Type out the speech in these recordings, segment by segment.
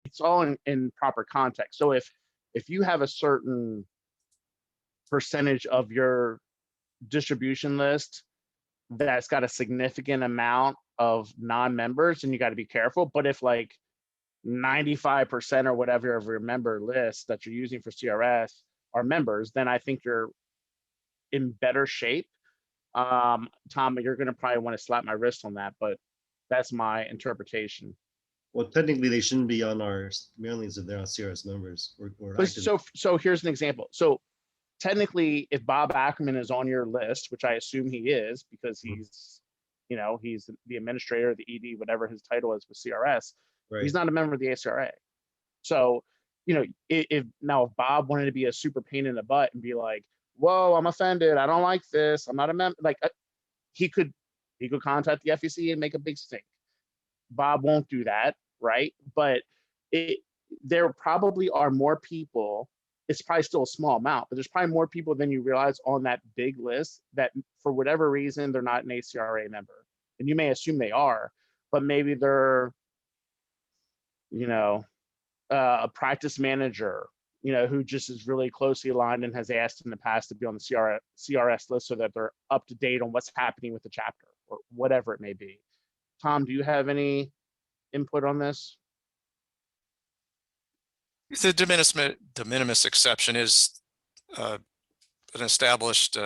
it's all in proper context. So if you have a certain percentage of your distribution list that's got a significant amount of non-members, and you got to be careful. But if like 95% or whatever of your member list that you're using for CRS are members, then I think you're in better shape. Tom, you're going to probably want to slap my wrist on that, but that's my interpretation. Well, technically, they shouldn't be on our mailings if they're not CRS members or active. So here's an example. So technically, if Bob Ackerman is on your list, which I assume he is, because he's, you know, he's the administrator, the ED, whatever his title is with CRS, Right. he's not a member of the ACRA. So, you know, if Bob wanted to be a super pain in the butt and be like, whoa, I'm offended, I don't like this, I'm not a member, like he could contact the FEC and make a big stink. Bob won't do that, right? But there probably are more people. It's probably still a small amount, but there's probably more people than you realize on that big list that for whatever reason, they're not an ACRA member. And you may assume they are, but maybe they're, you know, a practice manager, you know, who just is really closely aligned and has asked in the past to be on the CRS list so that they're up to date on what's happening with the chapter or whatever it may be. Tom, do you have any input on this? The de minimis exception is an established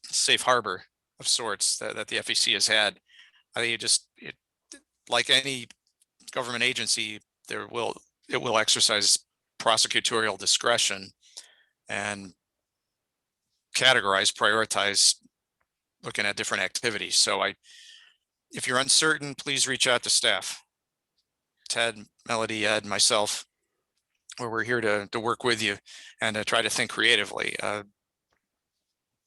safe harbor of sorts that the FEC has had. I think like any government agency, it will exercise prosecutorial discretion and prioritize looking at different activities. So if you're uncertain, please reach out to staff. Ted, Melody, Ed, myself, where we're here to work with you and to try to think creatively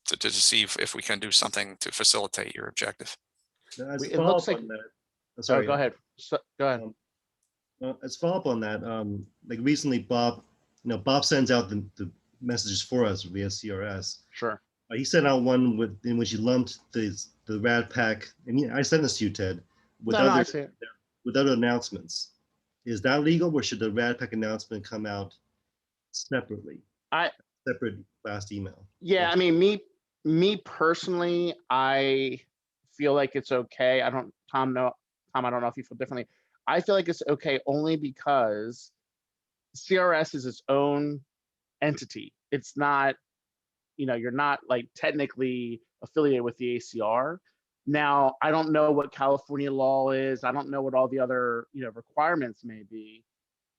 to see if we can do something to facilitate your objective. It looks like that. Sorry, go ahead. Go ahead. As follow up on that, like recently, Bob sends out the messages for us via CRS. Sure. He sent out one in which he lumped the RADPAC. I mean, I sent this to you, Ted, with other announcements. Is that legal, or should the RADPAC announcement come out separately? Separate blast email. Yeah, I mean, me personally, I feel like it's okay. Tom, I don't know if you feel differently. I feel like it's okay only because CRS is its own entity. It's not, you know, you're not like technically affiliated with the ACR. Now, I don't know what California law is. I don't know what all the other, you know, requirements may be.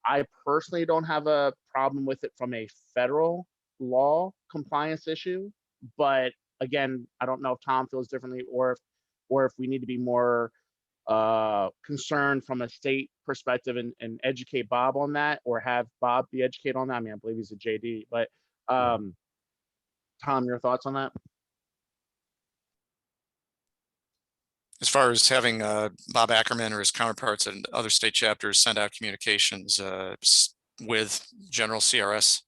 I personally don't have a problem with it from a federal law compliance issue. But again, I don't know if Tom feels differently or if we need to be more concerned from a state perspective and educate Bob on that, or have Bob be educated on that. I mean, I believe he's a JD, but Tom, your thoughts on that? As far as having Bob Ackerman or his counterparts in other state chapters send out communications with general CRS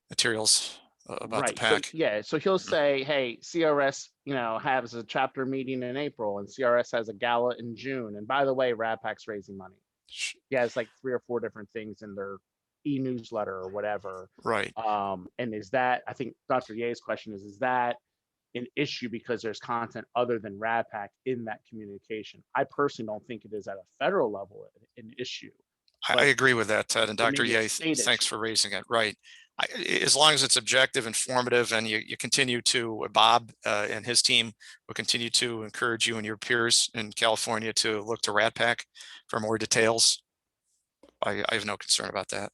materials about the PAC. So he'll say, hey, CRS, you know, has a chapter meeting in April and CRS has a gala in June. And by the way, RADPAC's raising money. He has like 3 or 4 different things in their e-newsletter or whatever. Right. And is that, I think Dr. Ye's question is that an issue because there's content other than RADPAC in that communication? I personally don't think it is at a federal level an issue. I agree with that, Ted, and Dr. Ye, thanks for raising it. Right. As long as it's objective, informative, and you continue to, Bob and his team will continue to encourage you and your peers in California to look to RADPAC for more details. I have no concern about that.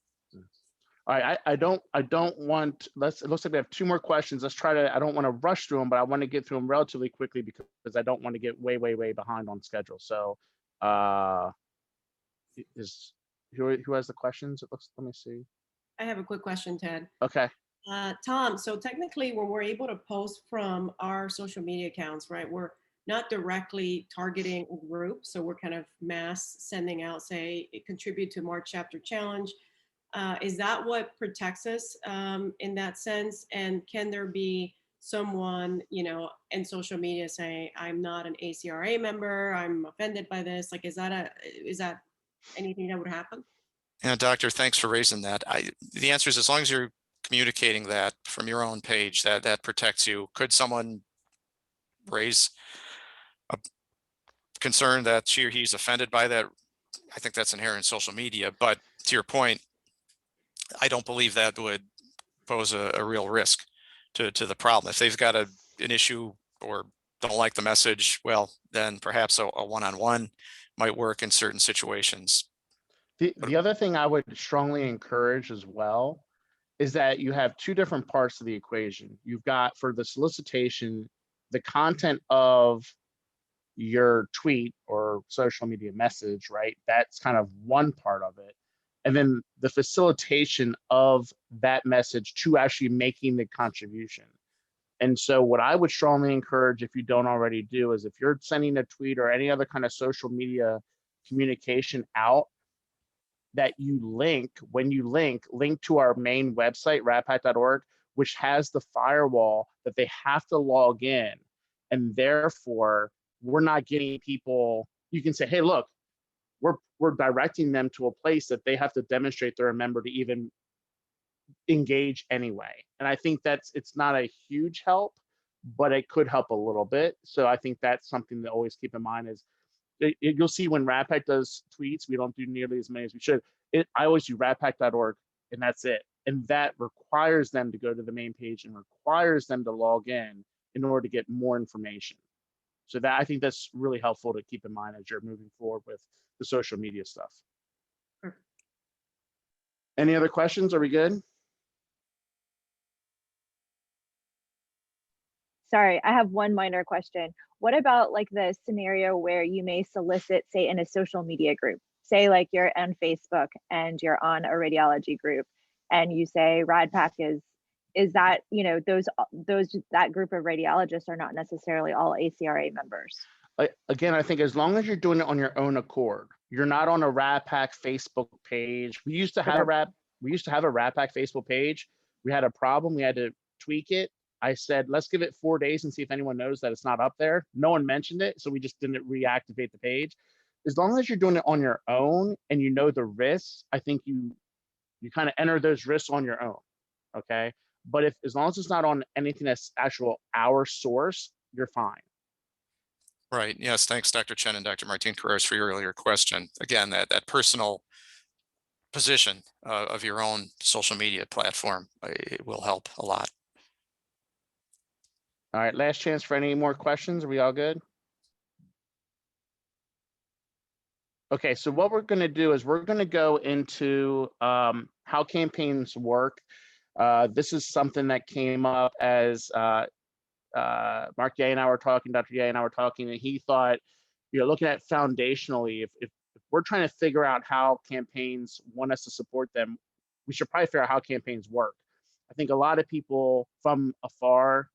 All right, I don't want, it looks like we have 2 more questions. Let's try to, I don't want to rush through them, but I want to get through them relatively quickly because I don't want to get way behind on schedule. So who has the questions? It looks, let me see. I have a quick question, Ted. Okay. Tom, so technically when we're able to post from our social media accounts, right, we're not directly targeting a group. So we're kind of mass sending out, say, contribute to March chapter challenge. Is that what protects us in that sense? And can there be someone, you know, in social media saying, I'm not an ACRA member, I'm offended by this? Like, is that anything that would happen? Yeah, Doctor, thanks for raising that. The answer is as long as you're communicating that from your own page, that protects you. Could someone raise a concern that she or he's offended by that? I think that's inherent in social media, but to your point, I don't believe that would pose a real risk to the problem. If they've got an issue or don't like the message, well, then perhaps a one-on-one might work in certain situations. The other thing I would strongly encourage as well is that you have two different parts of the equation. You've got, for the solicitation, the content of your tweet or social media message, right? That's kind of one part of it. And then the facilitation of that message to actually making the contribution. And so what I would strongly encourage, if you don't already do, is if you're sending a tweet or any other kind of social media communication out, that you link, when you link to our main website, radpac.org, which has the firewall that they have to log in. And therefore, we're not getting people, you can say, hey, look, we're directing them to a place that they have to demonstrate they're a member to even engage anyway. And I think it's not a huge help, but it could help a little bit. So I think that's something to always keep in mind is you'll see when RADPAC does tweets, we don't do nearly as many as we should. I always do radpac.org and that's it. And that requires them to go to the main page and requires them to log in order to get more information. So that, I think that's really helpful to keep in mind as you're moving forward with the social media stuff. Perfect. Any other questions? Are we good? Sorry, I have one minor question. What about like the scenario where you may solicit, say, in a social media group, say like you're on Facebook and you're on a radiology group and you say RADPAC is that, you know, that group of radiologists are not necessarily all ACRA members. Again, I think as long as you're doing it on your own accord, you're not on a RADPAC Facebook page. We used to have a RADPAC Facebook page. We had a problem. We had to tweak it. I said, let's give it 4 days and see if anyone knows that it's not up there. No one mentioned it, so we just didn't reactivate the page. As long as you're doing it on your own and you know the risks, I think you kind of enter those risks on your own, okay? But as long as it's not on anything that's our source, you're fine. Right. Yes. Thanks, Dr. Chen and Dr. Martin Carreras for your earlier question. Again, that personal position of your own social media platform, it will help a lot. All right, last chance for any more questions. Are we all good? Okay, so what we're going to do is we're going to go into how campaigns work. This is something that came up as Mark Ye and I were talking, Dr. Ye and I were talking, and he thought, you know, looking at foundationally, if we're trying to figure out how campaigns want us to support them, we should probably figure out how campaigns work. I think a lot of people from afar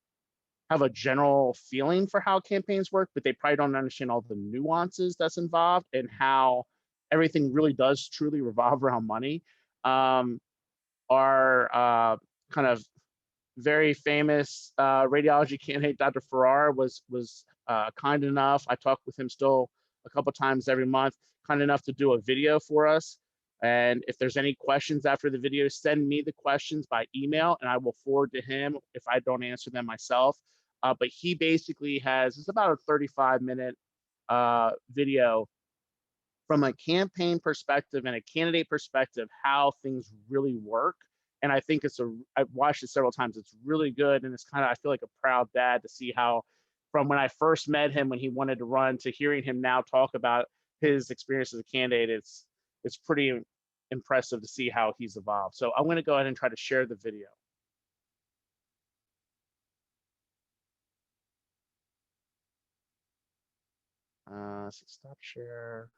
have a general feeling for how campaigns work, but they probably don't understand all the nuances that's involved and how everything really does truly revolve around money. Our kind of very famous radiology candidate, Dr. Farrar, was kind enough. I talk with him still a couple times every month, kind enough to do a video for us. And if there's any questions after the video, send me the questions by email and I will forward to him if I don't answer them myself. But he basically it's about a 35-minute video from a campaign perspective and a candidate perspective, how things really work. And I think I've watched it several times. It's really good. And it's kind of, I feel like a proud dad to see how, from when I first met him, when he wanted to run, to hearing him now talk about his experience as a candidate, it's pretty impressive to see how he's evolved. So I'm going to go ahead and try to share the video. So stop share.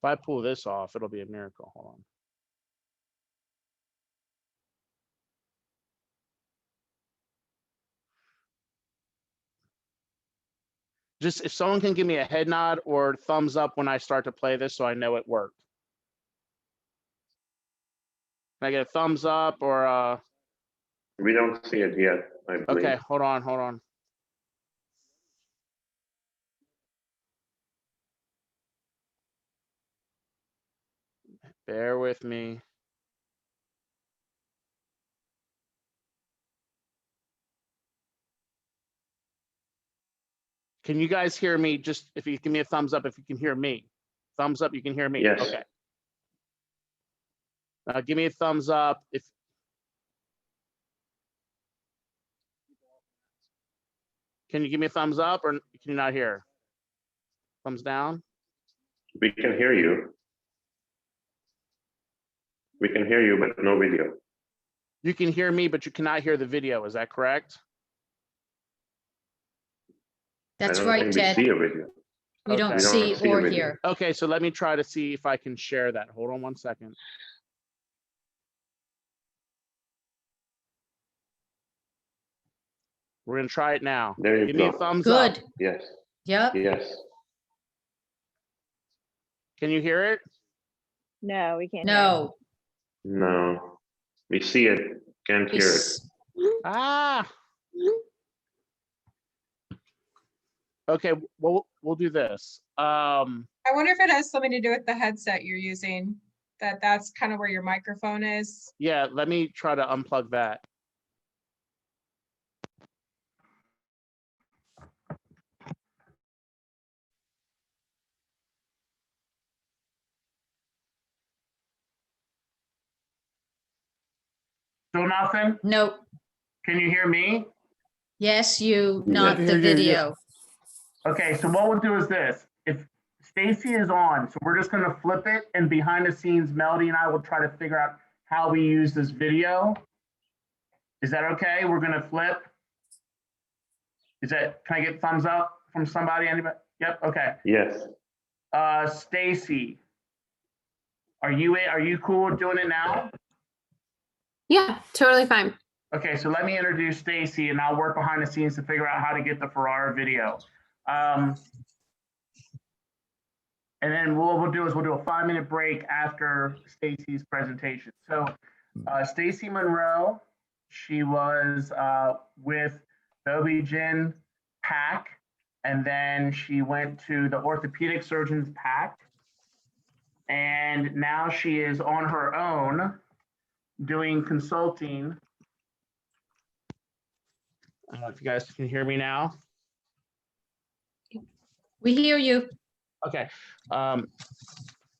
If I pull this off, it'll be a miracle. Hold on. Just if someone can give me a head nod or thumbs up when I start to play this so I know it worked. Can I get a thumbs up or We don't see it yet, I believe. Okay, hold on. Bear with me. Can you guys hear me? Just if you give me a thumbs up if you can hear me. Thumbs up, you can hear me. Yes. Okay. Give me a thumbs up if. Can you give me a thumbs up or can you not hear? Thumbs down? We can hear you. We can hear you, but no video. You can hear me, but you cannot hear the video. Is that correct? That's I don't right, think Ted. we see a video. We Okay. don't We see don't see a or video. hear. Okay, so let me try to see if I can share that. Hold on one second. We're gonna try it now. There you Give me a go. thumbs up. Good. Yes, Yep. yes. Can you hear it? No, we can't. hear. No. No, we see it, can't hear it. It's- Ah. Okay, we'll do this. I wonder if it has something to do with the headset you're using, that's kind of where your microphone is. Yeah, let me try to unplug that. Still nothing? No. Can you hear me? Yes, you, Yeah. not the video. Okay, so what we'll do is this. If Stacy is on, so we're just gonna flip it and behind the scenes, Melody and I will try to figure out how we use this video. Is that okay? We're gonna flip. Can I get thumbs up from somebody? Anybody? Yep, okay. Yes, Stacy, are you cool with doing it now? Yeah, totally fine. Okay, so let me introduce Stacy and I'll work behind the scenes to figure out how to get the Ferrara video. And then what we'll do is we'll do a 5-minute break after Stacy's presentation. So Stacy Monroe, she was with the OB-GYN PAC, and then she went to the orthopedic surgeons PAC. And now she is on her own doing consulting. I don't know if you guys can hear me now. We hear you. Okay.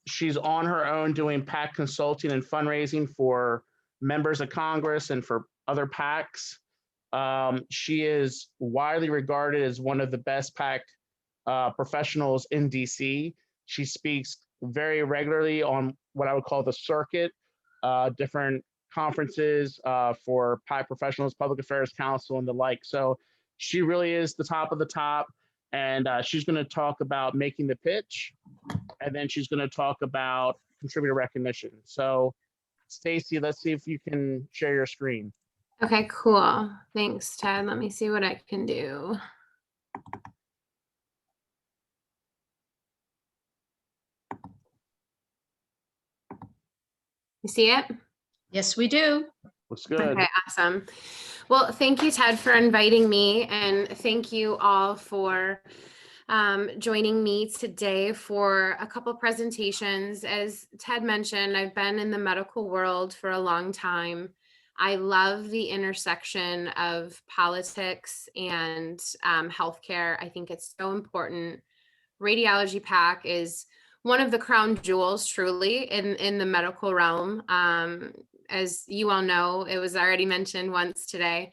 She's on her own doing PAC consulting and fundraising for members of Congress and for other PACs. She is widely regarded as one of the best PAC professionals in DC. She speaks very regularly on what I would call the circuit, different conferences for PAC professionals, Public Affairs Council, and the like. So she really is the top of the top. And she's going to talk about making the pitch, and then she's going to talk about contributor recognition. So, Stacy, let's see if you can share your screen. Okay, cool. Thanks, Ted. Let me see what I can do. You see it? Yes, we do. Looks good. Okay, awesome. Well, thank you, Ted, for inviting me, and thank you all for joining me today for a couple presentations. As Ted mentioned, I've been in the medical world for a long time. I love the intersection of politics and healthcare. I think it's so important. Radiology PAC is one of the crown jewels, truly, in the medical realm. As you all know, it was already mentioned once today.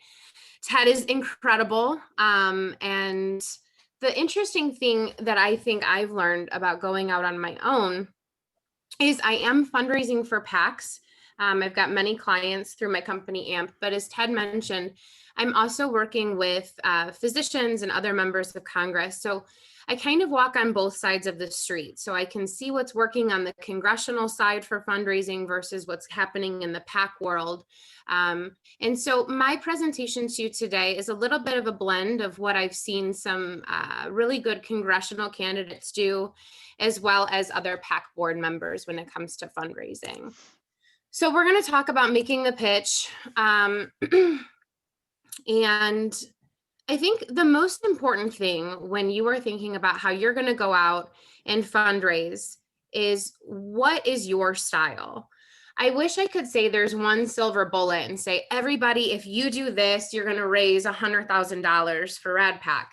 Ted is incredible. And the interesting thing that I think I've learned about going out on my own is I am fundraising for PACs. I've got many clients through my company AMP, but as Ted mentioned, I'm also working with physicians and other members of Congress. So I kind of walk on both sides of the street. So I can see what's working on the congressional side for fundraising versus what's happening in the PAC world. And so my presentation to you today is a little bit of a blend of what I've seen some really good congressional candidates do, as well as other PAC board members when it comes to fundraising. So we're going to talk about making the pitch. And I think the most important thing when you are thinking about how you're going to go out and fundraise is, what is your style? I wish I could say there's one silver bullet and say, everybody, if you do this, you're going to raise $100,000 for RADPAC.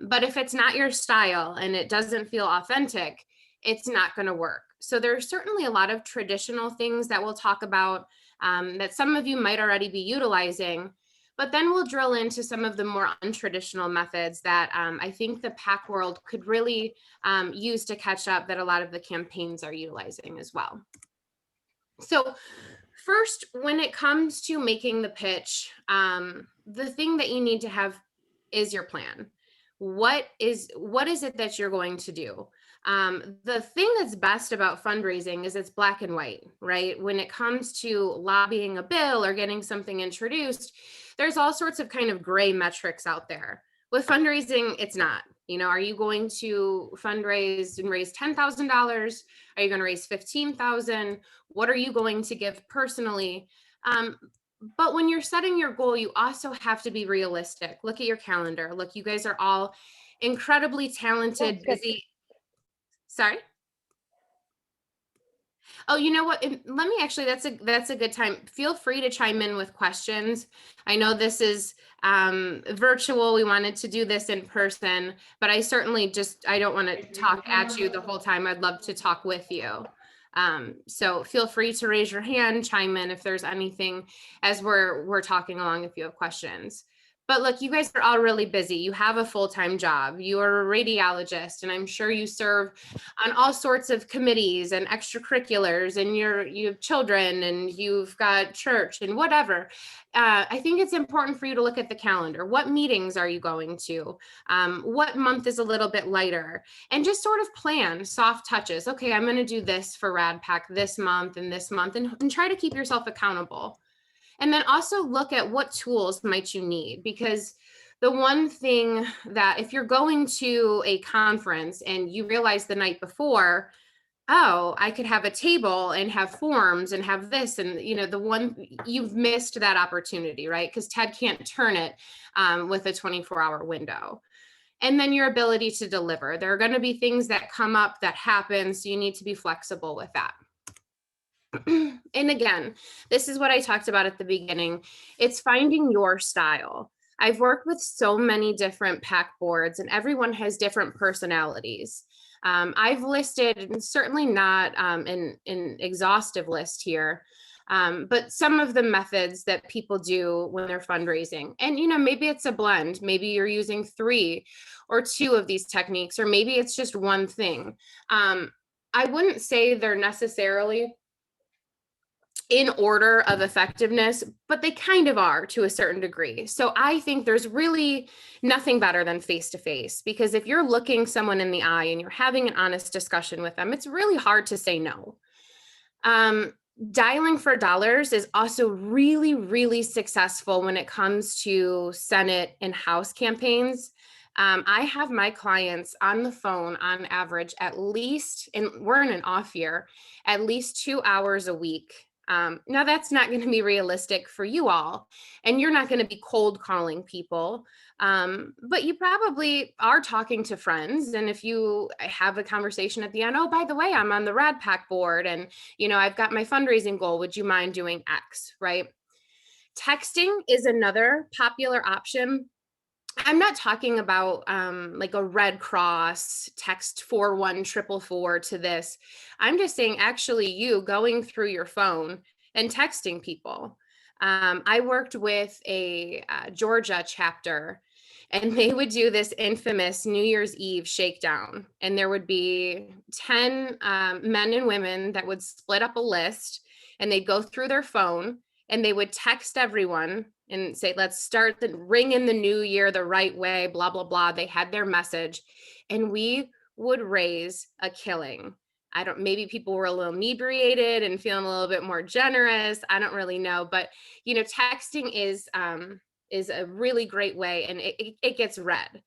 But if it's not your style and it doesn't feel authentic, it's not going to work. So there's certainly a lot of traditional things that we'll talk about that some of you might already be utilizing, but then we'll drill into some of the more untraditional methods that I think the PAC world could really use to catch up, that a lot of the campaigns are utilizing as well. So first, when it comes to making the pitch, the thing that you need to have is your plan. What is it that you're going to do? The thing that's best about fundraising is it's black and white, right? When it comes to lobbying a bill or getting something introduced, there's all sorts of kind of gray metrics out there. With fundraising, it's not. You know, are you going to fundraise and raise $10,000? Are you going to raise $15,000? What are you going to give personally? But when you're setting your goal, you also have to be realistic. Look at your calendar. Look, you guys are all incredibly talented, busy. Sorry. Oh, you know what? Let me actually, that's a good time. Feel free to chime in with questions. I know this is virtual. We wanted to do this in person, but I certainly I don't want to talk at you the whole time. I'd love to talk with you. So feel free to raise your hand, chime in if there's anything as we're talking along, if you have questions. But look, you guys are all really busy. You have a full-time job. You are a radiologist, and I'm sure you serve on all sorts of committees and extracurriculars, and you have children, and you've got church and whatever. I think it's important for you to look at the calendar. What meetings are you going to? What month is a little bit lighter? And just sort of plan soft touches. Okay, I'm going to do this for RADPAC this month, and try to keep yourself accountable. And then also look at what tools might you need, because the one thing that if you're going to a conference and you realize the night before, oh, I could have a table and have forms and have this, and you've missed that opportunity, right? Because TED can't turn it with a 24-hour window. And then your ability to deliver. There are going to be things that come up that happen, so you need to be flexible with that. And again, this is what I talked about at the beginning. It's finding your style. I've worked with so many different PAC boards, and everyone has different personalities. I've listed, certainly not an exhaustive list here, but some of the methods that people do when they're fundraising. And, maybe it's a blend. Maybe you're using 3 or 2 of these techniques, or maybe it's just one thing. I wouldn't say they're necessarily in order of effectiveness, but they kind of are to a certain degree. So I think there's really nothing better than face-to-face, because if you're looking someone in the eye and you're having an honest discussion with them, it's really hard to say no. Dialing for dollars is also really, really successful when it comes to Senate and House campaigns. I have my clients on the phone on average at least, and we're in an off year, at least 2 hours a week. Now that's not going to be realistic for you all, and you're not going to be cold calling people, but you probably are talking to friends. And if you have a conversation at the end, oh, by the way, I'm on the RADPAC board, and I've got my fundraising goal. Would you mind doing X, right? Texting is another popular option. I'm not talking about like a Red Cross text 41444 to this. I'm just saying actually you going through your phone and texting people. I worked with a Georgia chapter, and they would do this infamous New Year's Eve shakedown. And there would be 10 men and women that would split up a list, and they'd go through their phone and they would text everyone and say, let's start the ring in the new year the right way, blah, blah, blah. They had their message, and we would raise a killing. Maybe people were a little inebriated and feeling a little bit more generous. I don't really know, but texting is a really great way, and it gets read.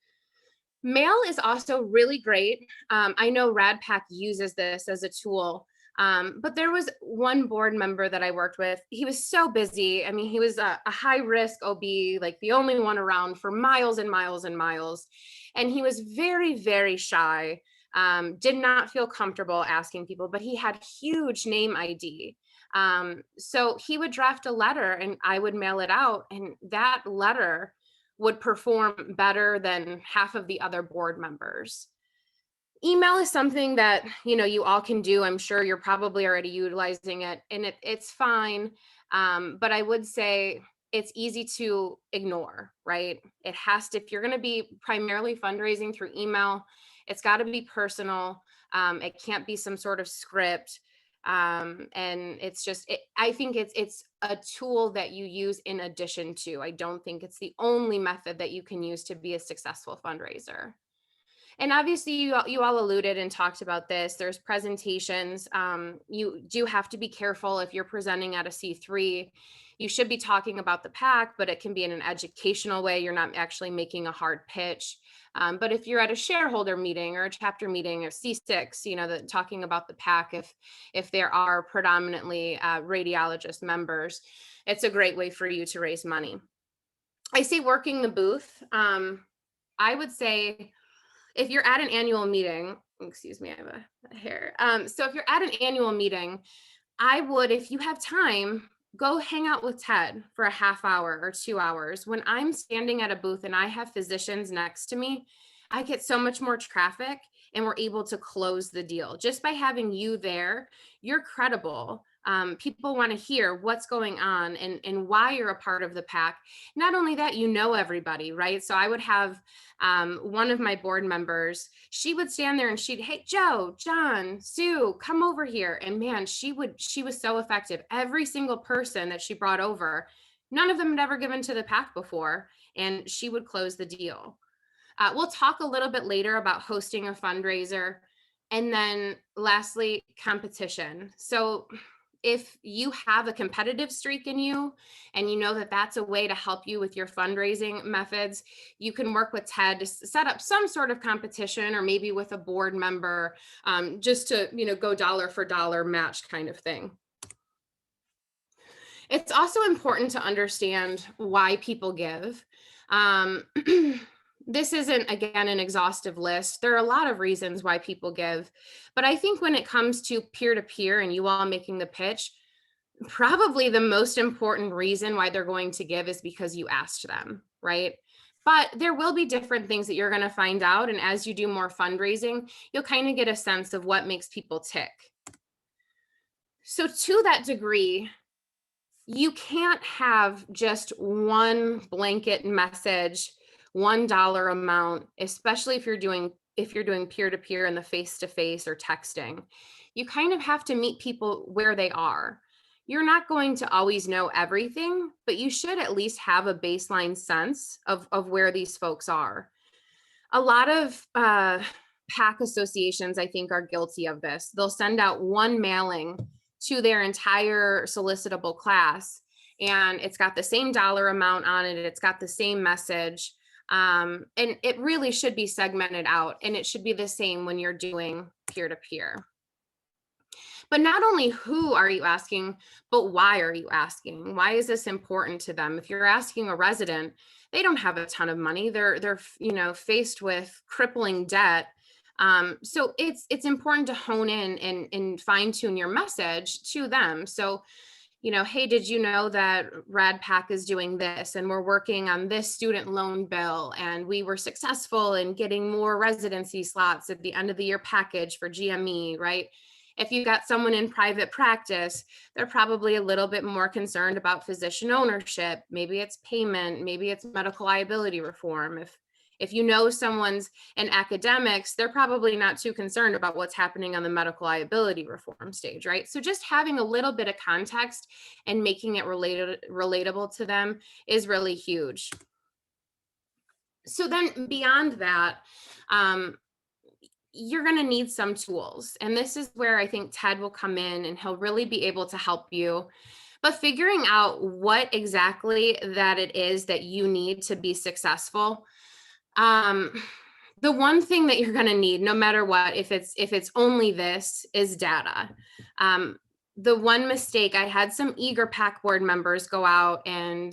Mail is also really great. I know RADPAC uses this as a tool. But there was one board member that I worked with. He was so busy. I mean, he was a high risk OB, like the only one around for miles and miles and miles. And he was very, very shy. did not feel comfortable asking people, but he had huge name ID. So he would draft a letter and I would mail it out, and that letter would perform better than half of the other board members. Email is something that, you all can do. I'm sure you're probably already utilizing it, and it's fine. But I would say it's easy to ignore, right? It has to, if you're going to be primarily fundraising through email, it's got to be personal. It can't be some sort of script. And it's just, I think it's a tool that you use in addition to. I don't think it's the only method that you can use to be a successful fundraiser. And obviously you all alluded and talked about this. There's presentations. You do have to be careful if you're presenting at a C3. You should be talking about the PAC, but it can be in an educational way. You're not actually making a hard pitch. But if you're at a shareholder meeting or a chapter meeting or C6, talking about the PAC, if there are predominantly radiologist members, it's a great way for you to raise money. I say working the booth. I would say, if you're at an annual meeting, excuse me, I have a hair. So if you're at an annual meeting, I would, if you have time, go hang out with Ted for a half hour or 2 hours. When I'm standing at a booth and I have physicians next to me, I get so much more traffic and we're able to close the deal. Just by having you there, you're credible. People want to hear what's going on and why you're a part of the PAC. Not only that, everybody, right? So I would have one of my board members, she would stand there and hey, Joe, John, Sue, come over here. And man, she was so effective. Every single person that she brought over, none of them had ever given to the PAC before, and she would close the deal. We'll talk a little bit later about hosting a fundraiser. And then lastly, competition. So if you have a competitive streak in you and you know that that's a way to help you with your fundraising methods, you can work with Ted to set up some sort of competition, or maybe with a board member, just to, go dollar for dollar match kind of thing. It's also important to understand why people give. This isn't, again, an exhaustive list. There are a lot of reasons why people give, but I think when it comes to peer-to-peer and you all making the pitch, probably the most important reason why they're going to give is because you asked them, right? But there will be different things that you're going to find out. And as you do more fundraising, you'll kind of get a sense of what makes people tick. So to that degree, you can't have just one blanket message, $1 amount, especially if you're doing peer-to-peer and the face-to-face or texting. You kind of have to meet people where they are. You're not going to always know everything, but you should at least have a baseline sense of where these folks are. A lot of PAC associations, I think, are guilty of this. They'll send out one mailing to their entire solicitable class, and it's got the same dollar amount on it. It's got the same message. And it really should be segmented out, and it should be the same when you're doing peer-to-peer. But not only who are you asking, but why are you asking? Why is this important to them? If you're asking a resident, they don't have a ton of money. They're faced with crippling debt. So it's important to hone in and fine tune your message to them. So, hey, did you know that RADPAC is doing this, and we're working on this student loan bill, and we were successful in getting more residency slots at the end of the year package for GME, right? If you've got someone in private practice, they're probably a little bit more concerned about physician ownership. Maybe it's payment, maybe it's medical liability reform. If you know someone's in academics, they're probably not too concerned about what's happening on the medical liability reform stage, right? So just having a little bit of context and making it relatable to them is really huge. So then beyond that, you're going to need some tools. And this is where I think Ted will come in, and he'll really be able to help you. But figuring out what exactly that it is that you need to be successful. The one thing that you're going to need, no matter what, if it's only this, is data. the one mistake, I had some eager PAC board members go out and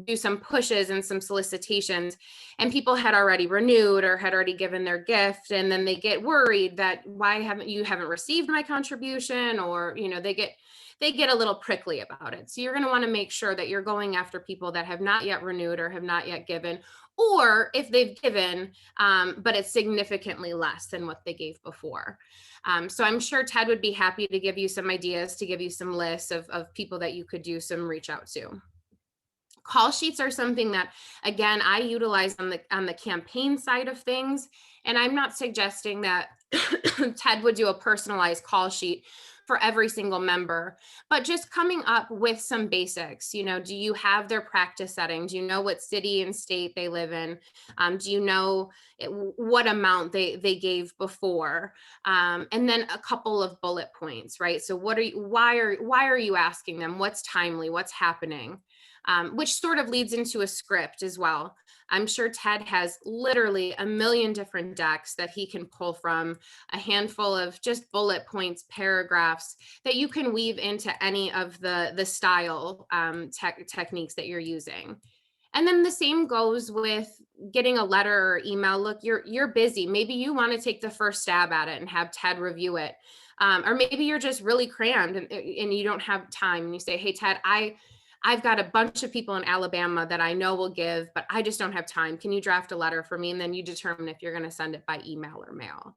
do some pushes and some solicitations, and people had already renewed or had already given their gift, and then they get worried that why haven't you received my contribution, or they get a little prickly about it. So you're going to want to make sure that you're going after people that have not yet renewed or have not yet given, or if they've given, but it's significantly less than what they gave before. So I'm sure Ted would be happy to give you some ideas, to give you some lists of people that you could do some reach out to. Call sheets are something that, again, I utilize on the campaign side of things. And I'm not suggesting that Ted would do a personalized call sheet for every single member, but just coming up with some basics. Do you have their practice setting? Do you know what city and state they live in? Do you know what amount they gave before? And then a couple of bullet points, right? So why are you asking them? What's timely? What's happening? Which sort of leads into a script as well. I'm sure Ted has literally a million different decks that he can pull from, a handful of just bullet points, paragraphs that you can weave into any of the style techniques that you're using. And then the same goes with getting a letter or email. Look, you're busy. Maybe you want to take the first stab at it and have Ted review it. Or maybe you're just really crammed and you don't have time, and you say, hey, Ted, I've got a bunch of people in Alabama that I know will give, but I just don't have time. Can you draft a letter for me? And then you determine if you're going to send it by email or mail.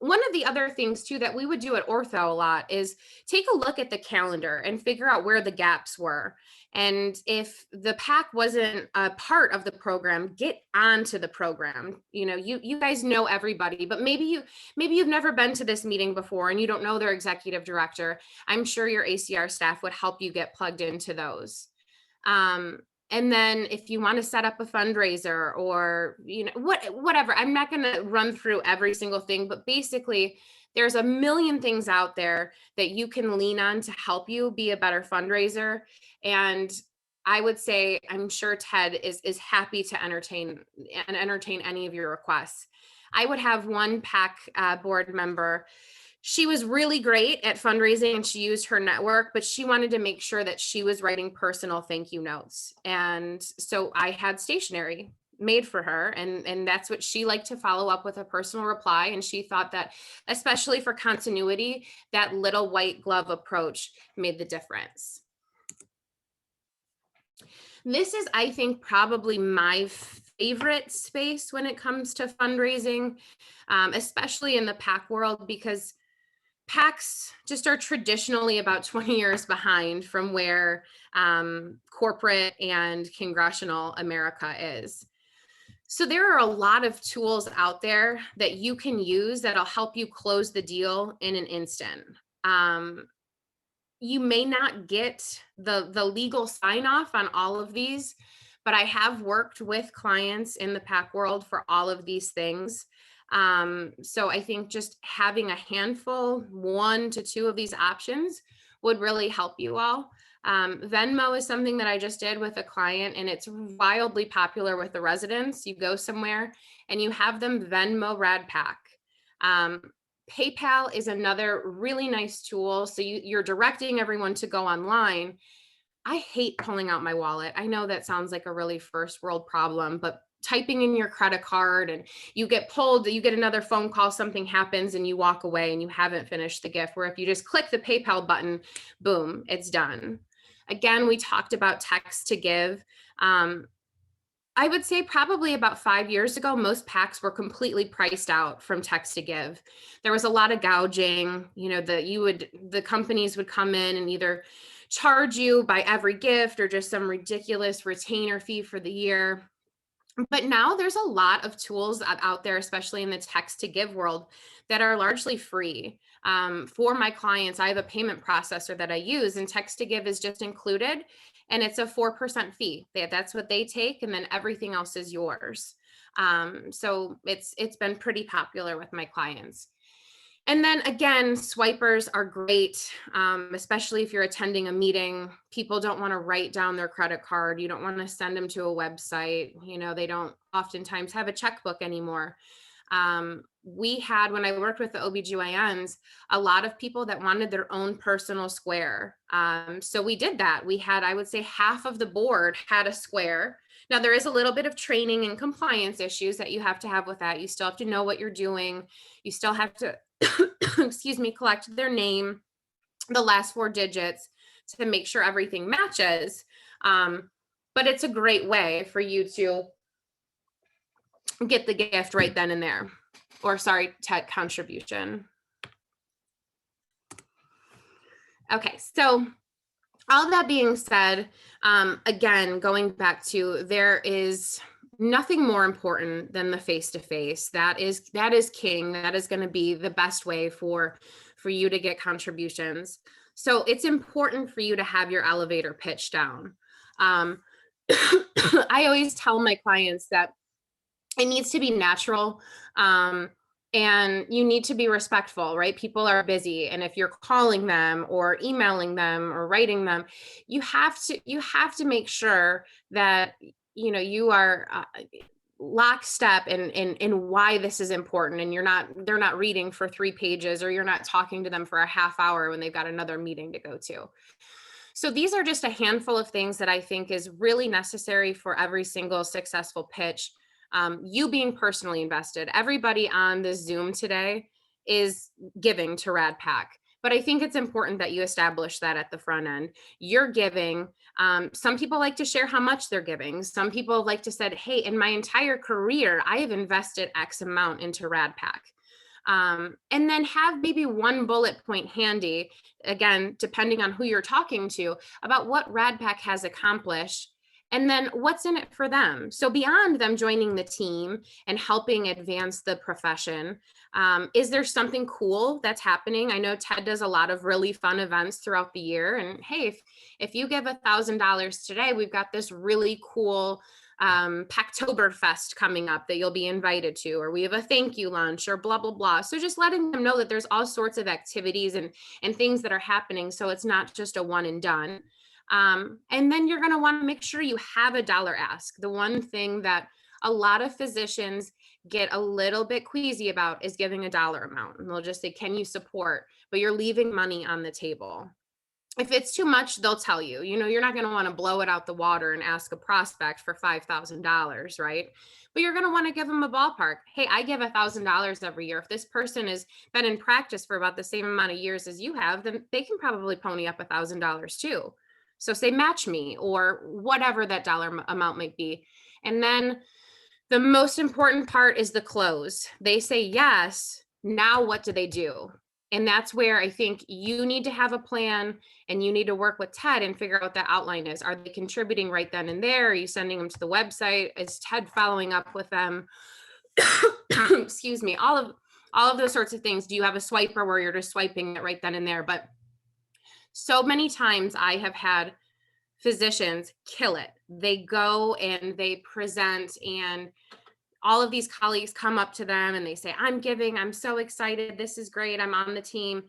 One of the other things too that we would do at Ortho a lot is take a look at the calendar and figure out where the gaps were. And if the PAC wasn't a part of the program, get onto the program. You guys know everybody, but maybe you've never been to this meeting before and you don't know their executive director. I'm sure your ACR staff would help you get plugged into those. And then if you want to set up a fundraiser or, whatever, I'm not going to run through every single thing, but basically there's a million things out there that you can lean on to help you be a better fundraiser. And I would say, I'm sure Ted is happy to entertain any of your requests. I would have one PAC board member. She was really great at fundraising and she used her network, but she wanted to make sure that she was writing personal thank you notes. And so I had stationery made for her, and that's what she liked, to follow up with a personal reply. And she thought that, especially for continuity, that little white glove approach made the difference. This is, I think, probably my favorite space when it comes to fundraising, especially in the PAC world, because PACs just are traditionally about 20 years behind from where corporate and congressional America is. So there are a lot of tools out there that you can use that'll help you close the deal in an instant. You may not get the legal sign off on all of these, but I have worked with clients in the PAC world for all of these things. So I think just having a handful, 1 to 2 of these options would really help you all. Venmo is something that I just did with a client, and it's wildly popular with the residents. You go somewhere and you have them Venmo RADPAC. PayPal is another really nice tool. So you're directing everyone to go online. I hate pulling out my wallet. I know that sounds like a really first world problem, but typing in your credit card and you get pulled, you get another phone call, something happens and you walk away and you haven't finished the gift, where if you just click the PayPal button, boom, it's done. Again, we talked about text to give. I would say probably about 5 years ago, most PACs were completely priced out from text to give. There was a lot of gouging, the companies would come in and either charge you by every gift or just some ridiculous retainer fee for the year. But now there's a lot of tools out there, especially in the text to give world, that are largely free. For my clients, I have a payment processor that I use, and text to give is just included, and it's a 4% fee. That's what they take, and then everything else is yours. So it's been pretty popular with my clients. And then again, swipers are great, especially if you're attending a meeting. People don't want to write down their credit card. You don't want to send them to a website. They don't oftentimes have a checkbook anymore. We had, when I worked with the OBGYNs, a lot of people that wanted their own personal square. So we did that. We had, I would say, half of the board had a square. Now, there is a little bit of training and compliance issues that you have to have with that. You still have to know what you're doing. You still have to, excuse me, collect their name, the last 4 digits to make sure everything matches. But it's a great way for you to get the gift right then and there. Or sorry, tech contribution. Okay, so all that being said, again, going back to, there is nothing more important than the face-to-face. That is king. That is going to be the best way for you to get contributions. So it's important for you to have your elevator pitch down. I always tell my clients that it needs to be natural. And you need to be respectful, right? People are busy. And if you're calling them or emailing them or writing them, you have to make sure that, you are lockstep in why this is important. And they're not reading for 3 pages, or you're not talking to them for a half hour when they've got another meeting to go to. So these are just a handful of things that I think is really necessary for every single successful pitch. You being personally invested. Everybody on this Zoom today is giving to RADPAC, but I think it's important that you establish that at the front end. You're giving. Some people like to share how much they're giving. Some people like to say, hey, in my entire career, I have invested X amount into RADPAC. And then have maybe 1 bullet point handy, again, depending on who you're talking to, about what RADPAC has accomplished. And then what's in it for them? So beyond them joining the team and helping advance the profession, is there something cool that's happening? I know Ted does a lot of really fun events throughout the year. And hey, if you give $1,000 today, we've got this really cool Packtoberfest coming up that you'll be invited to, or we have a thank you lunch, or blah, blah, blah. So just letting them know that there's all sorts of activities and things that are happening. So it's not just a one and done. And then you're going to want to make sure you have a dollar ask. The one thing that a lot of physicians get a little bit queasy about is giving a dollar amount. And they'll just say, can you support? But you're leaving money on the table. If it's too much, they'll tell you, you're not going to want to blow it out the water and ask a prospect for $5,000, right? But you're going to want to give them a ballpark. Hey, I give $1,000 every year. If this person has been in practice for about the same amount of years as you have, then they can probably pony up $1,000 too. So say match me, or whatever that dollar amount might be. And then the most important part is the close. They say yes. Now what do they do? And that's where I think you need to have a plan, and you need to work with Ted and figure out what that outline is. Are they contributing right then and there? Are you sending them to the website? Is Ted following up with them? Excuse me. All of those sorts of things. Do you have a swiper where you're just swiping it right then and there? But so many times I have had physicians kill it. They go and they present, and all of these colleagues come up to them and they say, I'm giving, I'm so excited. This is great. I'm on the team.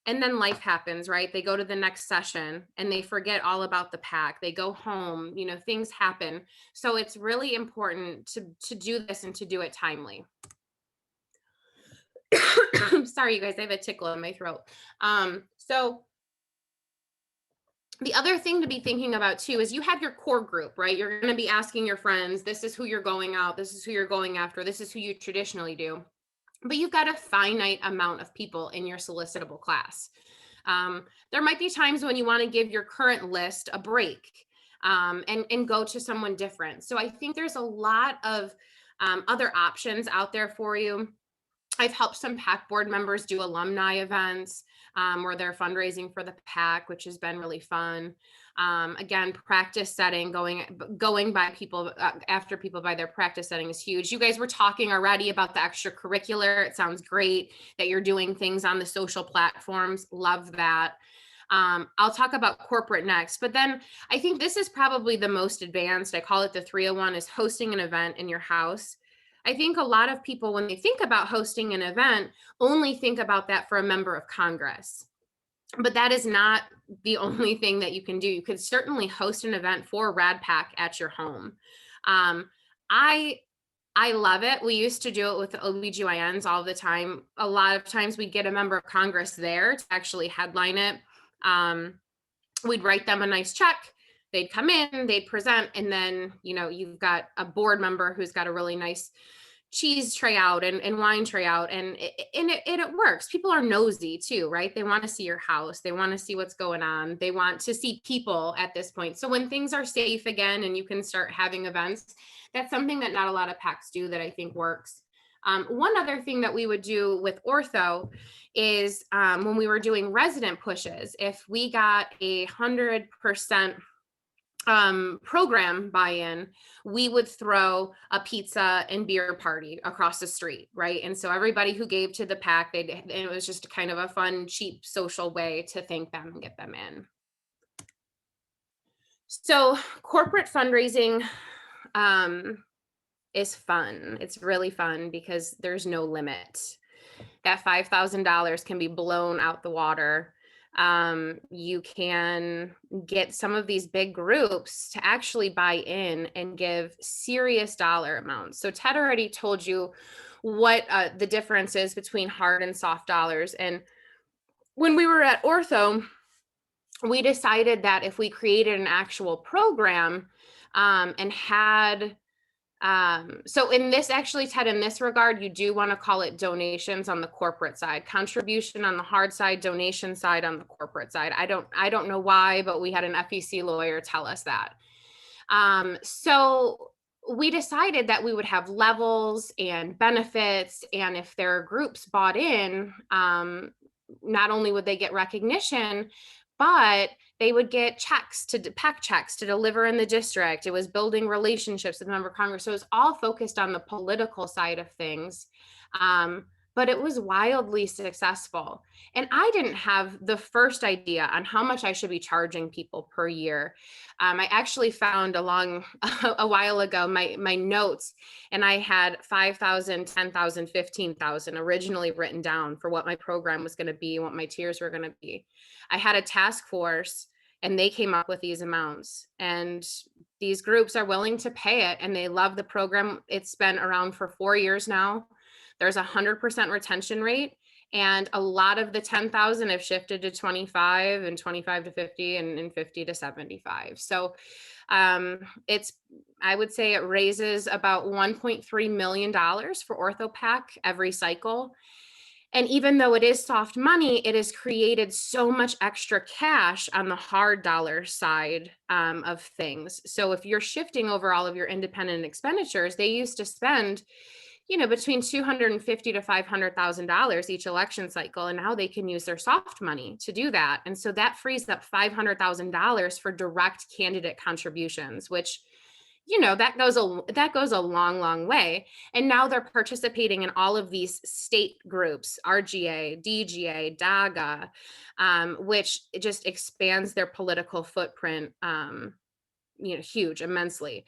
And then life happens, right? They go to the next session and they forget all about the pack. They go home, things happen. So it's really important to do this and to do it timely. Sorry, you guys, I have a tickle in my throat. So the other thing to be thinking about too is you have your core group, right? You're going to be asking your friends, this is who you're going out, this is who you're going after, this is who you traditionally do. But you've got a finite amount of people in your solicitable class. There might be times when you want to give your current list a break and go to someone different. So I think there's a lot of other options out there for you. I've helped some PAC board members do alumni events where they're fundraising for the PAC, which has been really fun. Again, practice setting, going by people after people by their practice setting is huge. You guys were talking already about the extracurricular. It sounds great that you're doing things on the social platforms. Love that. I'll talk about corporate next, but then I think this is probably the most advanced. I call it the 301, is hosting an event in your house. I think a lot of people, when they think about hosting an event, only think about that for a member of Congress. But that is not the only thing that you can do. You could certainly host an event for RADPAC at your home. I I love it. We used to do it with OBGYNs all the time. A lot of times we'd get a member of Congress there to actually headline it. We'd write them a nice check. They'd come in, they'd present, and then, you know, you've got a board member who's got a really nice cheese tray out and wine tray out, and it works. People are nosy too, right? They want to see your house. They want to see what's going on. They want to see people at this point. So when things are safe again and you can start having events, that's something that not a lot of PACs do that I think works. One other thing that we would do with ortho is when we were doing resident pushes, if we got 100% program buy-in, we would throw a pizza and beer party across the street, right? And so everybody who gave to the PAC, it was just kind of a fun, cheap, social way to thank them and get them in. So corporate fundraising is fun. It's really fun because there's no limit. That $5,000 can be blown out the water. You can get some of these big groups to actually buy in and give serious dollar amounts. So Ted already told you what the difference is between hard and soft dollars. And when we were at Ortho, we decided that if we created an actual program and had so in this, actually, Ted, in this regard, you do want to call it donations on the corporate side, contribution on the hard side, donation side on the corporate side. I don't know why, but we had an FEC lawyer tell us that. So we decided that we would have levels and benefits, and if their groups bought in, not only would they get recognition, but they would get checks to PAC checks to deliver in the district. It was building relationships with member of Congress. So it was all focused on the political side of things. But it was wildly successful. And I didn't have the first idea on how much I should be charging people per year. I actually found a while ago my notes, and I had 5,000, 10,000, 15,000 originally written down for what my program was going to be, what my tiers were going to be. I had a task force and they came up with these amounts, and these groups are willing to pay it and they love the program. It's been around for 4 years now. There's 100% retention rate, and a lot of the 10,000 have shifted to 25 and 25 to 50 and 50 to 75. So I would say it raises about $1.3 million for OrthoPAC every cycle. And even though it is soft money, it has created so much extra cash on the hard dollar side of things. So if you're shifting over all of your independent expenditures, they used to spend, you know, between $250,000 to $500,000 each election cycle, and now they can use their soft money to do that. And so that frees up $500,000 for direct candidate contributions, which, you know, that goes a long way. And now they're participating in all of these state groups, RGA, DGA, DAGA, which just expands their political footprint, you know, huge, immensely.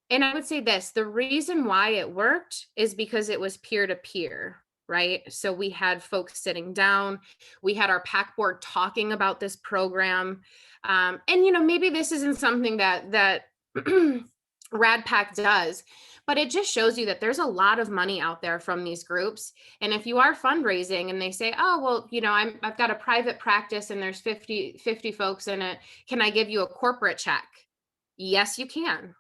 And I would say this, the reason why it worked is because it was peer-to-peer, right? So we had folks sitting down, we had our PAC board talking about this program. And, you know, maybe this isn't something that RADPAC does, but it just shows you that there's a lot of money out there from these groups. And if you are fundraising and they say, oh, well, you know, I've got a private practice and there's 50 folks in it, can I give you a corporate check? Yes, you can.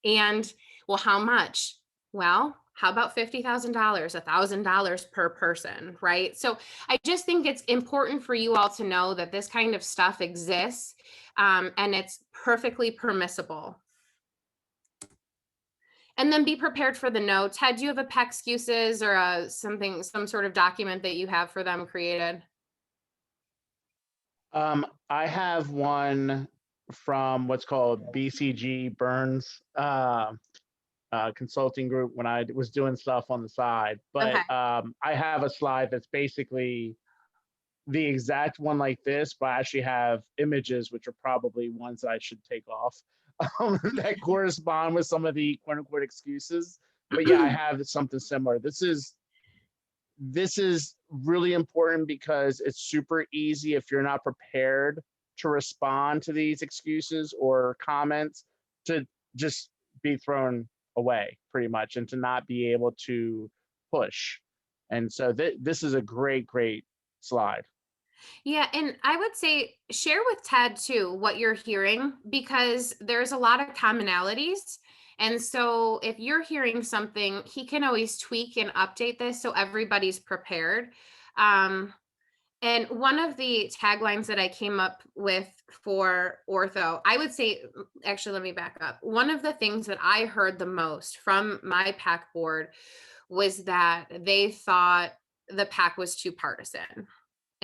And well, how much? Well, how about $50,000, $1,000 per person, right? So I just think it's important for you all to know that this kind of stuff exists, and it's perfectly permissible. And then be prepared for the no. Ted, do you have a PAC excuses or some sort of document that you have for them created? I have one from what's called BCG Burns consulting group when I was doing stuff on the side. But Okay. I have a slide that's basically the exact one like this, but I actually have images, which are probably ones that I should take off that correspond with some of the quote unquote excuses. But yeah, I have something similar. This is really important because it's super easy if you're not prepared to respond to these excuses or comments to just be thrown away pretty much, and to not be able to push. And so this is a great slide. Yeah, and I would say share with Ted too what you're hearing, because there's a lot of commonalities. And so if you're hearing something, he can always tweak and update this so everybody's prepared. And one of the taglines that I came up with for ortho, I would say, actually, let me back up. One of the things that I heard the most from my PAC board was that they thought the PAC was too partisan.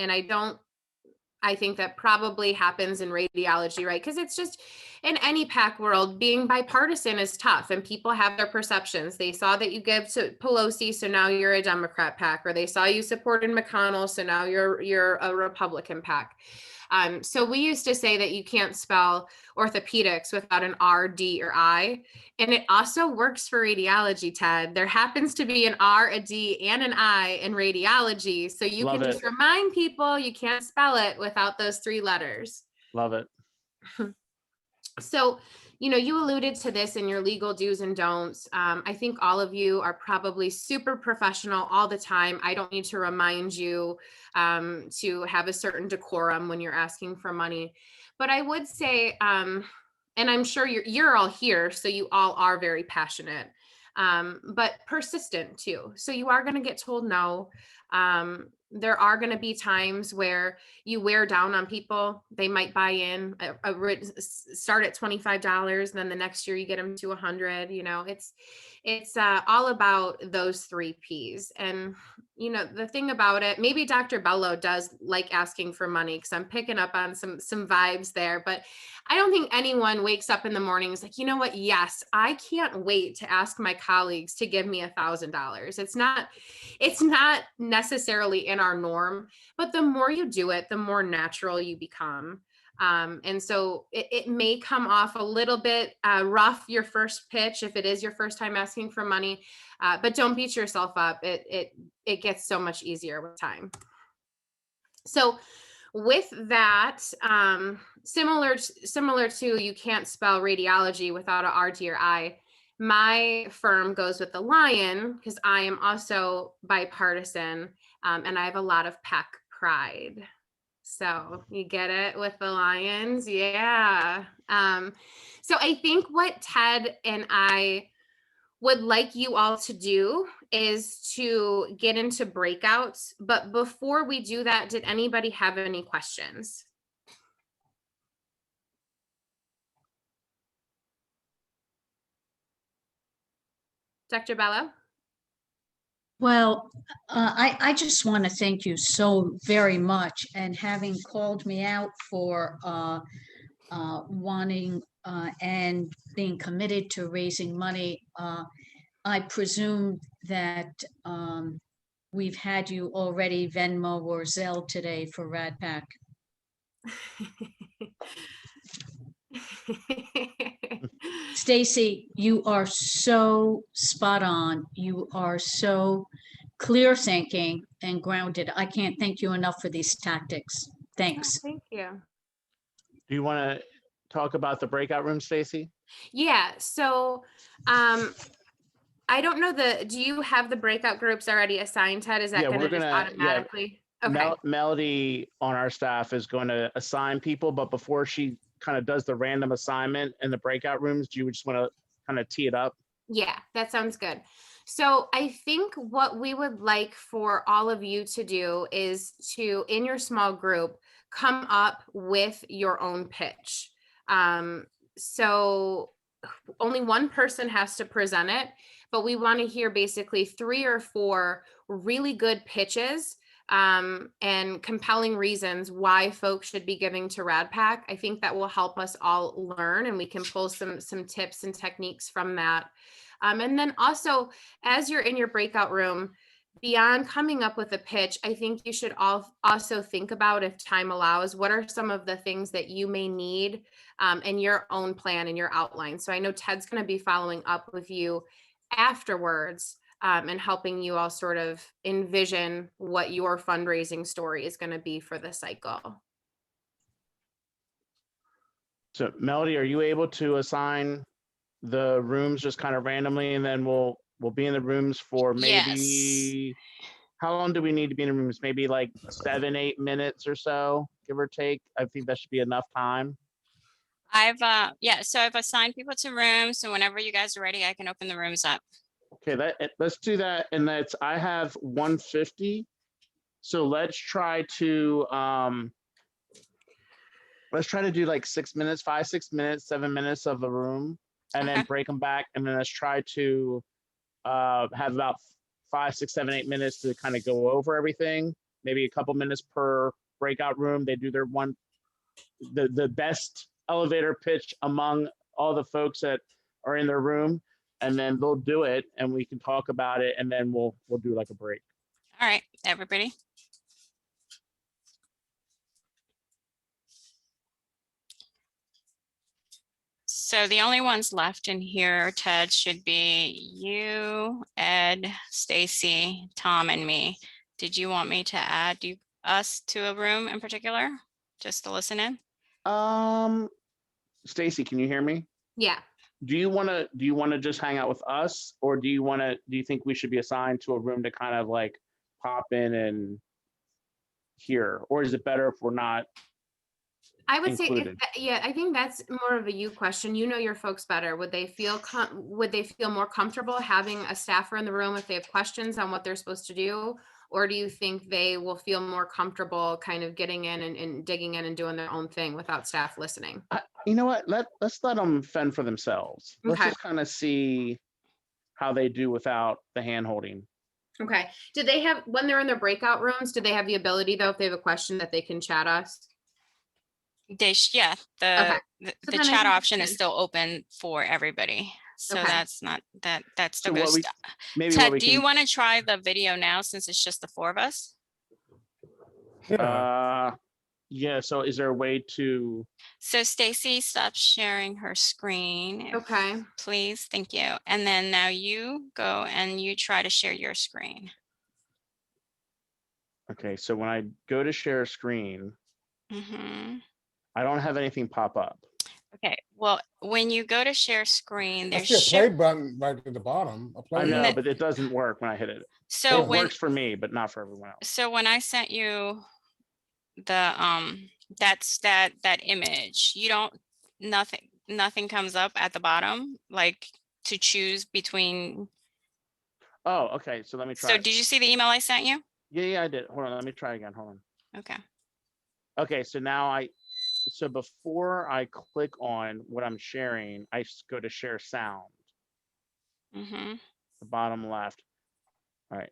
And I think that probably happens in radiology, right? Because it's just in any PAC world, being bipartisan is tough, and people have their perceptions. They saw that you give to Pelosi, so now you're a Democrat PAC, or they saw you supported McConnell, so now you're a Republican PAC. So we used to say that you can't spell orthopedics without an R, D, or I. And it also works for radiology, Ted. There happens to be an R, a D, and an I in radiology. So you Love can it. just remind people you can't spell it without those 3 letters. Love it. So, you alluded to this in your legal do's and don'ts. I think all of you are probably super professional all the time. I don't need to remind you to have a certain decorum when you're asking for money. But I would say, and I'm sure you're all here, so you all are very passionate, but persistent too. So you are going to get told no. There are going to be times where you wear down on people. They might buy in, start at $25, then the next year you get them to $100. It's all about those 3 Ps. And the thing about it, maybe Dr. Bello does like asking for money, because I'm picking up on some vibes there, but I don't think anyone wakes up in the morning and is like, you know what? Yes, I can't wait to ask my colleagues to give me $1,000. It's not necessarily in our norm, but the more you do it, the more natural you become. And so it may come off a little bit rough your first pitch if it is your first time asking for money, but don't beat yourself up. It gets so much easier with time. So with that, similar to you can't spell radiology without a R, D, or I, my firm goes with the lion because I am also bipartisan, and I have a lot of PAC pride. So you get it with the lions. Yeah. So I think what Ted and I would like you all to do is to get into breakouts. But before we do that, did anybody have any questions? Dr. Bello? Well, I just want to thank you so very much, and having called me out for wanting and being committed to raising money. I presume that we've had you already Venmo or Zelle today for RADPAC. Stacy, you are so spot on. You are so clear thinking and grounded. I can't thank you enough for these tactics. Thanks. Thank you. Do you want to talk about the breakout room, Stacy? Yeah. So I don't know do you have the breakout groups already assigned, Ted? Is that going to just automatically? Okay. Melody on our staff is going to assign people, but before she kind of does the random assignment in the breakout rooms, do you just want to kind of tee it up? Yeah, that sounds good. So I think what we would like for all of you to do is to, in your small group, come up with your own pitch. So only one person has to present it, but we want to hear basically 3 or 4 really good pitches and compelling reasons why folks should be giving to RADPAC. I think that will help us all learn, and we can pull some tips and techniques from that. And then also, as you're in your breakout room, beyond coming up with a pitch, I think you should also think about, if time allows, what are some of the things that you may need in your own plan and your outline. So I know Ted's going to be following up with you afterwards and helping you all sort of envision what your fundraising story is going to be for the cycle. So Melody, are you able to assign the rooms just kind of randomly, and then we'll be in the rooms for Yes. maybe, how long do we need to be in the rooms? Maybe like 7-8 minutes or so, give or take. I think that should be enough time. Yeah, so I've assigned people to rooms, so whenever you guys are ready, I can open the rooms up. Okay, let's do that. And I have 150. So let's try to do like 6 minutes, 5, 6 minutes, 7 minutes of the room, and then Okay. break them back. And then let's try to have about 5, 6, 7, 8 minutes to kind of go over everything. Maybe a couple minutes per breakout room. They do their the best elevator pitch among all the folks that are in their room, and then they'll do it, and we can talk about it, and then we'll do like a break. All right, everybody. So the only ones left in here, Ted, should be you, Ed, Stacy, Tom, and me. Did you want me to add us to a room in particular, just to listen in? Stacy, can you hear me? Yeah. Do you want to just hang out with us, or do you think we should be assigned to a room to kind of like pop in and hear, or is it better if we're not? I would say, included? yeah, I think that's more of a you question. You know your folks better. Would they feel more comfortable having a staffer in the room if they have questions on what they're supposed to do? Or do you think they will feel more comfortable kind of getting in and digging in and doing their own thing without staff listening? You know what? Let's let them fend for themselves. Let's Okay. just kind of see how they do without the hand holding. Okay. Do they have, when they're in their breakout rooms, do they have the ability though, if they have a question, that they can chat us? Yeah, Okay. the So then I chat think option is good. still open for everybody. So Okay. that's not, that still So goes. maybe Ted, what we do you can, want to try the video now since it's just the 4 of us? yeah. So is there a way to? So Stacy, stop sharing her screen. Okay. Please, thank you. And then now you go and you try to share your screen. Okay, so when I go to share a screen, Mhm. I don't have anything pop up. Okay, well, when you go to share screen, I there's see a play button right at the bottom. A play I know, button. but it doesn't work when I hit it. So It works for me, but not for everyone else. So when I sent you the that image, you don't, nothing comes up at the bottom, like to choose between. Oh, okay. So let me try. So did you see the email I sent you? Yeah, I did. Hold on. Let me try again. Hold on. Okay. Okay, so now so before I click on what I'm sharing, I go to share sound, Mm-hmm. the bottom left. All right,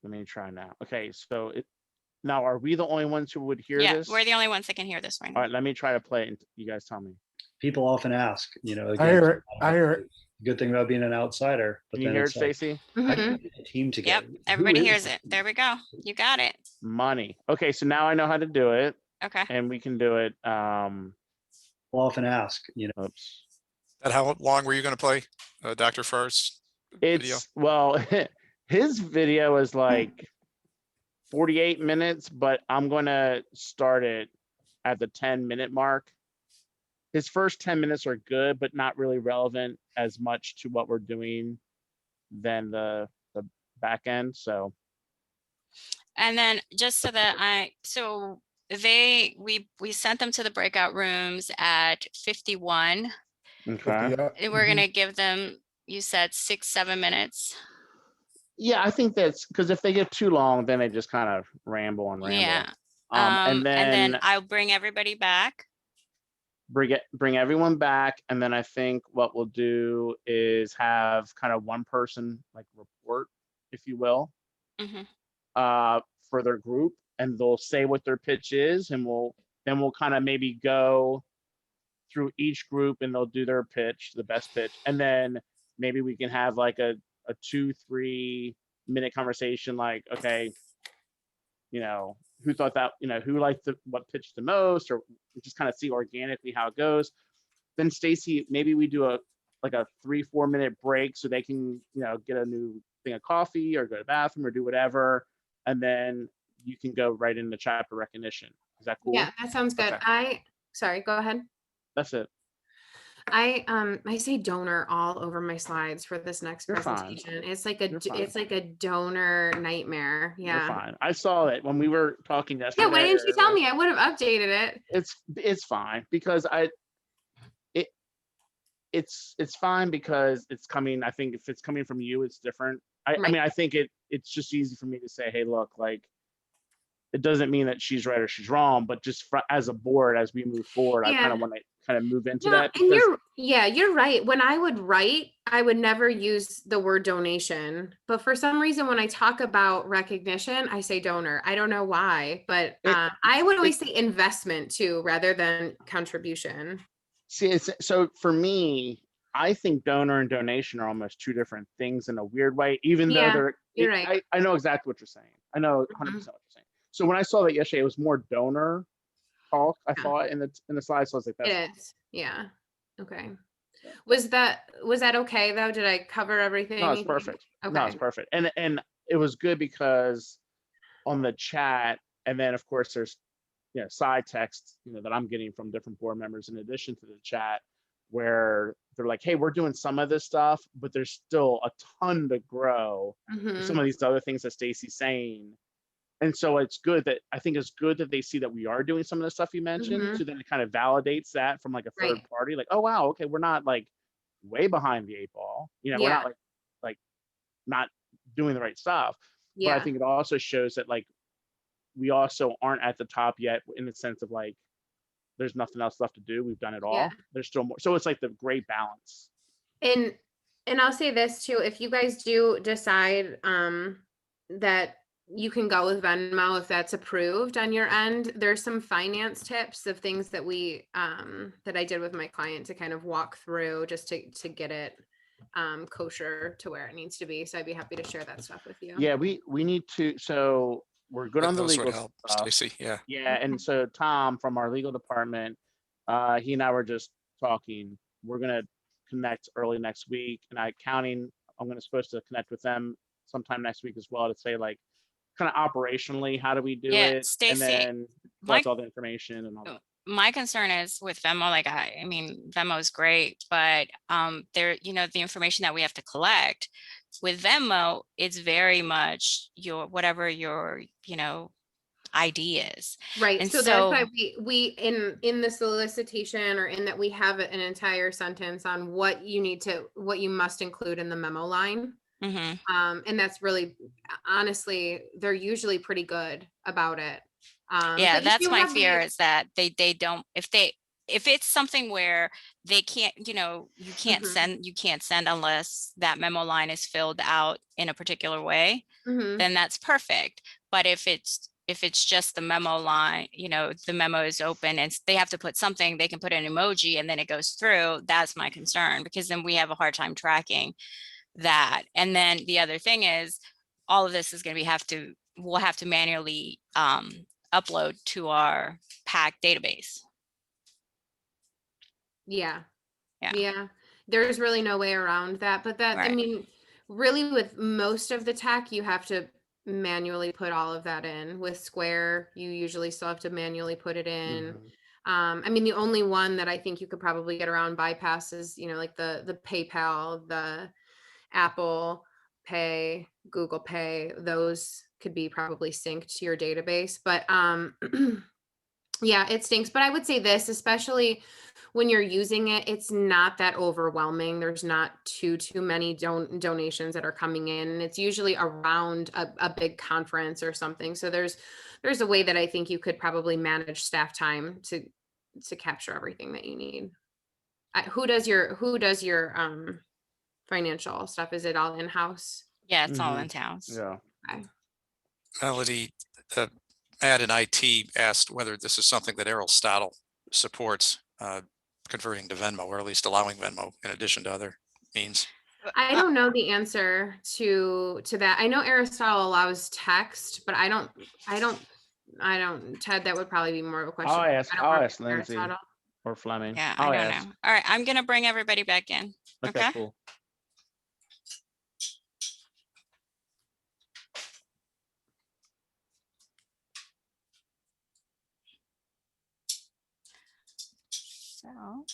let me try now. Okay, so now are we the only ones who would hear Yeah, this? we're the only ones that can hear this right now. All right, let me try to play it and you guys tell me. People often ask, I hear it. I hear it. Good thing about being an outsider. But Can you then hear it, it's like, Stacy? how do you get a team together? Yep, everybody Who is hears this? it. There we go. You got it. Money. Okay, so now I know how to do it. Okay. And we can do it. People often ask, Oops. That how long were you going to play, Dr. Farr's video? Well, his video is like 48 minutes, but I'm going to start it at the 10-minute mark. His first 10 minutes are good, but not really relevant as much to what we're doing than the back end. So. And then just so that we sent them to the breakout rooms at 51. Okay. And we're gonna give them, you said 6-7 minutes. Yeah, I think that's because if they get too long, then they just kind of ramble and ramble. Yeah. And then I'll bring everybody back. Bring everyone back, and then I think what we'll do is have kind of one person like report, if you will, for their group, and they'll say what their pitch is, and we'll kind of maybe go through each group and they'll do their pitch, the best pitch, and then maybe we can have like a 2-3 minute conversation, like, okay, who thought that, who liked what pitched the most, or just kind of see organically how it goes. Then Stacy, maybe we do a 3-4 minute break so they can, get a new thing of coffee or go to the bathroom or do whatever. And then you can go right into chapter recognition. Is that cool? Yeah, that sounds good. Okay. Sorry, go ahead. That's it. I say donor all over my slides for this next You're fine. presentation. It's like a You're fine. it's like a donor nightmare. You're Yeah. fine. I saw it when we were talking yesterday. Yeah, why didn't you tell me? I would have updated it. It's fine because it's fine because it's coming. I think if it's coming from you, it's different. I Right. mean, I think it's just easy for me to say, hey, look, like, it doesn't mean that she's right or she's wrong, but just as a board, as we move forward, I kind Yeah. of want to kind of move into No, that and because you're right. When I would write, I would never use the word donation. But for some reason, when I talk about recognition, I say donor. I don't know why, but I would always say investment too, rather than contribution. see, so for me, I think donor and donation are almost two different things in a weird way, even though Yeah, they're, you're right. I know exactly what you're saying. I know 100% what you're saying. So when I saw that yesterday, it was more donor talk, I Yeah. thought in the slide. So I was like, that's It is. Yeah. Okay. Was that okay though? Did I cover everything? no, it's you think? perfect. No, it's Okay. perfect. And it was good because on the chat, and then of course there's side text that I'm getting from different board members in addition to the chat, where they're like, hey, we're doing some of this stuff, but there's still a ton to grow. Mhm. Some of these other things that Stacy's saying. And so I think it's good that they see that we are doing some of the stuff you mentioned. Mhm. So then it kind of validates that from like a third Right. party, like, oh wow, okay, we're not like way behind the 8 ball. We're Yeah. not like not doing the right stuff. But I Yeah. think it also shows that like we also aren't at the top yet in the sense of like there's nothing else left to do. We've done it Yeah. all. There's still more. So it's like the great balance. And I'll say this too, if you guys do decide that you can go with Venmo if that's approved on your end, there's some finance tips of things that we that I did with my client to kind of walk through just to get it kosher to where it needs to be. So I'd be happy to share that stuff with you. Yeah, we need to. So we're good on the Those would legal help, stuff. Stacy. Yeah. Yeah, and so Tom from our legal department, he and I were just talking. We're gonna connect early next week, and I'm supposed to connect with them sometime next week as well to say like kind of operationally how do we do Yeah, it, and Stacy, then my collect all the information and all that. my concern is with Venmo, like I mean, Venmo is great, but there, the information that we have to collect with Venmo, it's very much whatever your, ID is. Right. And So that's why so, we in the solicitation or in that we have an entire sentence on what you must include in the memo line. mhm. And that's really, honestly, they're usually pretty good about it. Yeah, But you that's do my have fear the, is that they don't, if it's something where they can't, Mhm. you can't send unless that memo line is filled out in a particular way, Mhm. then that's perfect. But if it's just the memo line, the memo is open and they have to put something, they can put an emoji and then it goes through. That's my concern, because then we have a hard time tracking that. And then the other thing is all of this is going to we'll have to manually upload to our PAC database. Yeah. Yeah. Yeah. There's really no way around that. But I Right. mean, really with most of the tech, you have to manually put all of that in. With Square, you usually still have to manually put it in. Mhm. I mean, the only one that I think you could probably get around bypass is, like the PayPal, the Apple Pay, Google Pay, those could be probably synced to your database. But yeah, it stinks. But I would say this, especially when you're using it, it's not that overwhelming. There's not too many donations that are coming in. And it's usually around a big conference or something. So there's a way that I think you could probably manage staff time to capture everything that you need. Who does your financial stuff? Is it all in-house? Yeah, it's all Mhm. in towns. Yeah. Okay. Melody, Matt and IT asked whether this is something that Errol Stadel supports, converting to Venmo, or at least allowing Venmo in addition to other means. I don't know the answer to that. I know Aristotle allows text, but I don't, Ted, that would probably be more of a question. I'll for you. ask I don't work with Lindsay Aristotle. or Fleming. Yeah, I I'll don't ask. know. All right, I'm gonna bring everybody back in. Okay, Okay. cool. So.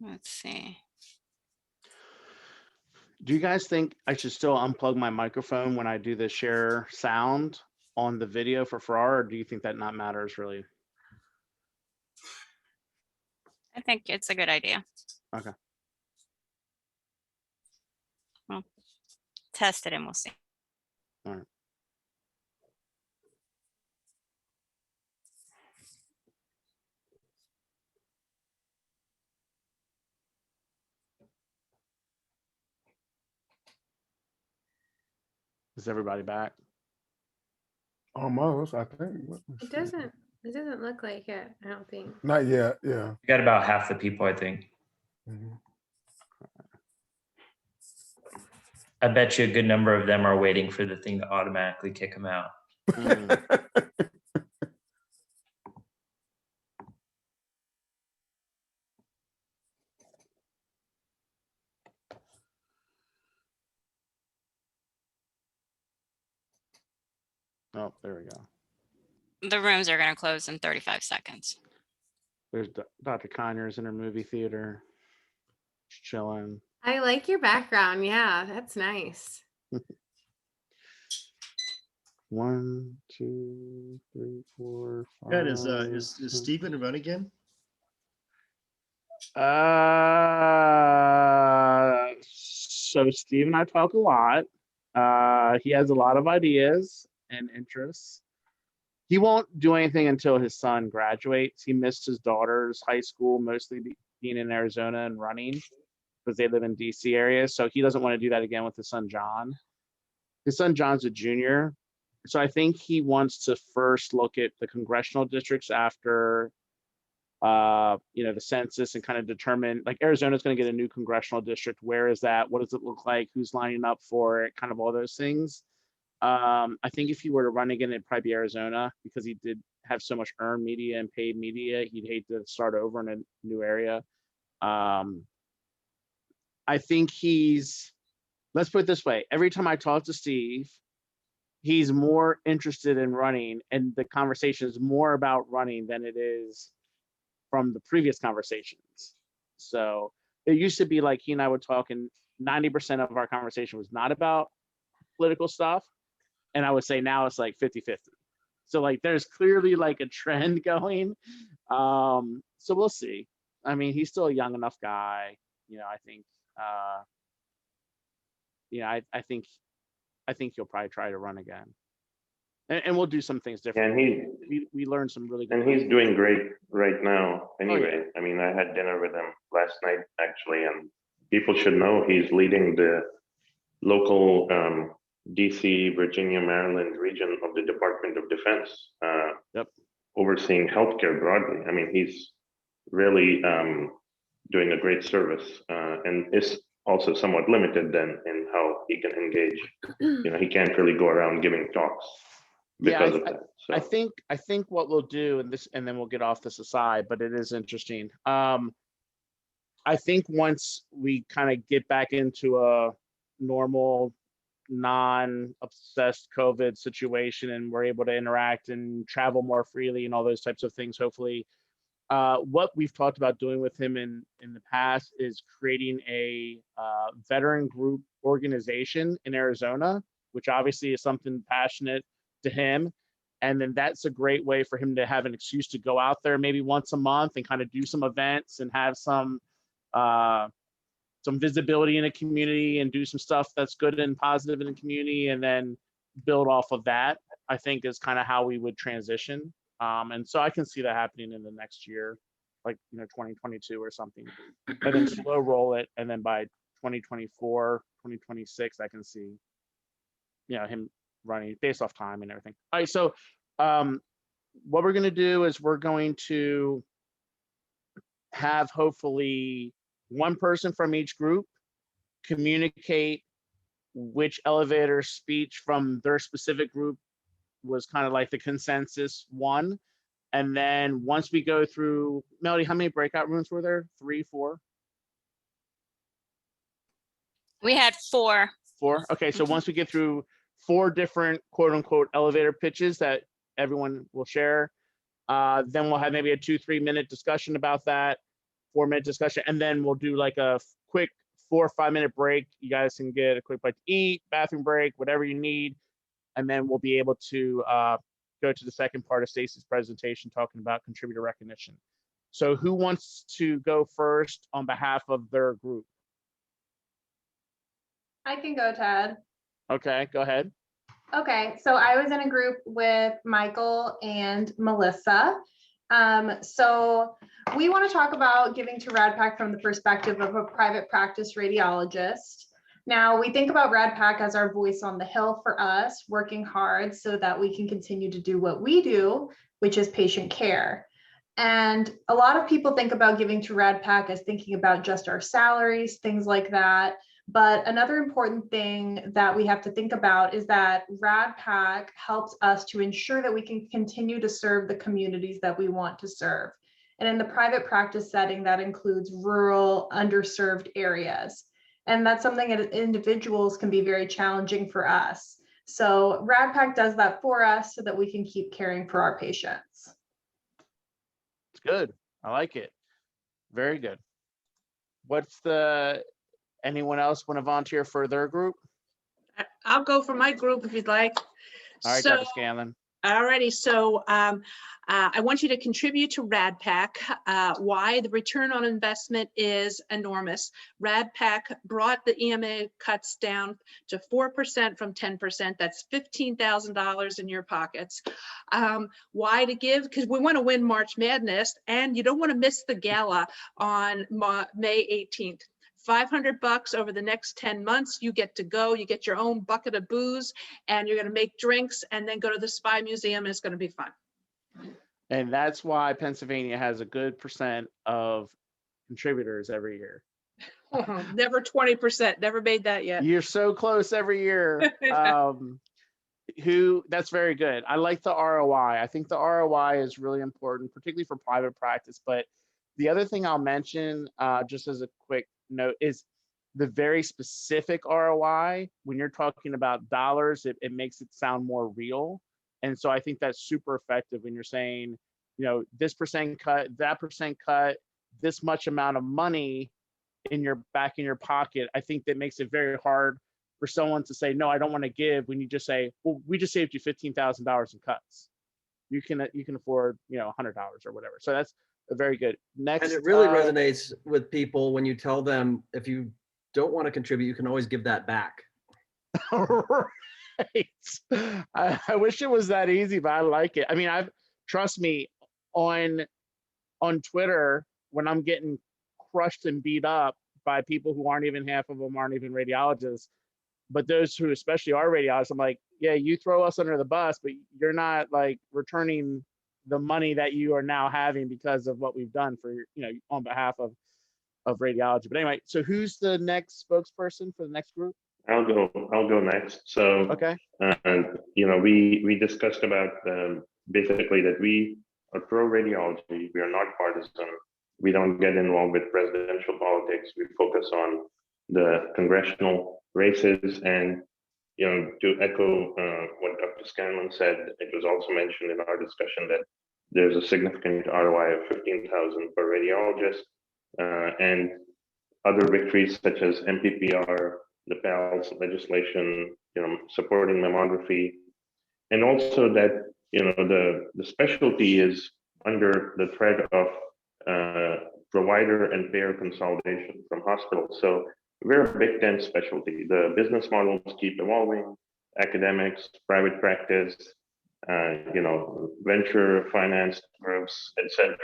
Let's see. Do you guys think I should still unplug my microphone when I do the share sound on the video for Farrar, or do you think that not matters really? I think it's a good idea. Okay. Well, test it and we'll see. All right. Is everybody back? Almost, I think. Let me It see. doesn't look like it, I don't think. Not yet, yeah. We got about half the people, I think. Mhm. I bet you a good number of them are waiting for the thing to automatically kick them out. Oh, there we go. The rooms are going to close in 35 seconds. There's Dr. Conyers in her movie theater. Just chilling. I like your background. Yeah, that's nice. 1, 2, 3, 4, 5. Ted, is Steve going to run again? So Steve and I talk a lot. He has a lot of ideas and interests. He won't do anything until his son graduates. He missed his daughter's high school, mostly being in Arizona and running because they live in DC area. So he doesn't want to do that again with his son, John. His son, John's a junior. So I think he wants to first look at the congressional districts after, the census and kind of determine, like Arizona's going to get a new congressional district. Where is that? What does it look like? Who's lining up for it? Kind of all those things. I think if he were to run again, it'd probably be Arizona because he did have so much earned media and paid media. He'd hate to start over in a new area. I think let's put it this way. Every time I talk to Steve, he's more interested in running, and the conversation is more about running than it is from the previous conversations. So it used to be like he and I would talk, and 90% of our conversation was not about political stuff. And I would say now it's like 50-50. So like there's clearly like a trend going. So we'll see. I mean, he's still a young enough guy. I think I think he'll probably try to run again. And we'll do some things different. And we learned some really good. and he's doing great right now. Anyway, I mean, I had dinner with him last night actually, and people should know he's leading the local DC, Virginia, Maryland region of the Department of Defense, overseeing healthcare broadly. I mean, he's really doing a great service, and is also somewhat limited then in how he can engage. He can't really go around giving talks because of that. So. I think what we'll do, and then we'll get off this aside, but it is interesting. I think once we kind of get back into a normal, non-obsessed COVID situation and we're able to interact and travel more freely and all those types of things, hopefully, what we've talked about doing with him in the past is creating a veteran group organization in Arizona, which obviously is something passionate to him. And then that's a great way for him to have an excuse to go out there maybe once a month and kind of do some events and have some visibility in a community and do some stuff that's good and positive in the community, and then build off of that, I think is kind of how we would transition. And so I can see that happening in the next year, like 2022 or something, and then slow roll it. And then by 2024, 2026, I can see, him running based off time and everything. All right. So what we're going to do is we're going to have hopefully one person from each group communicate which elevator speech from their specific group was kind of like the consensus one. And then once we go through, Melody, how many breakout rooms were there? 3, 4? We had 4. 4? Okay, so once we get through 4 different quote unquote elevator pitches that everyone will share, then we'll have maybe a 2-3 minute discussion about that. 4-minute discussion, and then we'll do like a quick 4 or 5 minute break. You guys can get a quick bite to eat, bathroom break, whatever you need, and then we'll be able to go to the second part of Stacy's presentation, talking about contributor recognition. So who wants to go first on behalf of their group? I can go, Ted. Okay, go ahead. Okay, so I was in a group with Michael and Melissa. So we want to talk about giving to RADPAC from the perspective of a private practice radiologist. Now, we think about RADPAC as our voice on the hill for us, working hard so that we can continue to do what we do, which is patient care. And a lot of people think about giving to RADPAC as thinking about just our salaries, things like that. But another important thing that we have to think about is that RADPAC helps us to ensure that we can continue to serve the communities that we want to serve. And in the private practice setting, that includes rural, underserved areas. And that's something that individuals can be very challenging for us. So RADPAC does that for us so that we can keep caring for our patients. It's good. I like it. Very good. Anyone else want to volunteer for their group? I'll go for my group if you'd like. All right, Dr. Scanlon. Alrighty, so I want you to contribute to RADPAC. Why? The return on investment is enormous. RADPAC brought the EMA cuts down to 4% from 10%. That's $15,000 in your pockets. Why to give? Because we want to win March Madness, and you don't want to miss the gala on May 18th. $500 over the next 10 months, you get to go, you get your own bucket of booze, and you're going to make drinks and then go to the Spy Museum. It's going to be fun. And that's why Pennsylvania has a good percent of contributors every year. Never 20%, never made that yet. You're so close every year. That's very good. I like the ROI. I think the ROI is really important, particularly for private practice. But the other thing I'll mention, just as a quick note, is the very specific ROI. When you're talking about dollars, it makes it sound more real. And so I think that's super effective when you're saying, this percent cut, that percent cut, this much amount of money back in your pocket. I think that makes it very hard for someone to say, no, I don't want to give, when you just say, well, we just saved you $15,000 in cuts. You can afford, $100 or whatever. So that's very good. Next, and it really resonates with people when you tell them, if you don't want to contribute, you can always give that back. Right. I wish it was that easy, but I like it. I mean, trust me, on Twitter, when I'm getting crushed and beat up by people who aren't even, half of them aren't even radiologists, but those who especially are radiologists, I'm like, yeah, you throw us under the bus, but you're not like returning the money that you are now having because of what we've done for, on behalf of radiology. But anyway, so who's the next spokesperson for the next group? I'll go next. So, okay. We discussed about basically that we are pro radiology. We are not partisan. We don't get involved with presidential politics. We focus on the congressional races. And, to echo what Dr. Scanlon said, it was also mentioned in our discussion that there's a significant ROI of 15,000 per radiologist, and other victories such as MPPR, the PALS legislation, supporting mammography, and also that the specialty is under the threat of provider and payer consolidation from hospitals. So we're a Big Ten specialty. The business models keep evolving, academics, private practice, venture financed groups, etc.,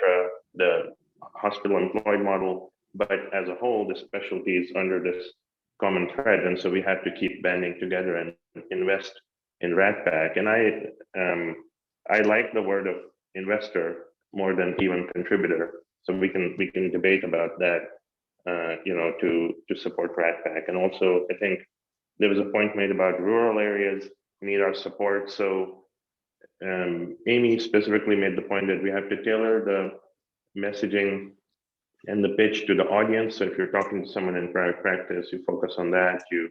the hospital employed model. But as a whole, the specialty is under this common thread. And so we have to keep banding together and invest in RADPAC. And I like the word of investor more than even contributor. So we can debate about that, to support RADPAC. And also, I think there was a point made about rural areas need our support. So Amy specifically made the point that we have to tailor the messaging and the pitch to the audience. So if you're talking to someone in private practice, you focus on that. You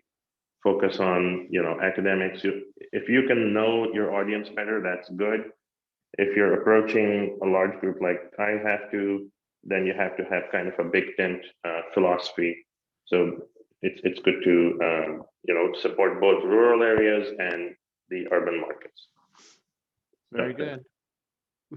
focus on, academics. If you can know your audience better, that's good. If you're approaching a large group like I have to, then you have to have kind of a big tent philosophy. So it's good to support both rural areas and the urban markets. Very good.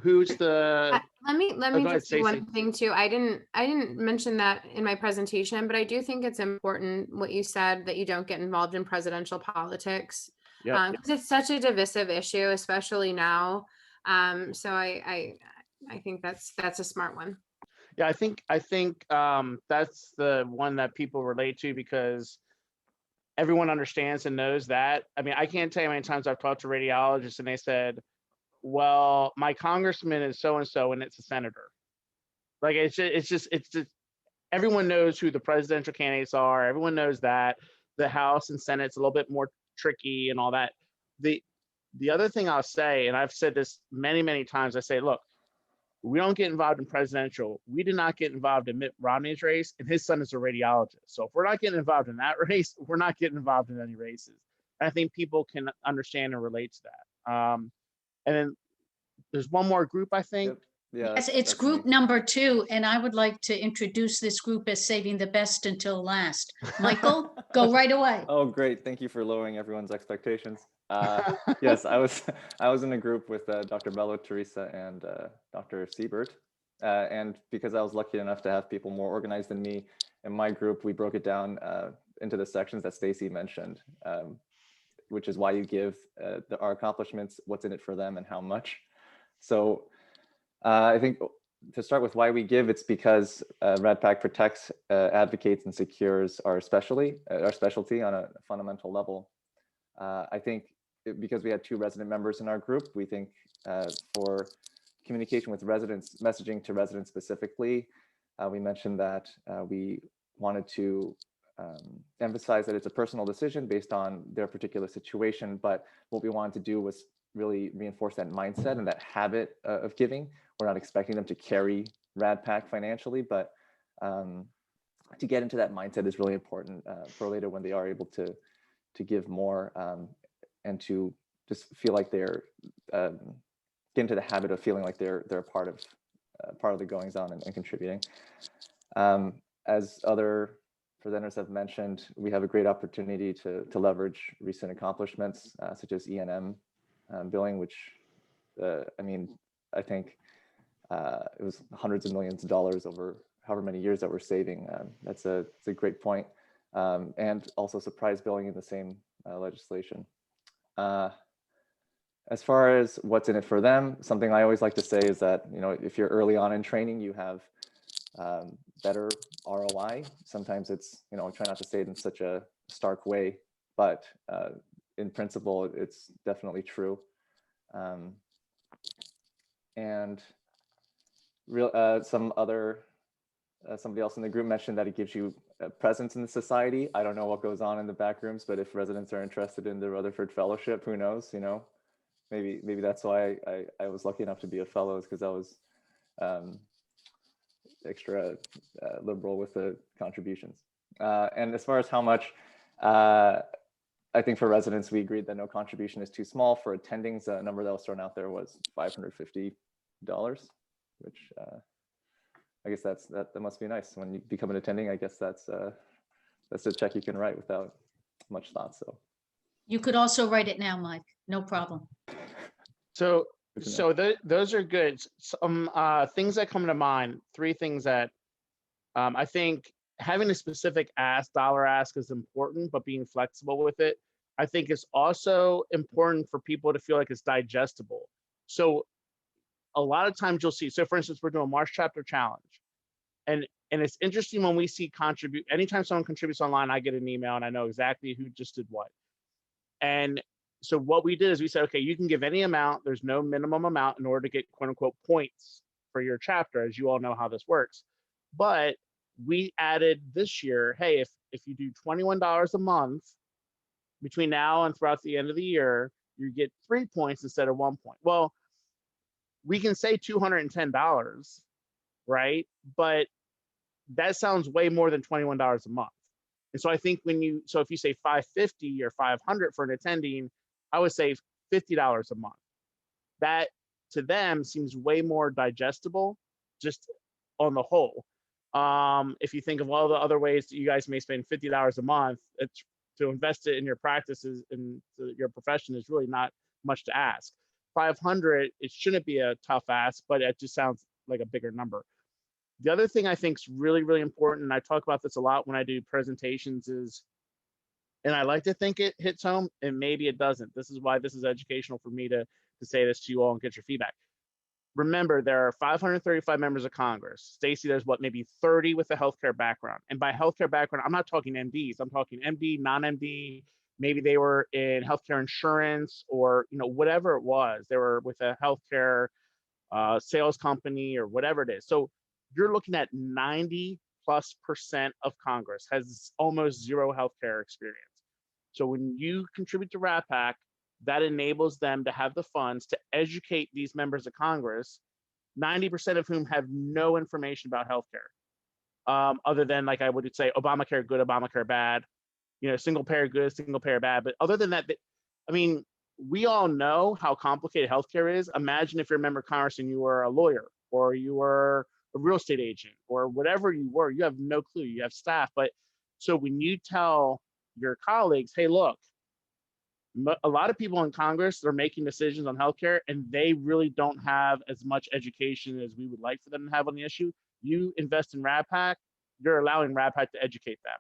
Who's the? Let me go ahead, just say one Stacey. thing too. I didn't mention that in my presentation, but I do think it's important what you said, that you don't get involved in presidential politics. Yeah. Because it's such a divisive issue, especially now. So I think that's a smart one. Yeah, I think that's the one that people relate to, because everyone understands and knows that. I mean, I can't tell you how many times I've talked to radiologists and they said, well, my congressman is so-and-so and it's a senator. Like, it's just everyone knows who the presidential candidates are. Everyone knows that the House and Senate's a little bit more tricky and all that. The other thing I'll say, and I've said this many, many times, I say, look, we don't get involved in presidential. We did not get involved in Mitt Romney's race, and his son is a radiologist. So if we're not getting involved in that race, we're not getting involved in any races. And I think people can understand and relate to that. And then there's one more group, I think. Yeah, Yes, it's group number 2, and I would like to introduce this group as saving the best until last. Michael, go right away. Oh, great. Thank you for lowering everyone's expectations. Yes, I was in a group with Dr. Bello, Teresa, and Dr. Siebert. And because I was lucky enough to have people more organized than me in my group, we broke it down into the sections that Stacey mentioned, which is why you give our accomplishments, what's in it for them, and how much. So I think to start with why we give, it's because RADPAC protects, advocates, and secures our specialty on a fundamental level. I think because we had 2 resident members in our group, we think for communication with residents, messaging to residents specifically, we mentioned that we wanted to emphasize that it's a personal decision based on their particular situation, but what we wanted to do was really reinforce that mindset and that habit of giving. We're not expecting them to carry RADPAC financially, but to get into that mindset is really important for later when they are able to give more and to just feel like they're get into the habit of feeling like they're part of the goings on and contributing. As other presenters have mentioned, we have a great opportunity to leverage recent accomplishments such as E&M billing, which I mean, I think it was hundreds of millions of dollars over however many years that we're saving. It's a great point. And also surprise billing in the same legislation. As far as what's in it for them, something I always like to say is that, you know, if you're early on in training, you have better ROI. Sometimes it's, you know, I try not to say it in such a stark way, but in principle, it's definitely true. And somebody else in the group mentioned that it gives you a presence in the society. I don't know what goes on in the back rooms, but if residents are interested in the Rutherford Fellowship, who knows, you know, maybe that's why I was lucky enough to be a fellow, is because I was extra liberal with the contributions. And as far as how much, I think for residents, we agreed that no contribution is too small. For attendings, the number that was thrown out there was $550, which I guess that must be nice. When you become an attending, I guess that's a check you can write without much thought. So You could also write it now, Mike. No problem. So those are good. Some things that come to mind, 3 things that I think having a specific dollar ask is important, but being flexible with it, I think is also important for people to feel like it's digestible. So a lot of times you'll see, so for instance, we're doing March Chapter Challenge. And it's interesting when we see anytime someone contributes online, I get an email and I know exactly who just did what. And so what we did is we said, okay, you can give any amount. There's no minimum amount in order to get quote unquote points for your chapter, as you all know how this works. But we added this year, hey, if you do $21 a month between now and throughout the end of the year, you get 3 points instead of 1 point. Well, we can say $210, right? But that sounds way more than $21 a month. And so I think if you say $550 or $500 for an attending, I would say $50 a month. That to them seems way more digestible. Just on the whole. If you think of all the other ways that you guys may spend $50 a month, it's to invest it in your practices and your profession is really not much to ask. 500, it shouldn't be a tough ask, but it just sounds like a bigger number. The other thing I think is really, really important, and I talk about this a lot when I do presentations, is, and I like to think it hits home, and maybe it doesn't. This is why this is educational for me to say this to you all and get your feedback. Remember, there are 535 members of Congress. Stacy, there's what, maybe 30 with a healthcare background. And by healthcare background, I'm not talking MDs. I'm talking MD, non-MD. Maybe they were in healthcare insurance or, you know, whatever it was. They were with a healthcare sales company or whatever it is. So you're looking at 90+% of Congress has almost zero healthcare experience. So when you contribute to RADPAC, that enables them to have the funds to educate these members of Congress, 90% of whom have no information about healthcare, other than, like I would say, Obamacare good, Obamacare bad, you know, single payer good, single payer bad. But other than that, I mean, we all know how complicated healthcare is. Imagine if you're a member of Congress and you were a lawyer or you were a real estate agent or whatever you were, you have no clue. You have staff. But so when you tell your colleagues, hey, look, a lot of people in Congress, they're making decisions on healthcare and they really don't have as much education as we would like for them to have on the issue. You invest in RADPAC, you're allowing RADPAC to educate them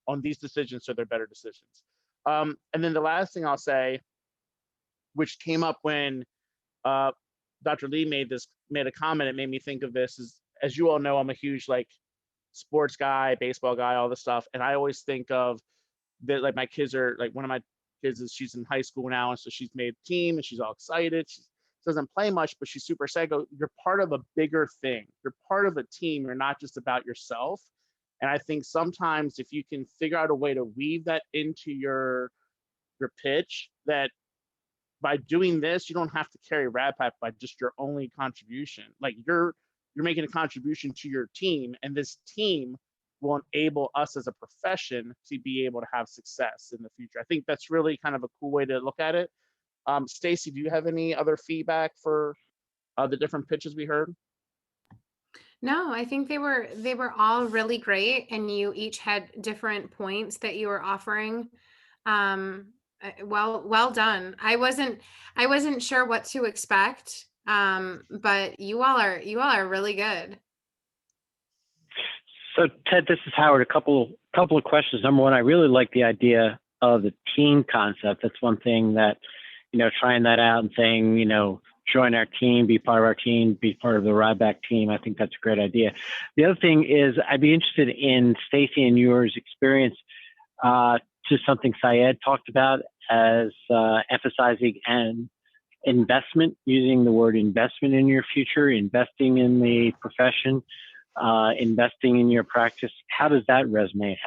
on these decisions so they're better decisions. And then the last thing I'll say, which came up when Dr. Lee made a comment, it made me think of this, is, as you all know, I'm a huge like sports guy, baseball guy, all this stuff. And I always think of that, like my kids are like, one of my kids is, she's in high school now, and so she's made a team and she's all excited. She doesn't play much, but she's super excited. You're part of a bigger thing. You're part of a team. You're not just about yourself. And I think sometimes if you can figure out a way to weave that into your pitch, that by doing this, you don't have to carry RADPAC by just your only contribution. Like you're making a contribution to your team, and this team will enable us as a profession to be able to have success in the future. I think that's really kind of a cool way to look at it. Stacy, do you have any other feedback for the different pitches we heard? No, I think they were all really great, and you each had different points that you were offering. Well done. I wasn't sure what to expect, but you all are really good. So Ted, this is Howard. A couple of questions. Number one, I really like the idea of the team concept. That's one thing that, you know, trying that out and saying, you know, join our team, be part of our team, be part of the RADPAC team. I think that's a great idea. The other thing is I'd be interested in Stacy and yours experience to something Syed talked about as emphasizing an investment, using the word investment in your future, investing in the profession, investing in your practice. How does that resonate?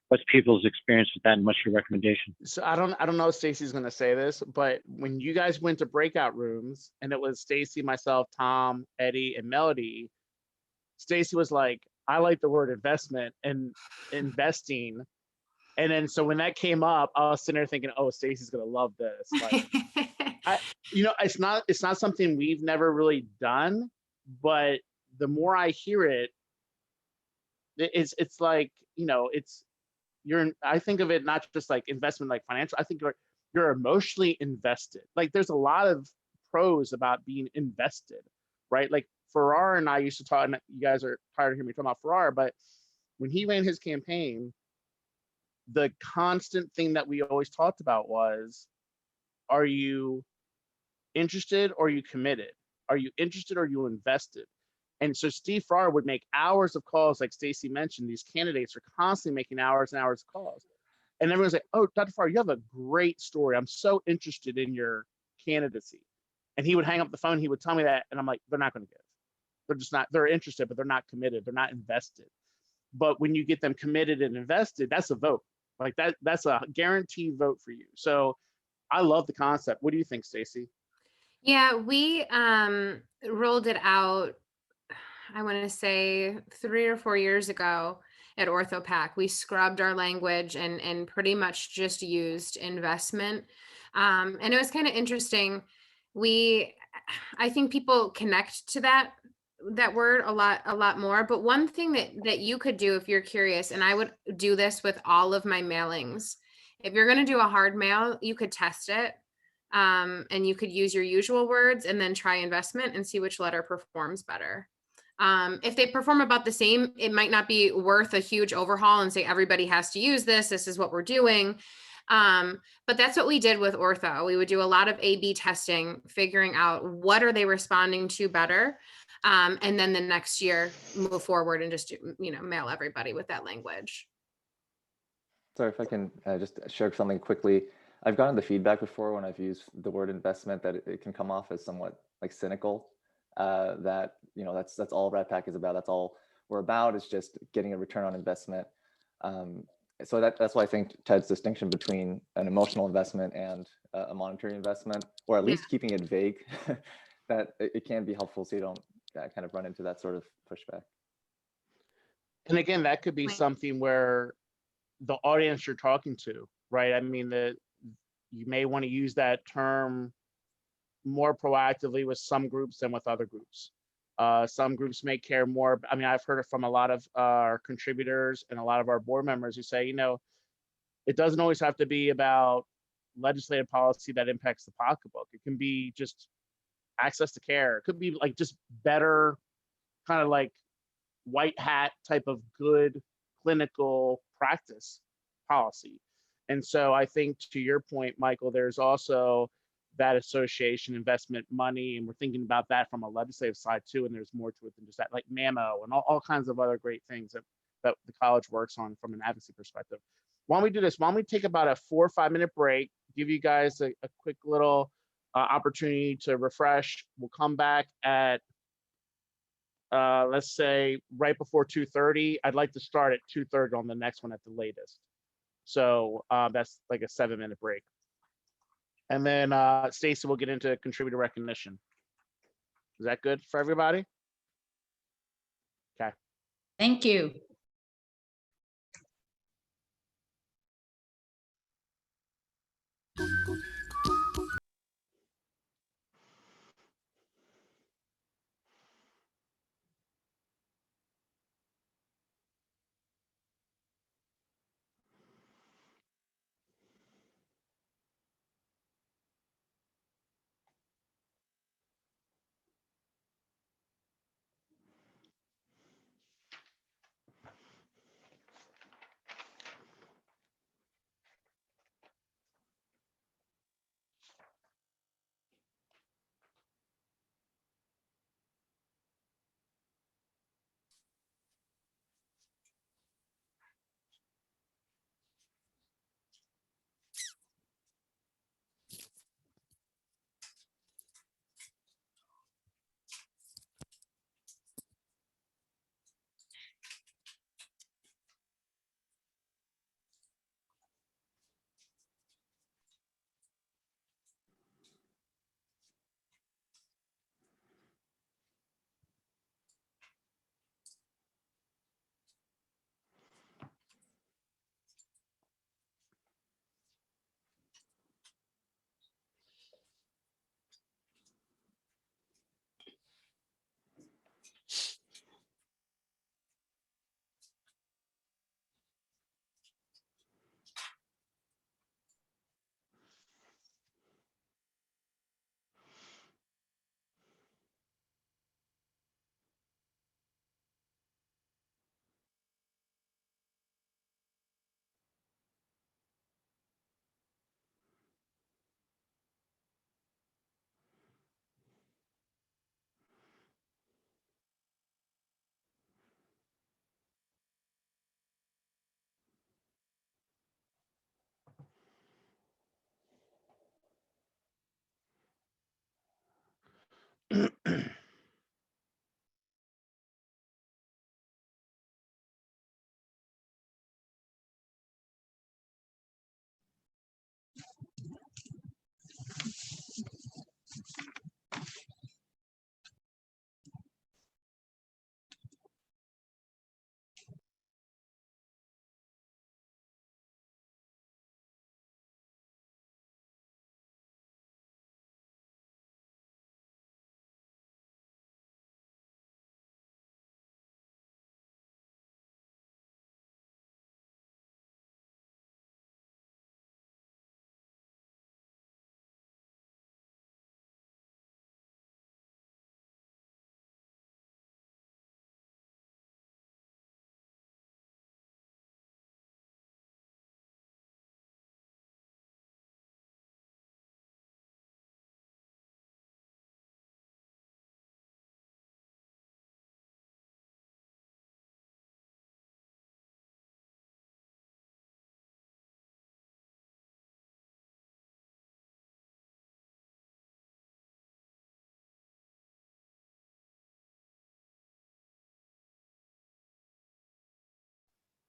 What's people's experience with that, and what's your recommendation? So I don't know if Stacy's going to say this, but when you guys went to breakout rooms and it was Stacy, myself, Tom, Eddie, and Melody, Stacy was like, I like the word investment and investing. And then so when that came up, I was sitting there thinking, oh, Stacy's going to love this. Like, it's not something we've never really done, but the more I hear it, it's like, you know, I think of it not just like investment, like financial. I think you're emotionally invested. Like there's a lot of pros about being invested, right? Like Farrar and I used to talk, and you guys are tired of hearing me talk about Farrar, but when he ran his campaign, the constant thing that we always talked about was, are you interested or are you committed? Are you interested or are you invested? And so Steve Farrar would make hours of calls, like Stacy mentioned. These candidates are constantly making hours and hours of calls. And everyone's like, oh, Dr. Farrar, you have a great story. I'm so interested in your candidacy. And he would hang up the phone. He would tell me that. And I'm like, they're not going to give. They're just not, they're interested, but they're not committed. They're not invested. But when you get them committed and invested, that's a vote. Like that's a guaranteed vote for you. So I love the concept. What do you think, Stacy? Yeah, we rolled it out, I want to say 3 or 4 years ago at OrthoPAC. We scrubbed our language and pretty much just used investment. And it was kind of interesting. I think people connect to that that word a lot more. But one thing that you could do if you're curious, and I would do this with all of my mailings. If you're going to do a hard mail, you could test it. And you could use your usual words and then try investment and see which letter performs better. If they perform about the same, it might not be worth a huge overhaul and say everybody has to use this. This is what we're doing. But that's what we did with ortho. We would do a lot of A/B testing, figuring out what are they responding to better. And then the next year move forward and just, mail everybody with that language. Sorry, if I can just share something quickly. I've gotten the feedback before when I've used the word investment that it can come off as somewhat like cynical, that, that's all RADPAC is about. That's all we're about, is just getting a return on investment. So that's why I think Ted's distinction between an emotional investment and a monetary investment, or at least keeping it vague, that it can be helpful so you don't kind of run into that sort of pushback. And again, that could be something where the audience you're talking to, right? I mean, you may want to use that term more proactively with some groups than with other groups. Some groups may care more. I mean, I've heard it from a lot of our contributors and a lot of our board members who say, it doesn't always have to be about legislative policy that impacts the pocketbook. It can be just access to care. It could be like just better kind of like white hat type of good clinical practice policy. And so I think to your point, Michael, there's also that association investment money, and we're thinking about that from a legislative side too. And there's more to it than just that, like MAMO and all kinds of other great things that the college works on from an advocacy perspective. Why don't we do this? Why don't we take about a 4 or 5 minute break, give you guys a quick little opportunity to refresh. We'll come back at let's say right before 2:30. I'd like to start at 2:30 on the next one at the latest. So that's like a 7-minute break. And then Stacy will get into contributor recognition. Is that good for everybody? Okay. Thank you.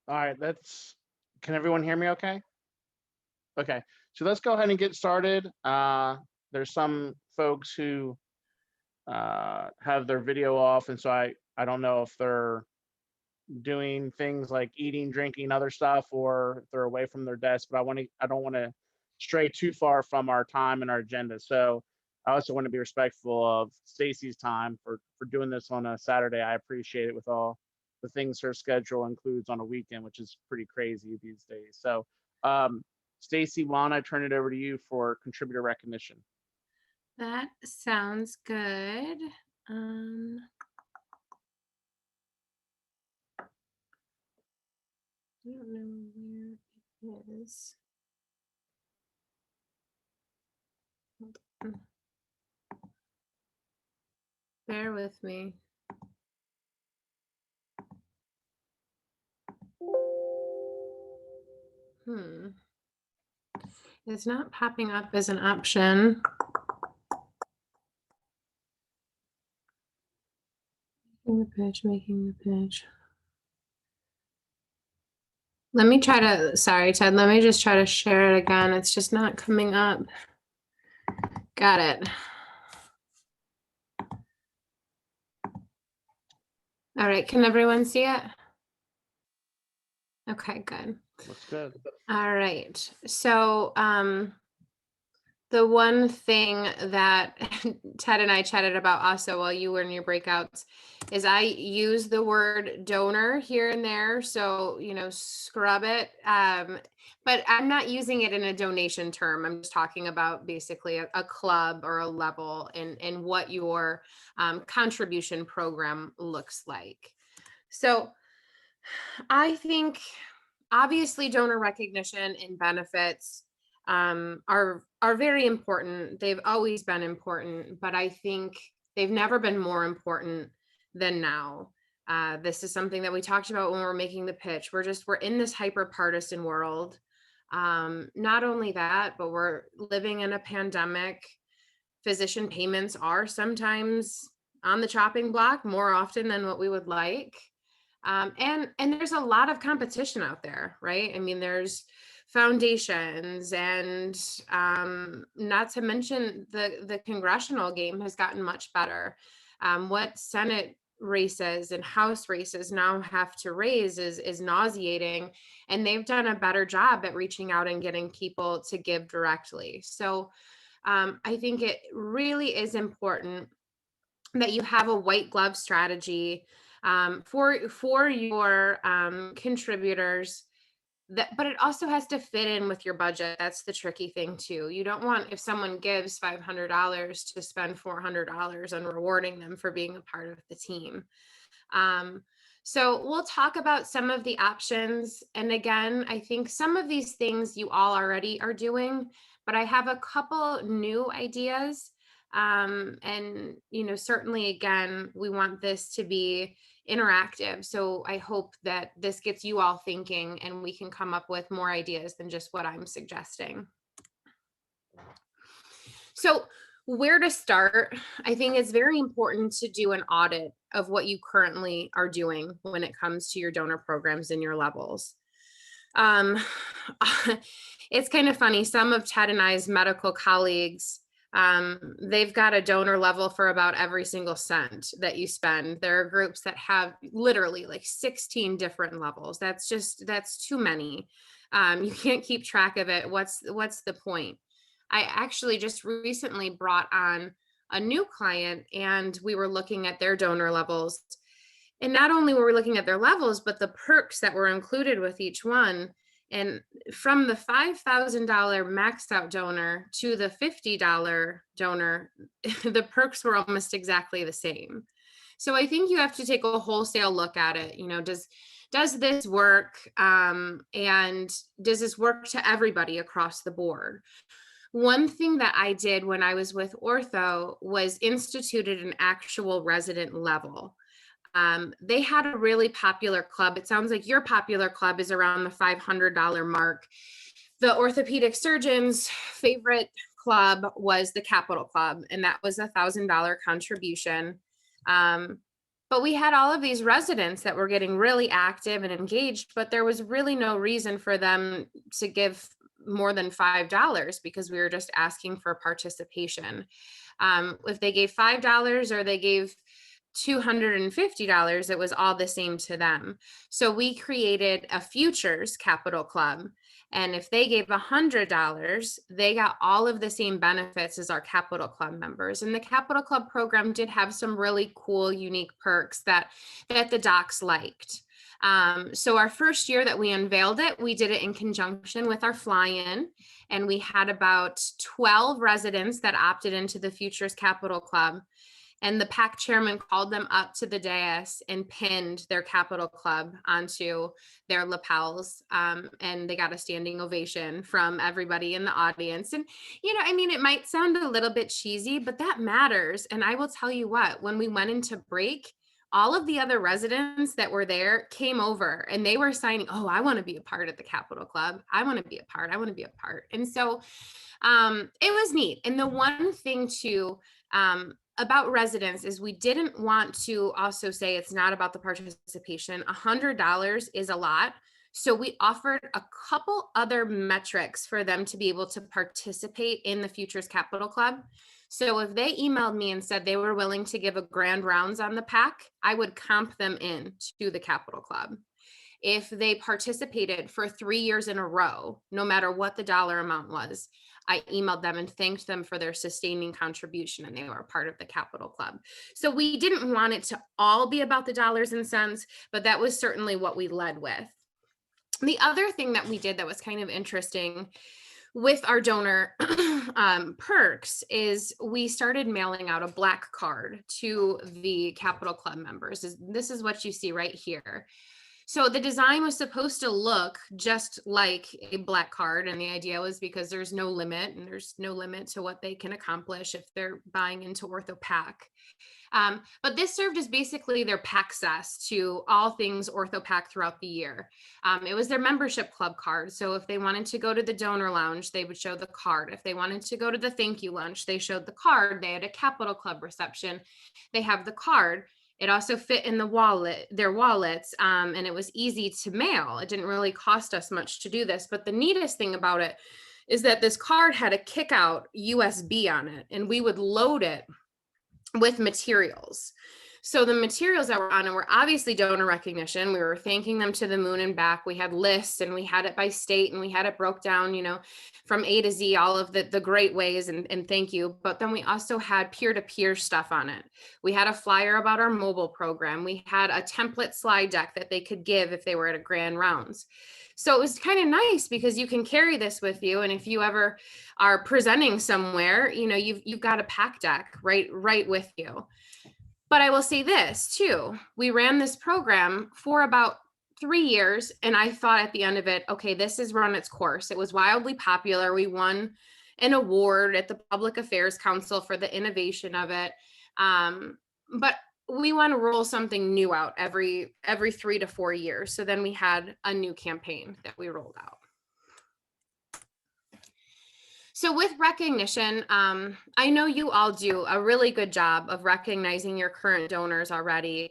All right, can everyone hear me okay? Okay, so let's go ahead and get started. There's some folks who have their video off, and so I don't know if they're doing things like eating, drinking, other stuff, or if they're away from their desk, but I don't want to stray too far from our time and our agenda. So I also want to be respectful of Stacy's time for doing this on a Saturday. I appreciate it with all the things her schedule includes on a weekend, which is pretty crazy these days. So Stacy, why don't I turn it over to you for contributor recognition? That sounds good. I don't know where it is. Hold on. Bear with me. It's not popping up as an option. Making the pitch. Let me try to, sorry, Ted, let me just try to share it again. It's just not coming up. Got it. All right, can everyone see it? Okay, good. Looks good. All right, so the one thing that Ted and I chatted about also while you were in your breakouts is I use the word donor here and there. So, scrub it. But I'm not using it in a donation term. I'm just talking about basically a club or a level and what your contribution program looks like. So I think obviously donor recognition and benefits are very important. They've always been important, but I think they've never been more important than now. This is something that we talked about when we were making the pitch. We're in this hyper partisan world. Not only that, but we're living in a pandemic. Physician payments are sometimes on the chopping block more often than what we would like. And there's a lot of competition out there, right? I mean, there's foundations and not to mention the congressional game has gotten much better. What Senate races and House races now have to raise is nauseating, and they've done a better job at reaching out and getting people to give directly. So I think it really is important that you have a white glove strategy for your contributors. But it also has to fit in with your budget. That's the tricky thing too. You don't want, if someone gives $500, to spend $400 on rewarding them for being a part of the team. So we'll talk about some of the options. And again, I think some of these things you all already are doing, but I have a couple new ideas. And, certainly, again, we want this to be interactive. So I hope that this gets you all thinking and we can come up with more ideas than just what I'm suggesting. So where to start? I think it's very important to do an audit of what you currently are doing when it comes to your donor programs and your levels. It's kind of funny. Some of Ted and I's medical colleagues, they've got a donor level for about every single cent that you spend. There are groups that have literally like 16 different levels. That's too many. You can't keep track of it. What's the point? I actually just recently brought on a new client and we were looking at their donor levels. And not only were we looking at their levels, but the perks that were included with each one. And from the $5,000 maxed out donor to the $50 donor, the perks were almost exactly the same. So I think you have to take a wholesale look at it. Does this work? And does this work to everybody across the board? One thing that I did when I was with Ortho was instituted an actual resident level. They had a really popular club. It sounds like your popular club is around the $500 mark. The orthopedic surgeon's favorite club was the Capital Club, and that was $1,000 contribution. But But we had all of these residents that were getting really active and engaged, but there was really no reason for them to give more than $5 because we were just asking for participation. If they gave $5 or they gave $250, it was all the same to them. So we created a futures capital club. And if they gave $100, they got all of the same benefits as our capital club members. And the capital club program did have some really cool, unique perks that the docs liked. So our first year that we unveiled it, we did it in conjunction with our fly-in, and we had about 12 residents that opted into the Futures Capital Club. And the PAC chairman called them up to the dais and pinned their capital club onto their lapels. And they got a standing ovation from everybody in the audience. And, you know, I mean, it might sound a little bit cheesy, but that matters. And I will tell you what, when we went into break, all of the other residents that were there came over and they were signing, oh, I want to be a part of the Capital Club. I want to be a part. I want to be a part. And so it was neat. And the one thing too, about residents is we didn't want to also say it's not about the participation. $100 is a lot. So we offered a couple other metrics for them to be able to participate in the Futures Capital Club. So if they emailed me and said they were willing to give a grand rounds on the PAC, I would comp them in to the Capital Club. If they participated for 3 years in a row, no matter what the dollar amount was, I emailed them and thanked them for their sustaining contribution, and they were a part of the Capital Club. So we didn't want it to all be about the dollars and cents, but that was certainly what we led with. The other thing that we did that was kind of interesting with our donor perks is we started mailing out a black card to the Capital Club members. This is what you see right here. So the design was supposed to look just like a black card. And the idea was because there's no limit and there's no limit to what they can accomplish if they're buying into OrthoPAC. But this served as basically their access to all things OrthoPAC throughout the year. It was their membership club card. So if they wanted to go to the donor lounge, they would show the card. If they wanted to go to the thank you lunch, they showed the card. They had a Capital Club reception. They have the card. It also fit in the wallet, their wallets, and it was easy to mail. It didn't really cost us much to do this. But the neatest thing about it is that this card had a kick out USB on it, and we would load it with materials. So the materials that were on it were obviously donor recognition. We were thanking them to the moon and back. We had lists and we had it by state and we had it broke down, you know, from A to Z, all of the great ways and thank you. But then we also had peer-to-peer stuff on it. We had a flyer about our mobile program. We had a template slide deck that they could give if they were at a grand rounds. So it was kind of nice because you can carry this with you. And if you ever are presenting somewhere, you know, you've got a PAC deck right with you. But I will say this too, we ran this program for about 3 years. And I thought at the end of it, okay, this has run its course. It was wildly popular. We won an award at the Public Affairs Council for the innovation of it. But we want to roll something new out every 3 to 4 years. So then we had a new campaign that we rolled out. So with recognition, I know you all do a really good job of recognizing your current donors already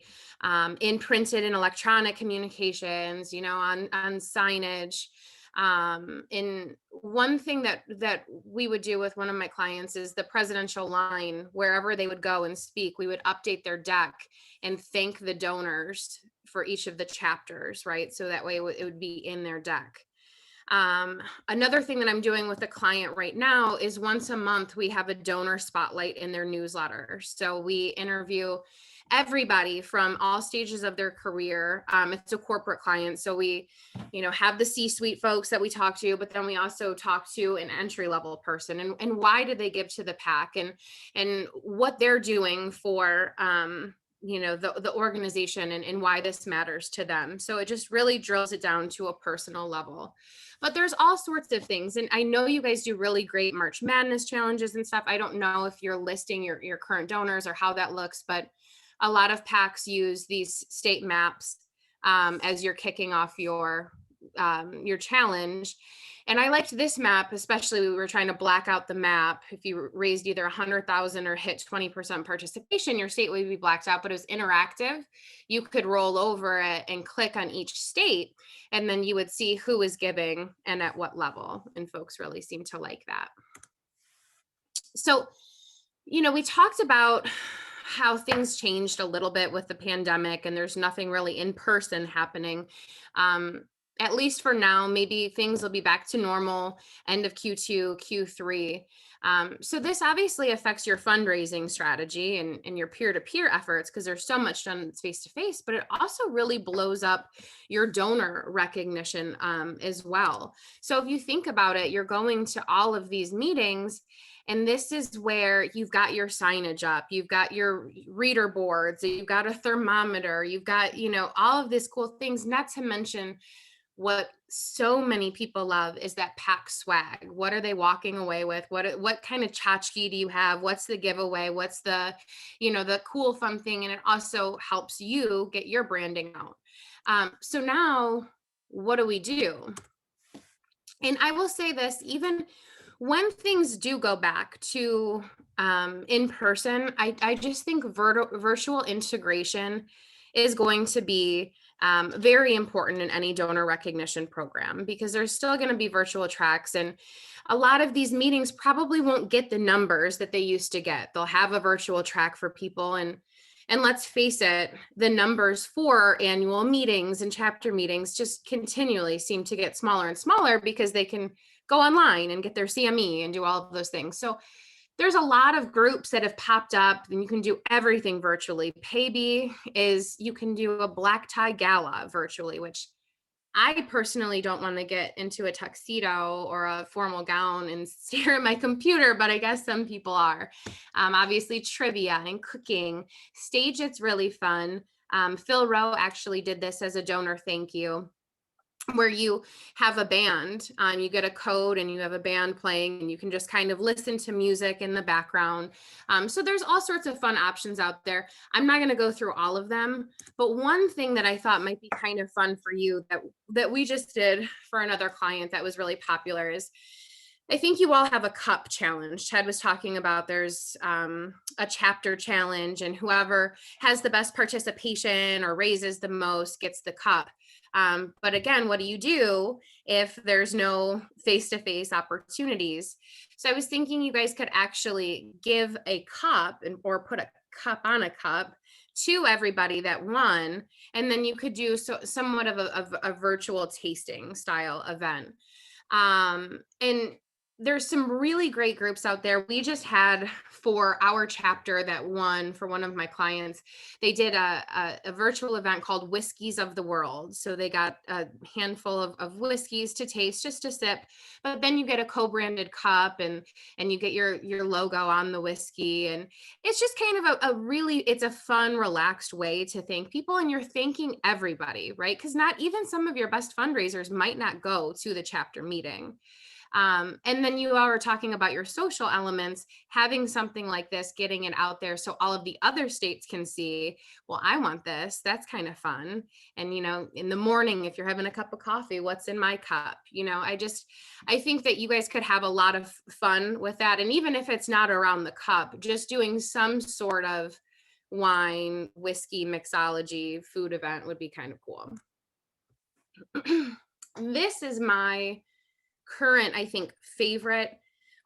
in printed and electronic communications, you know, on signage. And one thing that we would do with one of my clients is the presidential line, wherever they would go and speak, we would update their deck and thank the donors for each of the chapters, right? So that way it would be in their deck. Another thing that I'm doing with a client right now is once a month, we have a donor spotlight in their newsletter. So we interview everybody from all stages of their career. It's a corporate client. So we, you know, have the C-suite folks that we talk to, but then we also talk to an entry-level person and why did they give to the PAC and what they're doing for, you know, the organization and why this matters to them. So it just really drills it down to a personal level. But there's all sorts of things. And I know you guys do really great March Madness challenges and stuff. I don't know if you're listing your current donors or how that looks, but a lot of PACs use these state maps as you're kicking off your your challenge. And I liked this map, especially we were trying to black out the map. If you raised either 100,000 or hit 20% participation, your state would be blacked out, but it was interactive. You could roll over it and click on each state, and then you would see who was giving and at what level. And folks really seem to like that. So, we talked about how things changed a little bit with the pandemic, and there's nothing really in person happening. At least for now, maybe things will be back to normal end of Q2, Q3. So this obviously affects your fundraising strategy and your peer-to-peer efforts, because there's so much done face-to-face, but it also really blows up your donor recognition as well. So if you think about it, you're going to all of these meetings, and this is where you've got your signage up, you've got your reader boards, you've got a thermometer, you've got, all of these cool things, not to mention what so many people love is that pack swag. What are they walking away with? What kind of tchotchke do you have? What's the giveaway? What's the, the cool fun thing? And it also helps you get your branding out. So now what do we do? And I will say this, even when things do go back to in person, I just think virtual integration is going to be very important in any donor recognition program, because there's still going to be virtual tracks, and a lot of these meetings probably won't get the numbers that they used to get. They'll have a virtual track for people, and let's face it, the numbers for annual meetings and chapter meetings just continually seem to get smaller and smaller, because they can go online and get their CME and do all of those things. So there's a lot of groups that have popped up, and you can do everything virtually. Paybe is, you can do a black tie gala virtually, which I personally don't want to get into a tuxedo or a formal gown and stare at my computer, but I guess some people are. Obviously trivia and cooking. Stage, it's really fun. Phil Rowe actually did this as a donor thank you, where you have a band, you get a code and you have a band playing, and you can just kind of listen to music in the background. So there's all sorts of fun options out there. I'm not going to go through all of them, but one thing that I thought might be kind of fun for you that we just did for another client that was really popular is, I think you all have a cup challenge. Ted was talking about there's a chapter challenge, and whoever has the best participation or raises the most gets the cup. But again, what do you do if there's no face-to-face opportunities? So I was thinking you guys could actually give a cup or put a cup on a cup to everybody that won, and then you could do somewhat of a virtual tasting style event. And there's some really great groups out there. We just had, for our chapter that won for one of my clients, they did a virtual event called Whiskeys of the World. So they got a handful of whiskeys to taste, just to sip, but then you get a co-branded cup and you get your logo on the whiskey. And it's just kind of it's a fun, relaxed way to thank people, and you're thanking everybody, right? Because not even some of your best fundraisers might not go to the chapter meeting. And then you are talking about your social elements, having something like this, getting it out there so all of the other states can see, well, I want this. That's kind of fun. And, in the morning, if you're having a cup of coffee, what's in my cup? I think that you guys could have a lot of fun with that. And even if it's not around the cup, just doing some sort of wine, whiskey, mixology, food event would be kind of cool. This is my current, I think, favorite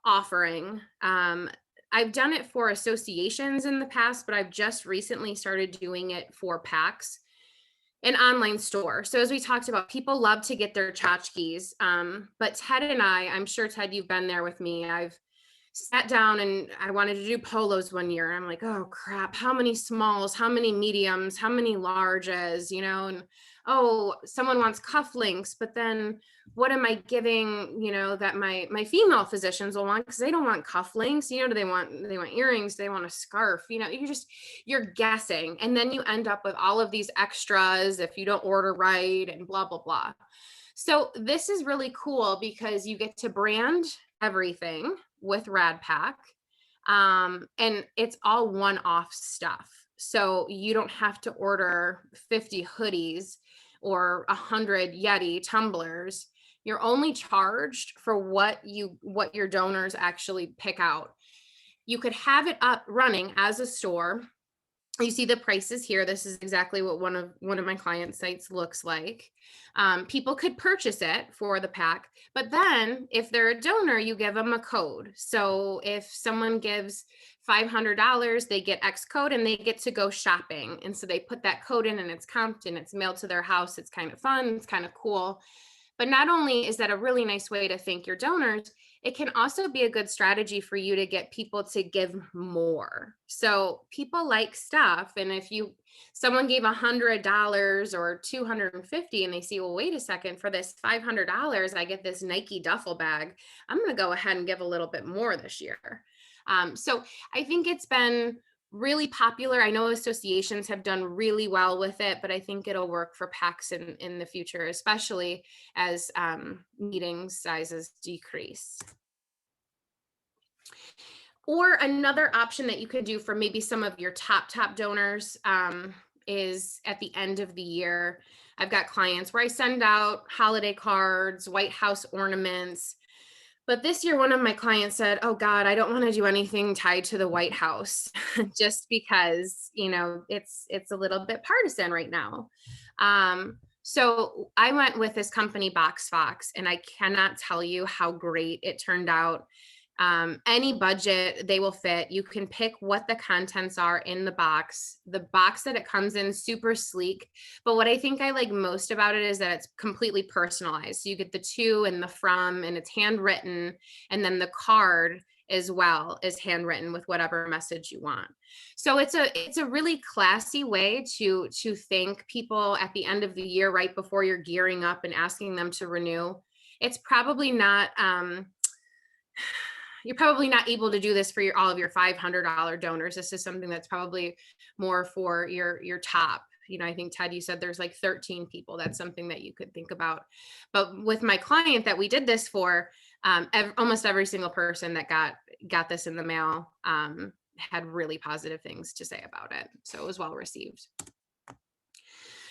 offering. I've done it for associations in the past, but I've just recently started doing it for PACs, an online store. So as we talked about, people love to get their tchotchkes, but Ted and I'm sure, Ted, you've been there with me. I've sat down and I wanted to do polos one year. I'm like, oh crap, how many smalls, how many mediums, how many larges, and oh, someone wants cufflinks, but then what am I giving, that my female physicians will want, because they don't want cufflinks, do they want earrings, they want a scarf, you're guessing. And then you end up with all of these extras if you don't order right and blah, blah, blah. So this is really cool because you get to brand everything with RADPAC, and it's all one-off stuff. So you don't have to order 50 hoodies or 100 Yeti tumblers, you're only charged for what your donors actually pick out. You could have it up running as a store. You see the prices here. This is exactly what one of my client sites looks like. People could purchase it for the pack, but then if they're a donor, you give them a code. So if someone gives $500, they get X code and they get to go shopping. And so they put that code in and it's comped and it's mailed to their house. It's kind of fun. It's kind of cool. But not only is that a really nice way to thank your donors, it can also be a good strategy for you to get people to give more. So people like stuff. And if someone gave $100 or $250 and they see, well, wait a second, for this $500, I get this Nike duffel bag. I'm going to go ahead and give a little bit more this year. So I think it's been really popular. I know associations have done really well with it, but I think it'll work for PACs in the future, especially as meeting sizes decrease. Or another option that you could do for maybe some of your top donors is at the end of the year. I've got clients where I send out holiday cards, White House ornaments. But this year, one of my clients said, oh God, I don't want to do anything tied to the White House just because, it's a little bit partisan right now. So I went with this company, Box Fox, and I cannot tell you how great it turned out. Any budget they will fit. You can pick what the contents are in the box. The box that it comes in, super sleek. But what I think I like most about it is that it's completely personalized. So you get the to and the from, and it's handwritten. And then the card as well is handwritten with whatever message you want. So it's a really classy way to thank people at the end of the year, right before you're gearing up and asking them to renew. It's probably not, you're probably not able to do this for all of your $500 donors. This is something that's probably more for your top. I think Ted, you said there's like 13 people. That's something that you could think about. But with my client that we did this for, almost every single person that got this in the mail had really positive things to say about it. So it was well received.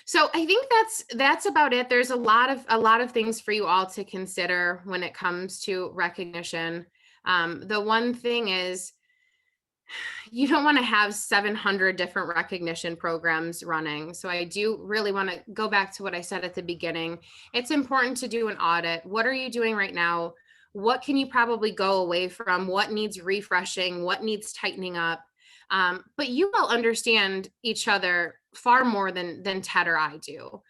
So I think that's about it. There's a lot of things for you all to consider when it comes to recognition. The one thing is, you don't want to have 700 different recognition programs running. So I do really want to go back to what I said at the beginning. It's important to do an audit. What are you doing right now? What can you probably go away from? What needs refreshing? What needs tightening up? But you all understand each other far more than Ted or I do.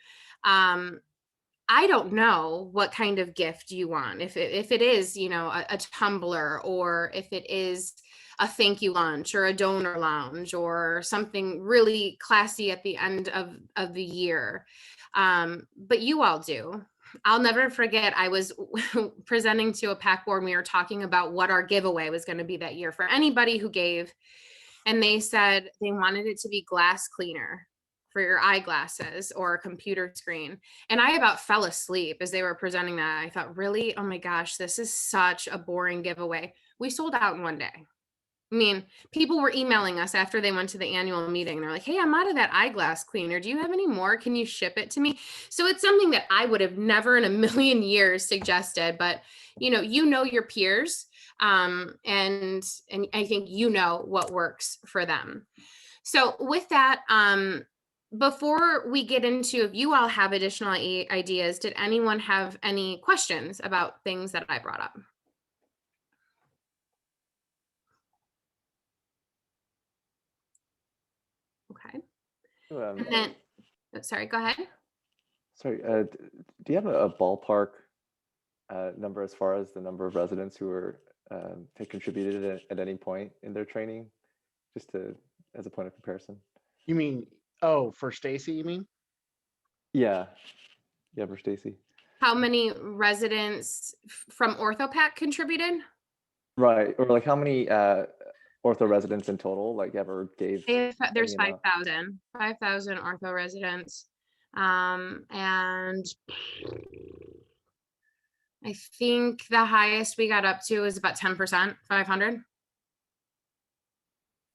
I don't know what kind of gift you want. If it is, a tumbler, or if it is a thank you lunch or a donor lounge or something really classy at the end of the year. But you all do. I'll never forget, I was presenting to a PAC board. We were talking about what our giveaway was going to be that year for anybody who gave. And they said they wanted it to be glass cleaner for your eyeglasses or a computer screen. And I about fell asleep as they were presenting that. I thought, really? Oh my gosh, this is such a boring giveaway. We sold out in one day. I mean, people were emailing us after they went to the annual meeting. They're like, hey, I'm out of that eyeglass cleaner. Do you have any more? Can you ship it to me? So it's something that I would have never in a million years suggested, but you know your peers. And I think what works for them. So with that, before we get into, if you all have additional ideas, did anyone have any questions about things that I brought up? Okay. And then, sorry, go ahead. Sorry, do you have a ballpark number as far as the number of residents who are have contributed at any point in their training, just as a point of comparison? You mean, for Stacy, you mean? Yeah, for Stacy. How many residents from OrthoPAC contributed? Right, or like how many ortho residents in total, like ever gave? There's 5,000 ortho residents. And I think the highest we got up to is about 10%, 500.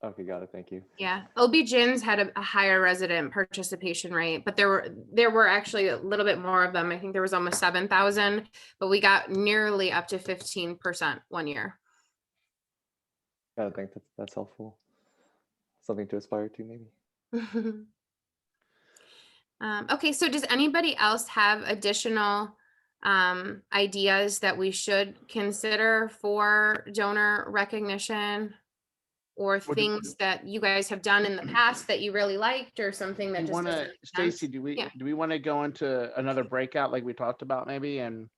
Okay, got it. Thank you. Yeah, OB-GYNs had a higher resident participation rate, but there were actually a little bit more of them. I think there was almost 7,000, but we got nearly up to 15% one year. Got it. Thank that's helpful. Something to aspire to, maybe. Okay, so does anybody else have additional ideas that we should consider for donor recognition? Or things that you guys have done in the past that you really liked, or something that You just want doesn't to, make Stacy, sense? do we Yeah. want to go into another breakout like we talked about maybe, and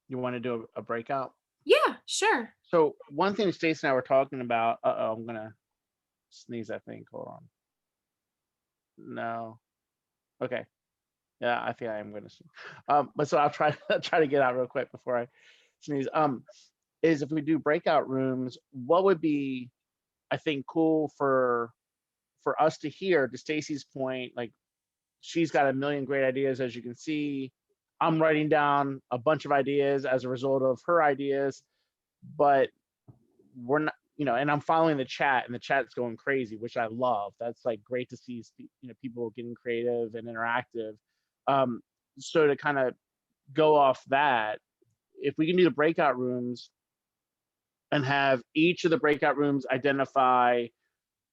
you want to do a breakout? Yeah, sure. So one thing Stacy and I were talking about, I'm gonna sneeze, I think. Hold on. No. Okay. Yeah, I think I am gonna sneeze. But so I'll try try to get out real quick before I sneeze. Is if we do breakout rooms, what would be, I think, cool for us to hear, to Stacy's point, like she's got a million great ideas, as you can see. I'm writing down a bunch of ideas as a result of her ideas, but we're not, and I'm following the chat, and the chat's going crazy, which I love. That's like great to see, people getting creative and interactive. So to kind of go off that, if we can do the breakout rooms and have each of the breakout rooms identify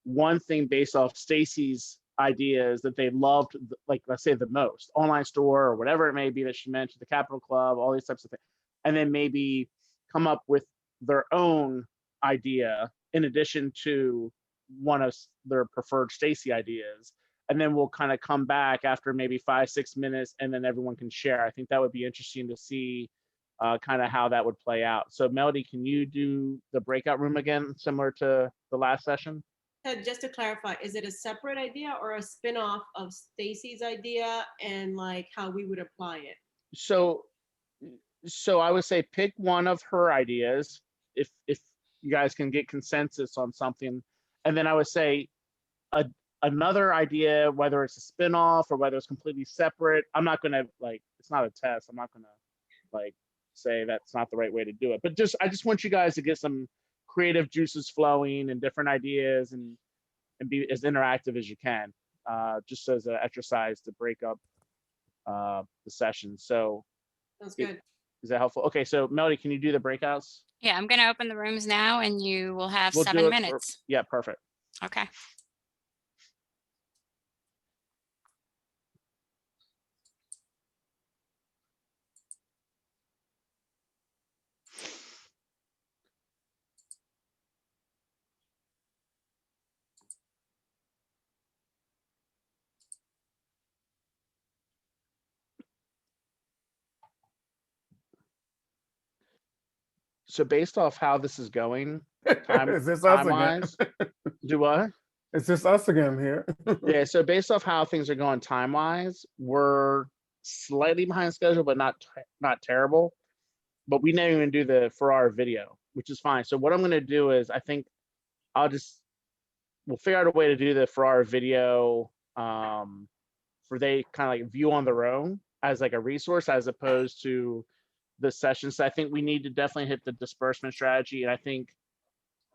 one thing based off Stacy's ideas that they loved, like let's say the most, online store or whatever it may be that she mentioned, the Capital Club, all these types of things, and then maybe come up with their own idea in addition to one of their preferred Stacy ideas. And then we'll kind of come back after maybe 5-6 minutes, and then everyone can share. I think that would be interesting to see kind of how that would play out. So Melody, can you do the breakout room again, similar to the last session? Just to clarify, is it a separate idea or a spin-off of Stacy's idea, and like how we would apply it? So I would say pick one of her ideas if you guys can get consensus on something, and then I would say another idea, whether it's a spin-off or whether it's completely separate. I'm not gonna, like, it's not a test. I'm not gonna like say that's not the right way to do it, but I just want you guys to get some creative juices flowing and different ideas, and be as interactive as you can, just as an exercise to break up the session. So Sounds good. Is that helpful? Okay, so Melody, can you do the breakouts? Yeah, I'm going to open the rooms now and you will have We'll do 7 it minutes. yeah, perfect. Okay. So based off how this is going, Is this us again? time-wise, do what? It's just us again here. Yeah, so based off how things are going time-wise, we're slightly behind schedule, but not terrible. But we didn't even do the Farrar video, which is fine. So what I'm gonna do is, I think we'll figure out a way to do the Farrar video for they kind of like view on their own as like a resource, as opposed to the sessions. So I think we need to definitely hit the disbursement strategy, and I think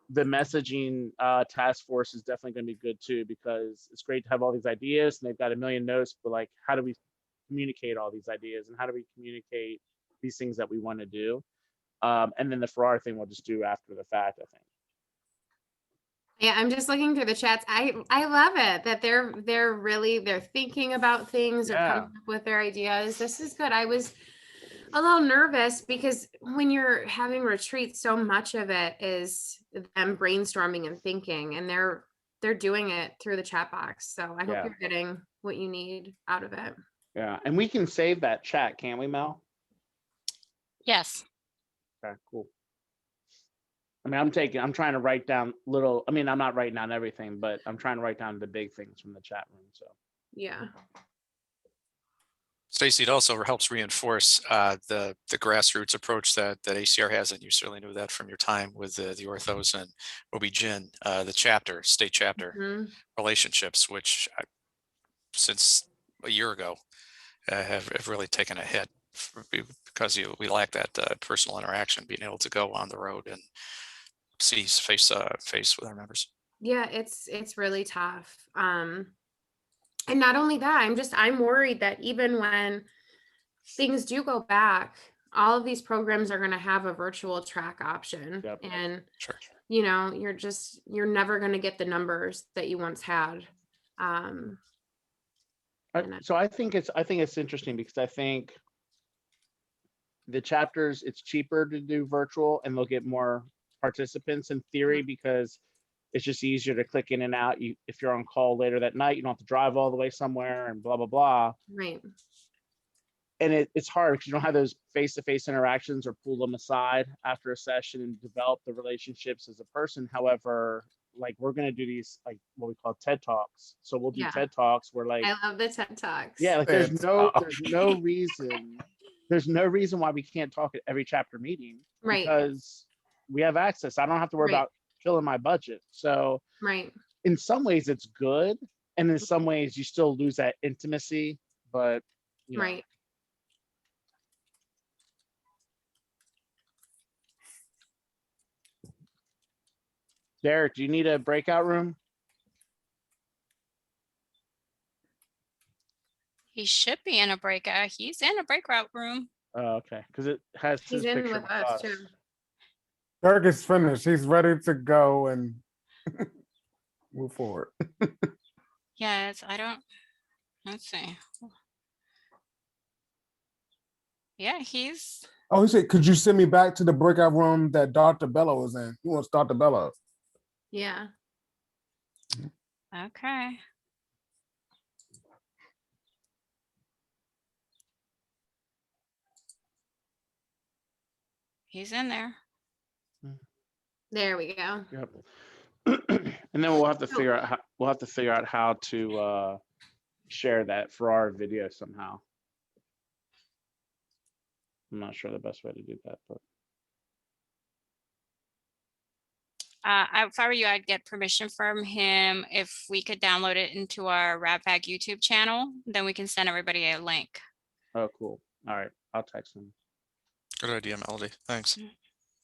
the messaging task force is definitely going to be good too, because it's great to have all these ideas and they've got a million notes, but like, how do we communicate all these ideas, and how do we communicate these things that we want to do? And then the Farrar thing we'll just do after the fact, I think. Yeah, I'm just looking through the chats. I love it that they're thinking about things or coming up with their ideas. This is good. I was a little nervous because when you're having retreats, so much of it is them brainstorming and thinking, and they're doing it through the chat box. So I hope you're getting what you need out of it. Yeah, and we can save that chat, can't we, Mel? Yes. Okay, cool. I mean, I'm trying to write down I'm not writing down everything, but I'm trying to write down the big things from the chat room. So yeah. Stacy, it also helps reinforce the grassroots approach that ACR has, and you certainly knew that from your time with the orthos and OB-GYN, the state chapter relationships, which since a year ago have really taken a hit because we lack that personal interaction, being able to go on the road and see face with our members. Yeah, it's really tough. And not only that, I'm worried that even when things do go back, all of these programs are going to have a virtual track option. Yep. And Sure. you know, you're never going to get the numbers that you once had. So I think it's interesting because I think the chapters, it's cheaper to do virtual and they'll get more participants in theory because it's just easier to click in and out. If you're on call later that night, you don't have to drive all the way somewhere and blah, blah, blah. Right. And it's hard because you don't have those face-to-face interactions or pull them aside after a session and develop the relationships as a person. However, like we're going to do these, like what we call TED Talks. So we'll do TED Talks where like, I love the TED Talks. yeah, like there's no reason why we can't talk at every chapter meeting. Right. Because we have access. I don't have to worry about filling my budget. So right. In some ways it's good. And in some ways you still lose that intimacy, but you know. Right. Derek, do you need a breakout room? He should be in a breakout. He's in a breakout room. Oh, okay. Because it has He's his in picture with us too. Derek is finished. He's ready to go and move forward. Yeah, let's see. Yeah, he's. Oh, he said, could you send me back to the breakout room that Dr. Bello was in? He wants Dr. Bello. Yeah. Okay. He's in there. There we go. Yep. And then we'll have to figure out how to share that for our video somehow. I'm not sure the best way to do that, but If I were you, I'd get permission from him. If we could download it into our RADPAC YouTube channel, then we can send everybody a link. oh, cool. All right, I'll text him. Good idea, Melody. Thanks.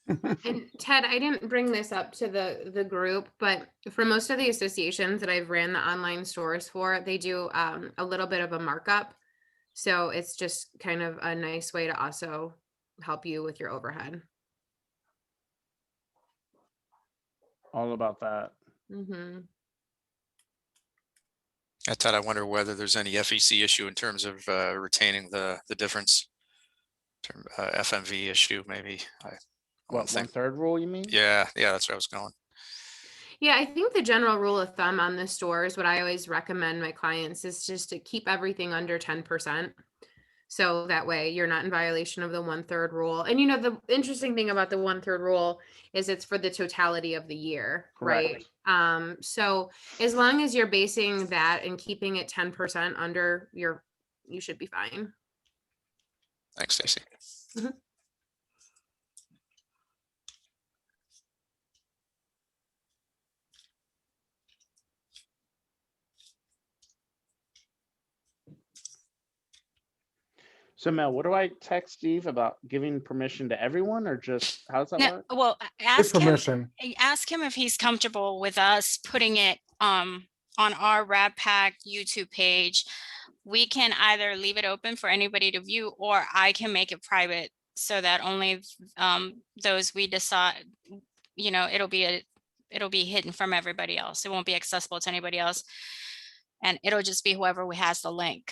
And Ted, I didn't bring this up to the group, but for most of the associations that I've ran the online stores for, they do a little bit of a markup. So it's just kind of a nice way to also help you with your overhead. All about that. Mm-hmm. Ted, I wonder whether there's any FEC issue in terms of retaining the difference. FMV issue, maybe. What, 1/3 rule, you mean? Yeah, that's where I was going. Yeah, I think the general rule of thumb on the stores, what I always recommend my clients is just to keep everything under 10%. So that way you're not in violation of the 1/3 rule. And you know, the interesting thing about the 1/3 rule is it's for the totality of the year, Correct. right? So as long as you're basing that and keeping it 10% under you should be fine. Thanks, Stacy. Mm-hmm. So Mel, what do I text Steve about giving permission to everyone or just how does that work? Well, It's permission. ask him if he's comfortable with us putting it on our RADPAC YouTube page. We can either leave it open for anybody to view, or I can make it private so that only those we decide, you know, it'll be hidden from everybody else. It won't be accessible to anybody else. And it'll just be whoever has the link.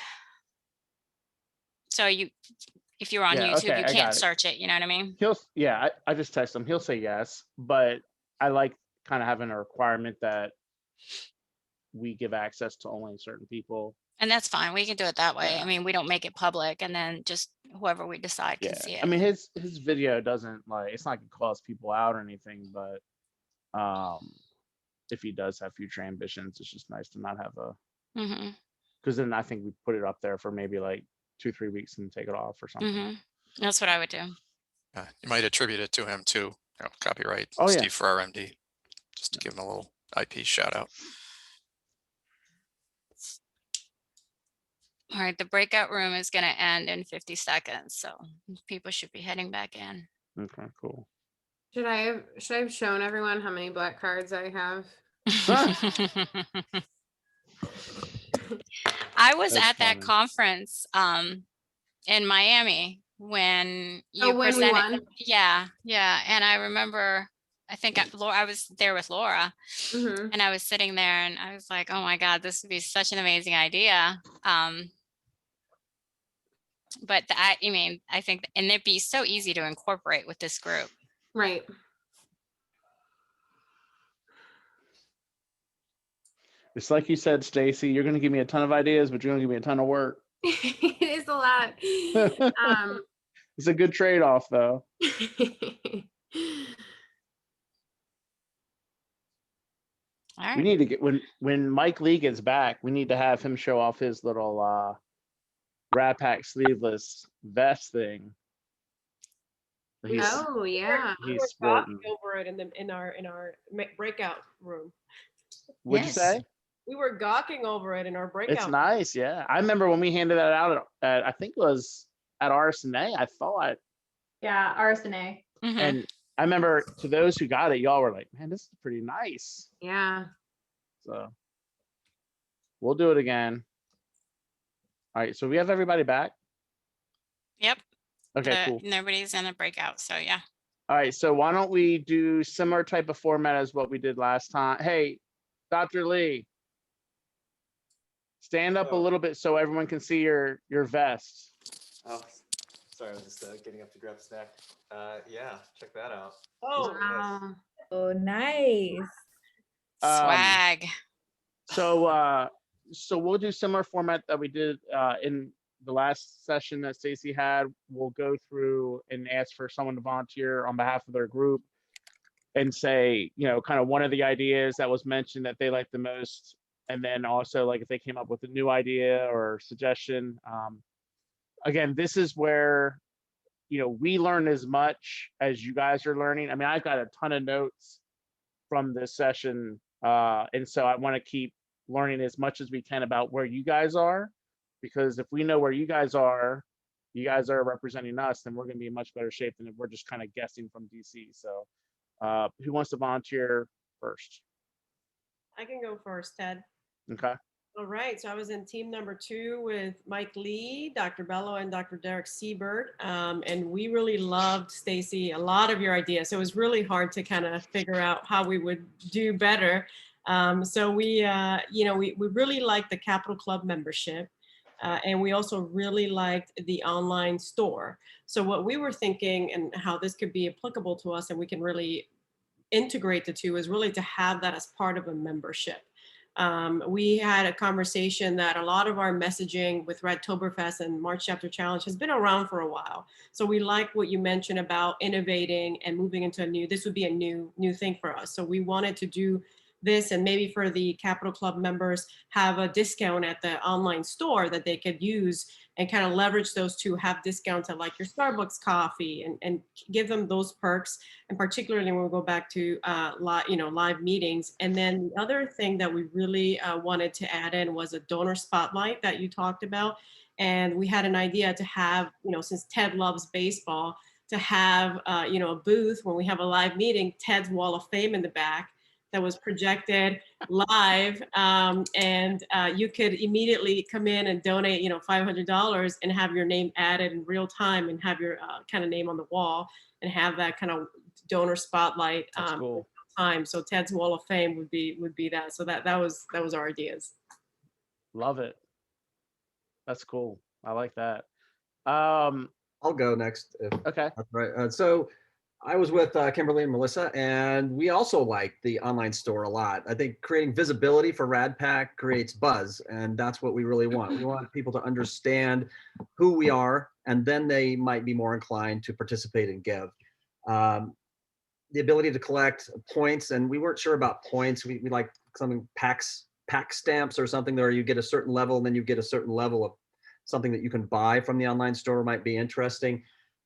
So if you're on YouTube, okay, you can't search it. You know what I mean? I just text him. He'll say yes, but I like kind of having a requirement that we give access to only certain people. And that's fine. We can do it that way. I mean, we don't make it public, and then just whoever we decide can see it. I mean, his video doesn't it's not gonna cause people out or anything, but if he does have future ambitions, it's just nice to not have a because then I think we put it up there for maybe like 2-3 weeks and take it off or something. That's what I would do. You might attribute it to him too. You know, copyright Oh, yeah. Steve for RMD, just to give him a little IP shout out. All right, the breakout room is going to end in 50 seconds, so people should be heading back in. Okay, cool. Should I have shown everyone how many black cards I have? I was That's at that funny. conference in Miami when you Oh, when we presented. won? Yeah, yeah. And I remember, I think I was there with Laura, Mhm. and I was sitting there and I was like, oh my God, this would be such an amazing idea. But I mean, I think, and it'd be so easy to incorporate with this group. Right. It's like you said, Stacy, you're going to give me a ton of ideas, but you're going to give me a ton of work. It is a lot. It's a good trade-off, though. All right. We need to get when Mike Lee gets back, we need to have him show off his little RADPAC sleeveless vest thing. Oh yeah. We He's were sporting. talking over it in our breakout room. What'd you say? We were gawking over it in our breakout. It's nice, yeah. I remember when we handed that out at I think it was at RSNA, I thought. Yeah, RSNA. And I remember to those who got it, y'all were like, man, this is pretty nice. Yeah. So we'll do it again. All right, so we have everybody back. Yep. Okay, cool. Nobody's in a breakout, so yeah. All right, so why don't we do similar type of format as what we did last time? Hey, Dr. Lee, stand up a little bit so everyone can see your vest. Oh, sorry, I was just getting up to grab a snack. Yeah, check that out. Oh, wow. Oh, nice. Swag. So we'll do similar format that we did in the last session that Stacy had. We'll go through and ask for someone to volunteer on behalf of their group and say, you know, kind of one of the ideas that was mentioned that they liked the most. And then also like if they came up with a new idea or suggestion. Again, this is where, you know, we learn as much as you guys are learning. I mean, I've got a ton of notes from this session. And so I want to keep learning as much as we can about where you guys are, because if we know where you guys are representing us, then we're going to be in much better shape than if we're just kind of guessing from DC. So who wants to volunteer first? I can go first, Ted. Okay. All right, so I was in team number 2 with Mike Lee, Dr. Bello, and Dr. Derek Siebert, and we really loved, Stacy, a lot of your ideas. So it was really hard to kind of figure out how we would do better. So we, you know, we really liked the Capital Club membership, and we also really liked the online store. So what we were thinking and how this could be applicable to us and we can really integrate the two is really to have that as part of a membership. We had a conversation that a lot of our messaging with Radtoberfest and March Chapter Challenge has been around for a while. So we like what you mentioned about innovating and moving into a new, this would be a new thing for us. So we wanted to do this and maybe for the Capital Club members have a discount at the online store that they could use and kind of leverage those to have discounts at like your Starbucks coffee and give them those perks. And particularly when we go back to live meetings. And then the other thing that we really wanted to add in was a donor spotlight that you talked about. And we had an idea to have, you know, since Ted loves baseball, to have, you know, a booth when we have a live meeting, Ted's Wall of Fame in the back that was projected live, and you could immediately come in and donate, you know, $500 and have your name added in real time and have your kind of name on the wall and have that kind of donor spotlight cool. time. So Ted's Wall of Fame would be that. So that was our ideas. Love it. That's cool. I like that. I'll go next. Okay. That's right. So I was with Kimberly and Melissa, and we also like the online store a lot. I think creating visibility for RADPAC creates buzz, and that's what we really want. We want people to understand who we are, and then they might be more inclined to participate and give. The ability to collect points, and we weren't sure about points. We like something pack stamps or something where you get a certain level, and then you get a certain level of something that you can buy from the online store might be interesting.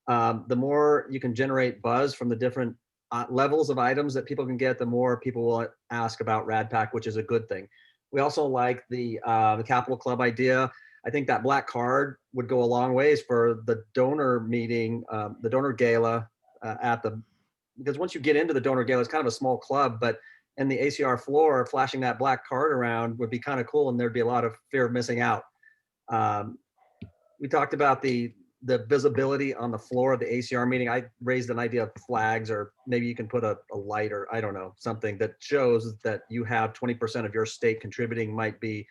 The more you can generate buzz from the different levels of items that people can get, the more people will ask about RADPAC, which is a good thing. We also like the Capital Club idea. I think that black card would go a long ways for the donor meeting, the donor gala at the because once you get into the donor gala, it's kind of a small club, but in the ACR floor, flashing that black card around would be kind of cool, and there'd be a lot of fear of missing out. We talked about the visibility on the floor of the ACR meeting. I raised an idea of flags, or maybe you can put a light, or I don't know, something that shows that you have 20% of your state contributing. Might be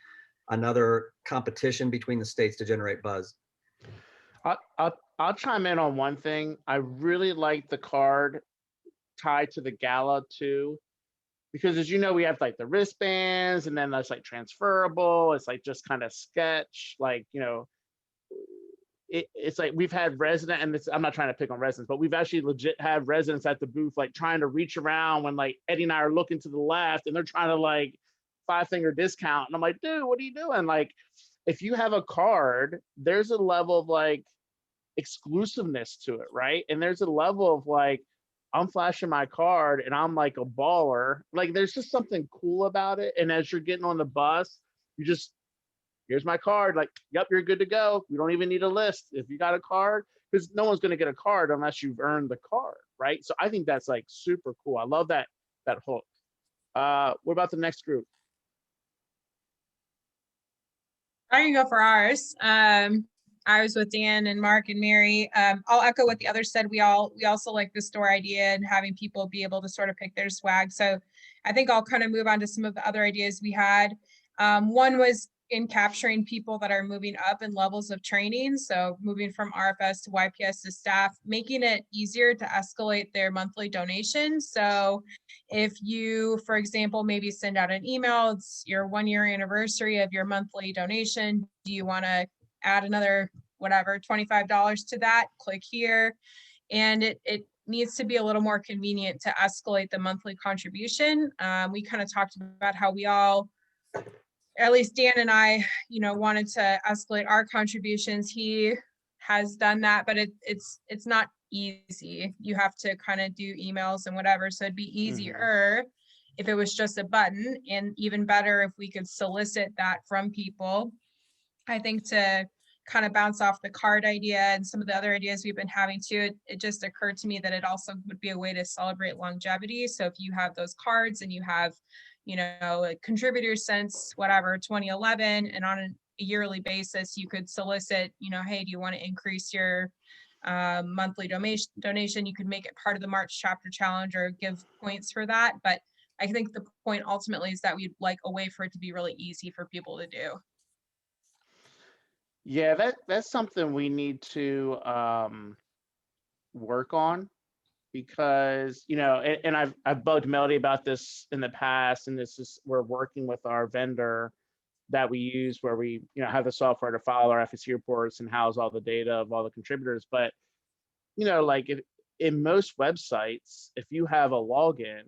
another competition between the states to generate buzz. I'll chime in on one thing. I really like the card tied to the gala too, because as you know, we have like the wristbands, and then that's like transferable. It's like just kind of sketch, like, you know, it's like we've had resident, and I'm not trying to pick on residents, but we've actually legit had residents at the booth like trying to reach around when like Eddie and I are looking to the left, and they're trying to like 5-finger discount, and I'm like, dude, what are you doing? Like, if you have a card, there's a level of like exclusiveness to it, right? And there's a level of like, I'm flashing my card and I'm like a baller. Like, there's just something cool about it. And as you're getting on the bus, you just, here's my card. Like, yep, you're good to go. We don't even need a list if you got a card, because no one's going to get a card unless you've earned the card, right? So I think that's like super cool. I love that hook. What about the next group? I can go for ours. I was with Dan and Mark and Mary. I'll echo what the others said. We also like the store idea and having people be able to sort of pick their swag. So I think I'll kind of move on to some of the other ideas we had. One was in capturing people that are moving up in levels of training. So moving from RFS to YPS to staff, making it easier to escalate their monthly donations. So if you, for example, maybe send out an email, it's your 1-year anniversary of your monthly donation. Do you want to add another, whatever, $25 to that? Click here. And it needs to be a little more convenient to escalate the monthly contribution. We kind of talked about how we all, at least Dan and I, you know, wanted to escalate our contributions. He has done that, but it's not easy. You have to kind of do emails and whatever. So it'd be easier if it was just a button, and even better if we could solicit that from people. I think to kind of bounce off the card idea and some of the other ideas we've been having too, it just occurred to me that it also would be a way to celebrate longevity. So if you have those cards and you have, you know, contributors since whatever 2011, and on a yearly basis, you could solicit, you know, hey, do you want to increase your monthly donation? You could make it part of the March chapter challenge or give points for that. But I think the point ultimately is that we'd like a way for it to be really easy for people to do. Yeah, that's something we need to work on, because, you know, and I've bugged Melody about this in the past, and this is, we're working with our vendor that we use, where we, you know, have the software to file our FSC reports and house all the data of all the contributors. But, you know, like in most websites, if you have a login,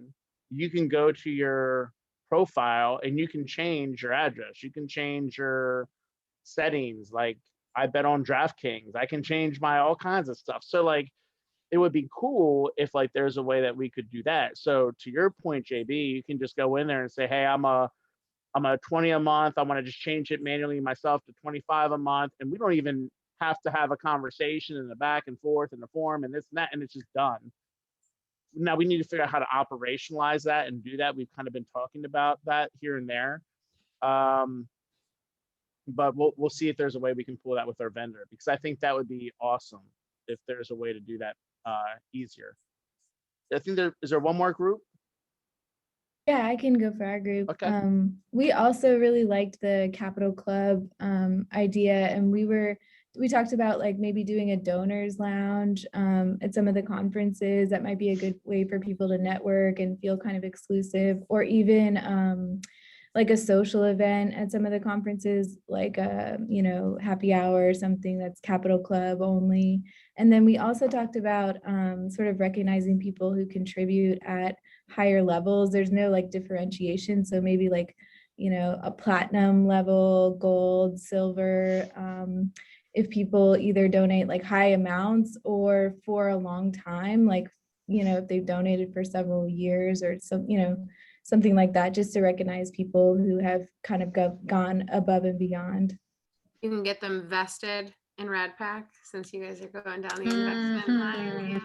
you can go to your profile and you can change your address. You can change your settings. Like, I bet on DraftKings, I can change my all kinds of stuff. So like, it would be cool if like there's a way that we could do that. So to your point, JB, you can just go in there and say, hey, I'm a 20 a month. I want to just change it manually myself to 25 a month. And we don't even have to have a conversation in the back and forth in the form and this and that, and it's just done. Now we need to figure out how to operationalize that and do that. We've kind of been talking about that here and there. But we'll see if there's a way we can pull that with our vendor, because I think that would be awesome if there's a way to do that easier. I think is there one more group? Yeah, I can go for our group. Okay. We also really liked the Capital Club idea, and we talked about like maybe doing a donors lounge at some of the conferences. That might be a good way for people to network and feel kind of exclusive, or even like a social event at some of the conferences, like a, you know, happy hour or something that's Capital Club only. And then we also talked about sort of recognizing people who contribute at higher levels. There's no like differentiation. So maybe like, you know, a platinum level, gold, silver, if people either donate like high amounts or for a long time, like, you know, if they've donated for several years or some, you know, something like that, just to recognize people who have kind of gone above and beyond. You can get them vested in RADPAC, since you guys are going down the investment line. Yeah.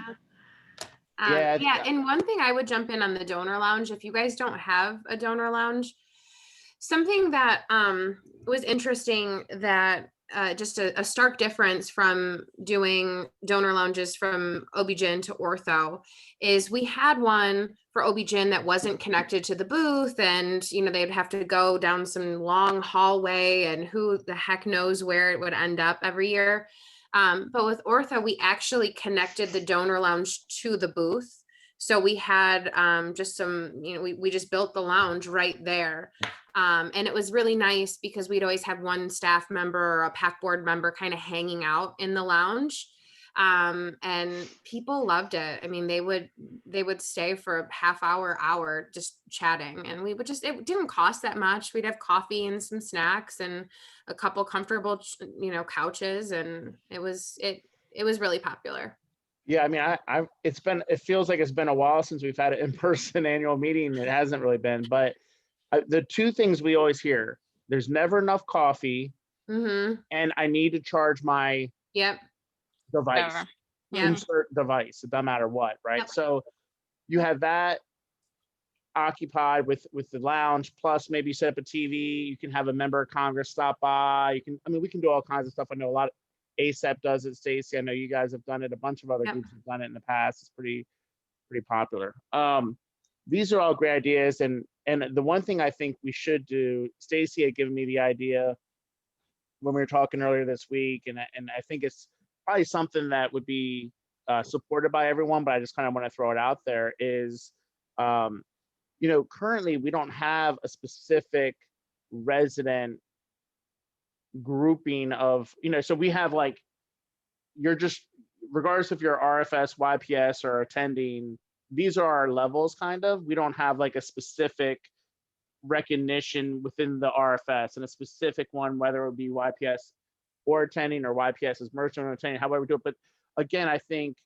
Yeah. Yeah, and one thing I would jump in on the donor lounge, if you guys don't have a donor lounge, something that was interesting that just a stark difference from doing donor lounges from OB-GYN to ortho is we had one for OB-GYN that wasn't connected to the booth, and they'd have to go down some long hallway, and who the heck knows where it would end up every year. But with ortho, we actually connected the donor lounge to the booth. So we had just some, we just built the lounge right there. And it was really nice because we'd always have one staff member or a PAC board member kind of hanging out in the lounge. And people loved it. I mean, they would stay for a half hour just chatting, and we would it didn't cost that much. We'd have coffee and some snacks and a couple comfortable, couches, and it was really popular. Yeah, I mean, it feels like it's been a while since we've had an in-person annual meeting. It hasn't really been, but the two things we always hear: there's never enough coffee, and I need to charge my device, insert device. It doesn't matter what, right? Yep. So you have that occupied with the lounge, plus maybe set up a TV. You can have a member of Congress stop by. We can do all kinds of stuff. I know a lot of ASAP does it. Stacy, I know you guys have done it. A bunch of other groups have done it in the past. It's pretty popular. These are all great ideas, and the one thing I think we should do, Stacy had given me the idea when we were talking earlier this week, and I think it's probably something that would be supported by everyone, but I just kind of want to throw it out there, is currently we don't have a specific resident grouping of, so we have like, you're just, regardless if you're RFS, YPS, or attending, these are our levels kind of. We don't have like a specific recognition within the RFS and a specific one, whether it would be YPS or attending or YPS as merchant or attending, however we do it. But again, I think,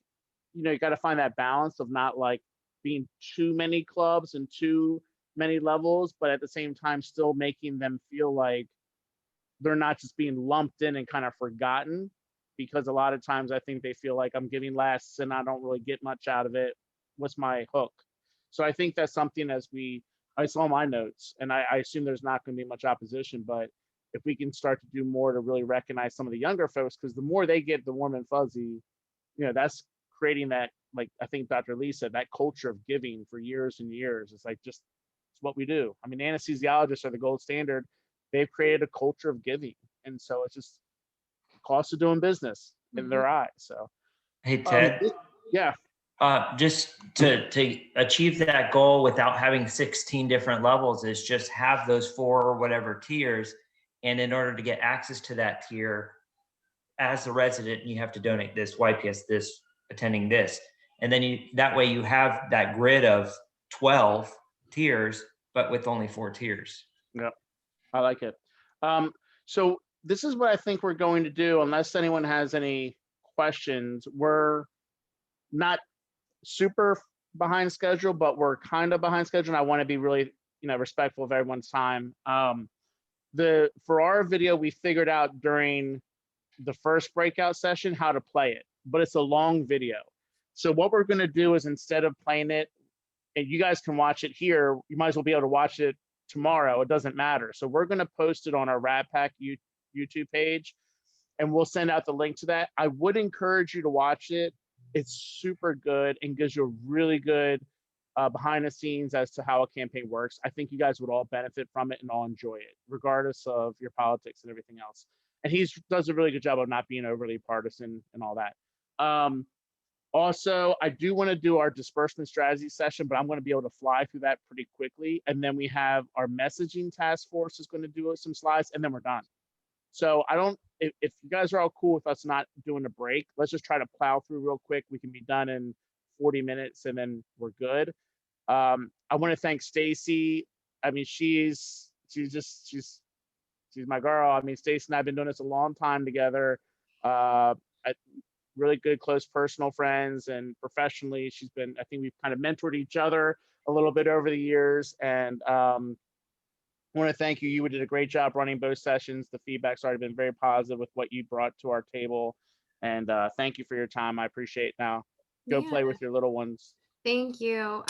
you got to find that balance of not like being too many clubs and too many levels, but at the same time still making them feel like they're not just being lumped in and kind of forgotten, because a lot of times I think they feel like I'm giving less and I don't really get much out of it. What's my hook? So I think that's something, I saw my notes, and I assume there's not going to be much opposition, but if we can start to do more to really recognize some of the younger folks, because the more they get the warm and fuzzy, that's creating that, like I think Dr. Lee said, that culture of giving for years and years. It's like, it's what we do. I mean, anesthesiologists are the gold standard. They've created a culture of giving. And so it's just cost of doing business in their eyes. So, hey, Ted. Yeah. Just to achieve that goal without having 16 different levels is just have those 4 or whatever tiers. And in order to get access to that tier as a resident, you have to donate this, YPS this, attending this. And then that way you have that grid of 12 tiers, but with only 4 tiers. Yep. I like it. So this is what I think we're going to do, unless anyone has any questions. We're not super behind schedule, but we're kind of behind schedule, and I want to be really, respectful of everyone's time. For our video, we figured out during the first breakout session how to play it, but it's a long video. So what we're going to do is, instead of playing it, and you guys can watch it here, you might as well be able to watch it tomorrow. It doesn't matter. So we're going to post it on our RADPAC YouTube page, and we'll send out the link to that. I would encourage you to watch it. It's super good and gives you a really good behind the scenes as to how a campaign works. I think you guys would all benefit from it and all enjoy it, regardless of your politics and everything else. And he does a really good job of not being overly partisan and all that. Also, I do want to do our disbursement strategy session, but I'm going to be able to fly through that pretty quickly. And then we have our messaging task force is going to do some slides, and then we're done. So if you guys are all cool with us not doing a break, let's just try to plow through real quick. We can be done in 40 minutes and then we're good. I want to thank Stacy. I mean, she's my girl. I mean, Stacy and I have been doing this a long time together. Really good, close personal friends, and professionally, I think we've kind of mentored each other a little bit over the years. And I want to thank you. You did a great job running both sessions. The feedback's already been very positive with what you brought to our table. And thank you for your time. I appreciate it. Now. Go play with your little ones. Thank you.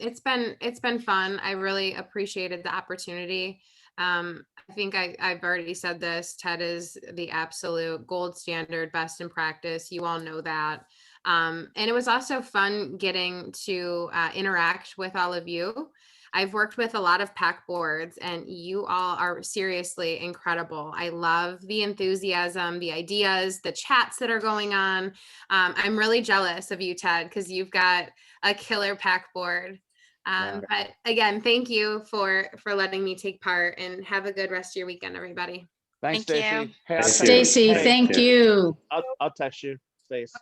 It's been fun. I really appreciated the opportunity. I think I've already said this. Ted is the absolute gold standard, best in practice. You all know that. And it was also fun getting to interact with all of you. I've worked with a lot of PAC boards, and you all are seriously incredible. I love the enthusiasm, the ideas, the chats that are going on. I'm really jealous of you, Ted, because you've got a killer PAC board. But again, thank you for letting me take part, and have a good rest of your weekend, everybody. Thanks, Thank Stacy. you. Hey, I'll text you. Stacy, Hey, thank you. I'll text you, Stace.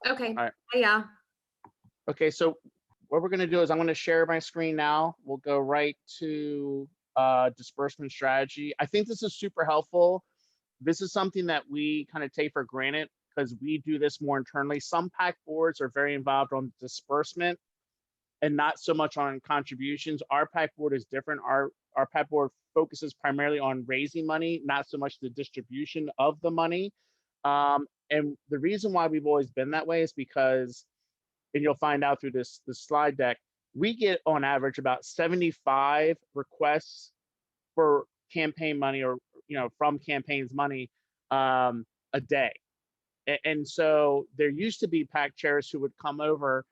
Okay. All right. Bye, y'all. Okay, so what we're gonna do is I'm gonna share my screen now. We'll go right to disbursement strategy. I think this is super helpful. This is something that we kind of take for granted because we do this more internally. Some PAC boards are very involved on disbursement and not so much on contributions. Our PAC board is different. Our PAC board focuses primarily on raising money, not so much the distribution of the money. And the reason why we've always been that way is because, and you'll find out through this slide deck, we get on average about 75 requests for campaign money, or from campaigns money a day. And so there used to be PAC chairs who would come over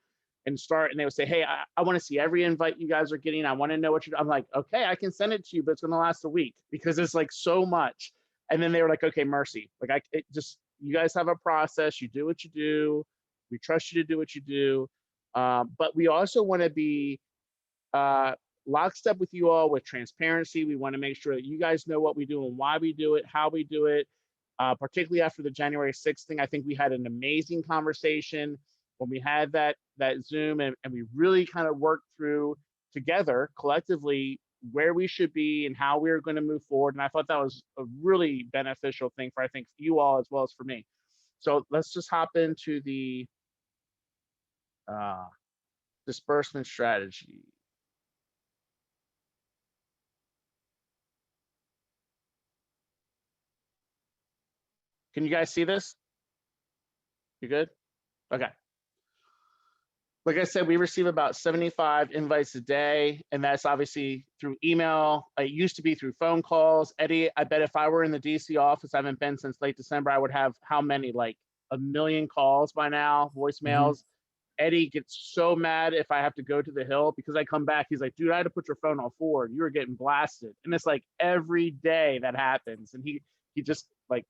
and start, and they would say, hey, I want to see every invite you guys are getting. I want to know what you're. I'm like, okay, I can send it to you, but it's going to last a week because it's like so much. And then they were like, okay, mercy. Like you guys have a process. You do what you do. We trust you to do what you do. But we also want to be lockstep with you all with transparency. We want to make sure that you guys know what we do and why we do it, how we do it. Particularly after the January 6th thing, I think we had an amazing conversation when we had that Zoom, and we really kind of worked through together collectively where we should be and how we were going to move forward. And I thought that was a really beneficial thing for, I think, you all as well as for me. So let's just hop into the disbursement strategy. Can you guys see this? You good? Okay. Like I said, we receive about 75 invites a day, and that's obviously through email. It used to be through phone calls. Eddie, I bet if I were in the DC office, I haven't been since late December, I would have how many? Like 1 million calls by now, voicemails. Eddie gets so mad if I have to go to the Hill because I come back. He's like, dude, I had to put your phone on forward. You were getting blasted. And it's like every day that happens. And he just like,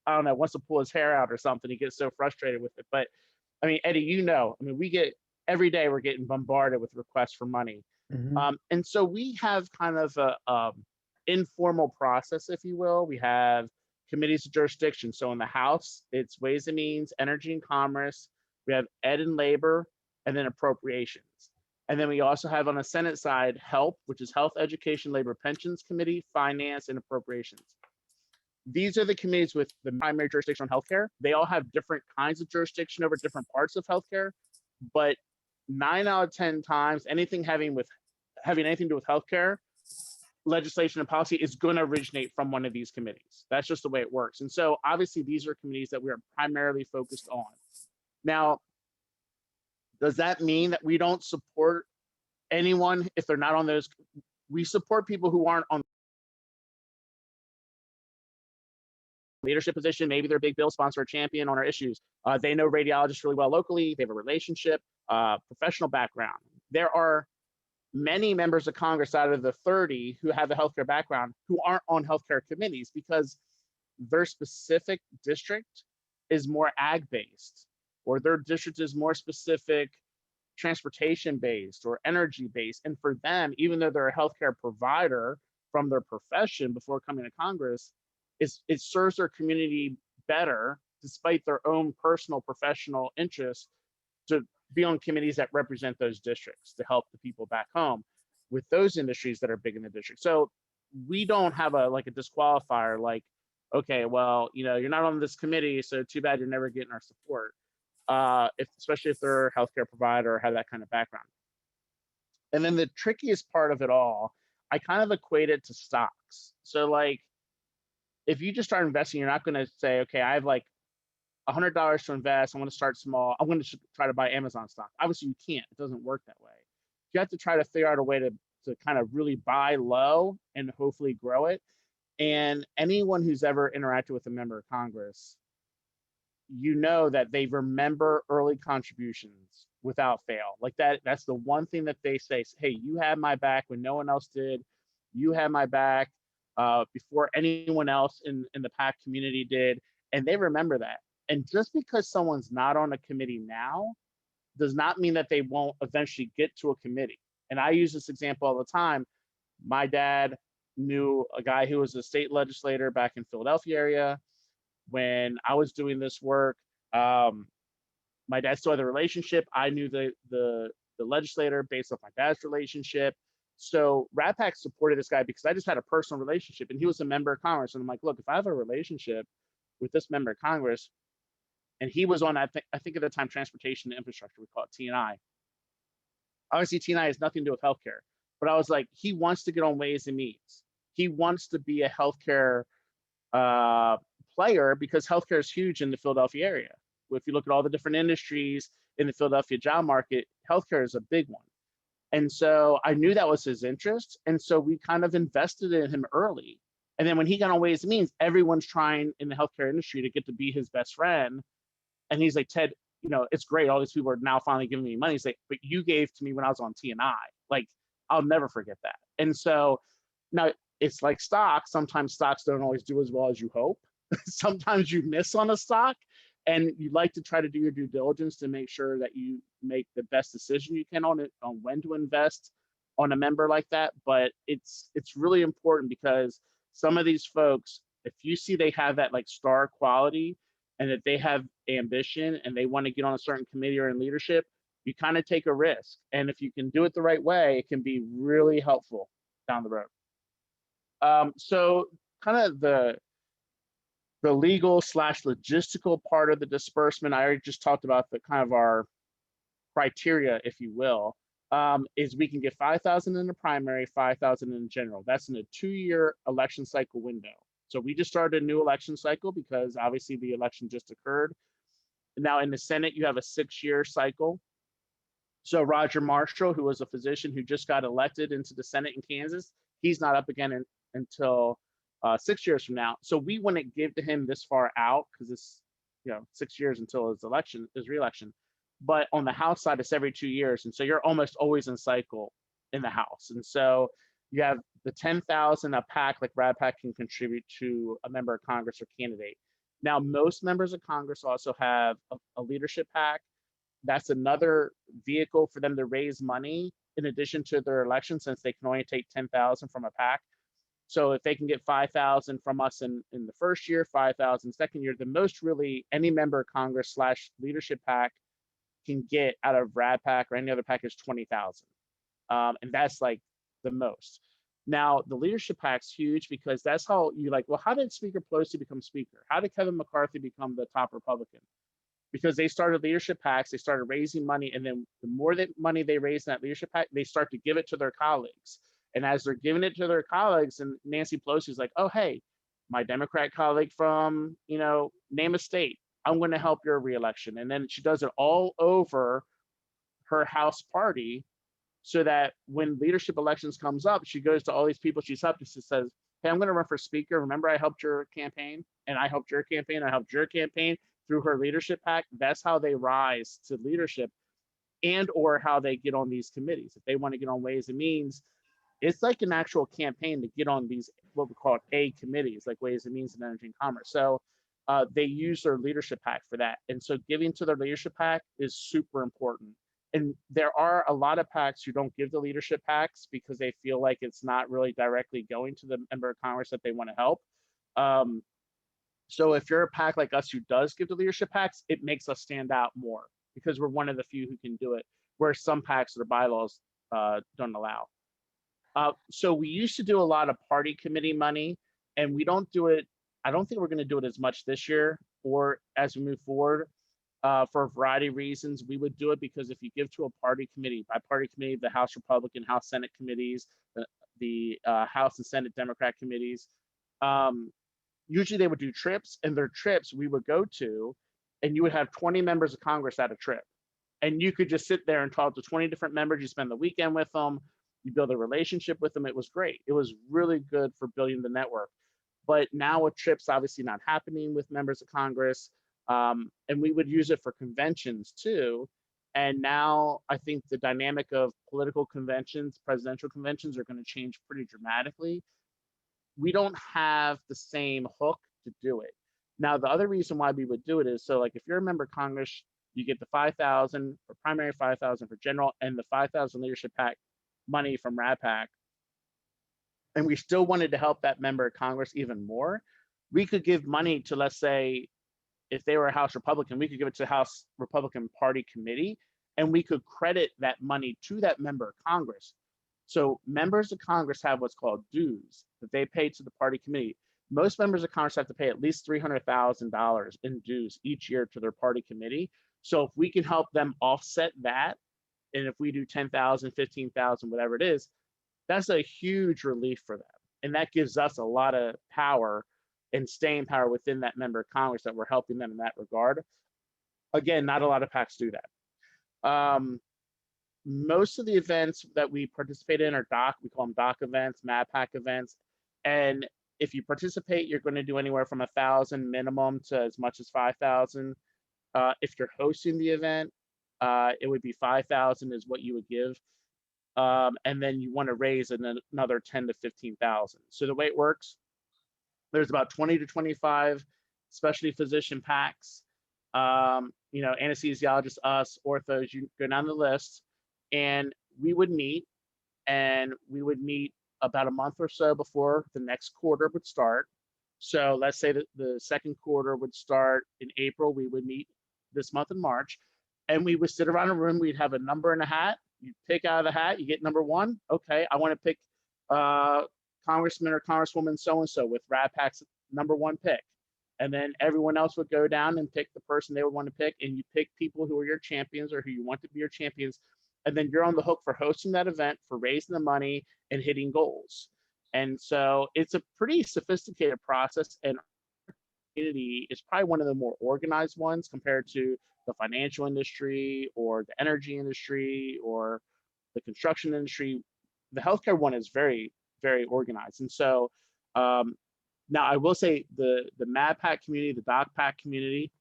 I don't know, wants to pull his hair out or something. He gets so frustrated with it. But I mean, Eddie, I mean, we get every day we're getting bombarded with requests for money. And so we have kind of a informal process, if you will. We have committees of jurisdiction. So in the House, it's Ways and Means, Energy and Commerce. We have Ed and Labor, and then Appropriations. And then we also have on the Senate side, HELP, which is Health, Education, Labor, Pensions Committee, Finance, and Appropriations. These are the committees with the primary jurisdiction on healthcare. They all have different kinds of jurisdiction over different parts of healthcare, but 9 out of 10 times, anything having anything to do with healthcare, legislation and policy is going to originate from one of these committees. That's just the way it works. And so obviously these are committees that we are primarily focused on. Now, does that mean that we don't support anyone if they're not on those? We support people who aren't on leadership position. Maybe they're a big bill sponsor or champion on our issues. They know radiologists really well locally. They have a relationship, professional background. There are many members of Congress out of the 30 who have a healthcare background who aren't on healthcare committees because their specific district is more ag-based, or their district is more specific transportation-based or energy-based. And for them, even though they're a healthcare provider from their profession before coming to Congress, it serves their community better, despite their own personal professional interests, to be on committees that represent those districts to help the people back home with those industries that are big in the district. So we don't have a disqualifier like, okay, well, you're not on this committee, so too bad you're never getting our support. Especially if they're a healthcare provider or have that kind of background. And then the trickiest part of it all, I kind of equate it to stocks. So like, if you just start investing, you're not going to say, okay, I have like $100 to invest. I want to start small. I'm going to try to buy Amazon stock. Obviously, you can't. It doesn't work that way. You have to try to figure out a way to kind of really buy low and hopefully grow it. And anyone who's ever interacted with a member of Congress, you know that they remember early contributions without fail. Like that's the one thing that they say, hey, you had my back when no one else did. You had my back before anyone else in the PAC community did. And they remember that. And just because someone's not on a committee now does not mean that they won't eventually get to a committee. And I use this example all the time. My dad knew a guy who was a state legislator back in Philadelphia area. When I was doing this work, my dad still had a relationship. I knew the legislator based off my dad's relationship. So RADPAC supported this guy because I just had a personal relationship, and he was a member of Congress. And I'm like, look, if I have a relationship with this member of Congress, and he was on, I think at the time, transportation and infrastructure, we call it T&I. Obviously, T&I has nothing to do with healthcare, but I was like, he wants to get on Ways and Means. He wants to be a healthcare player because healthcare is huge in the Philadelphia area. If you look at all the different industries in the Philadelphia job market, healthcare is a big one. And so I knew that was his interest. And so we kind of invested in him early. And then when he got on Ways and Means, everyone's trying in the healthcare industry to get to be his best friend. And he's like, Ted, you know, it's great. All these people are now finally giving me money. He's like, but you gave to me when I was on T&I. Like, I'll never forget that. And so now it's like stocks. Sometimes stocks don't always do as well as you hope. Sometimes you miss on a stock, and you like to try to do your due diligence to make sure that you make the best decision you can on it, on when to invest on a member like that. But it's really important because some of these folks, if you see they have that like star quality and that they have ambition and they want to get on a certain committee or in leadership, you kind of take a risk. And if you can do it the right way, it can be really helpful down the road. So kind of the legal / logistical part of the disbursement, I already just talked about the kind of our criteria, if you will, is we can get 5,000 in the primary, 5,000 in the general. That's in a 2-year election cycle window. So we just started a new election cycle because obviously the election just occurred. Now in the Senate, you have a 6-year cycle. So Roger Marshall, who was a physician who just got elected into the Senate in Kansas, he's not up again until 6 years from now. So we wouldn't give to him this far out because it's 6 years until his re-election. But on the House side, it's every 2 years, and so you're almost always in cycle in the House. And so you have the 10,000 a PAC like RADPAC can contribute to a member of Congress or candidate. Now, most members of Congress also have a leadership PAC. That's another vehicle for them to raise money in addition to their election, since they can only take 10,000 from a PAC. So if they can get 5,000 from us in the first year, 5,000 second year, the most really any member of Congress / leadership PAC can get out of RADPAC or any other PAC is 20,000. And that's like the most. Now, the leadership PAC's huge because that's how you like, well, how did Speaker Pelosi become Speaker? How did Kevin McCarthy become the top Republican? Because they started leadership PACs, they started raising money, and then the more money they raise in that leadership PAC, they start to give it to their colleagues. And as they're giving it to their colleagues, and Nancy Pelosi's like, oh, hey, my Democrat colleague from, name a state, I'm going to help your reelection. And then she does it all over her House party so that when leadership elections comes up, she goes to all these people she's up to, she says, hey, I'm going to run for speaker. Remember, I helped your campaign, and I helped your campaign. I helped your campaign through her leadership PAC. That's how they rise to leadership, and or how they get on these committees. If they want to get on Ways and Means, it's like an actual campaign to get on these, what we call A committees, like Ways and Means and Energy and Commerce. So they use their leadership PAC for that. And so giving to their leadership PAC is super important. And there are a lot of PACs who don't give the leadership PACs because they feel like it's not really directly going to the member of Congress that they want to help. So if you're a PAC like us who does give the leadership PACs, it makes us stand out more because we're one of the few who can do it, where some PACs or bylaws don't allow. So we used to do a lot of party committee money, and we don't do it. I don't think we're going to do it as much this year or as we move forward for a variety of reasons. We would do it because if you give to a party committee, by party committee, the House Republican, House Senate committees, the House and Senate Democrat committees, usually they would do trips, and their trips we would go to, and you would have 20 members of Congress at a trip. And you could just sit there and talk to 20 different members. You spend the weekend with them, you build a relationship with them. It was great. It was really good for building the network. But now with trips obviously not happening with members of Congress, and we would use it for conventions too. And now I think the dynamic of political conventions, presidential conventions, are going to change pretty dramatically. We don't have the same hook to do it. Now, the other reason why we would do it is, so like if you're a member of Congress, you get the 5,000 for primary, 5,000 for general, and the 5,000 leadership pack money from RADPAC. And we still wanted to help that member of Congress even more. We could give money to, let's say, if they were a House Republican, we could give it to the House Republican Party Committee, and we could credit that money to that member of Congress. So members of Congress have what's called dues that they pay to the party committee. Most members of Congress have to pay at least $300,000 in dues each year to their party committee. So if we can help them offset that, and if we do 10,000, 15,000, whatever it is, that's a huge relief for them. And that gives us a lot of power and staying power within that member of Congress that we're helping them in that regard. Again, not a lot of PACs do that. Most of the events that we participate in are DOC, we call them DOC events, MADPAC events. And if you participate, you're going to do anywhere from 1,000 minimum to as much as 5,000. If you're hosting the event, it would be 5,000 is what you would give. And then you want to raise another 10 to 15,000. So the way it works, there's about 20 to 25 specialty physician PACs, anesthesiologists, us, orthos, you go down the list, and we would meet about a month or so before the next quarter would start. So let's say that the second quarter would start in April, we would meet this month in March, and we would sit around a room, we'd have a number in a hat, you pick out of the hat, you get number one, okay, I want to pick Congressman or Congresswoman so-and-so with RADPAC's number one pick. And then everyone else would go down and pick the person they would want to pick, and you pick people who are your champions or who you want to be your champions. And then you're on the hook for hosting that event, for raising the money and hitting goals. And so it's a pretty sophisticated process, and our community is probably one of the more organized ones compared to the financial industry or the energy industry or the construction industry. The healthcare one is very, very organized. And so now I will say the MADPAC community, the DocPAC community,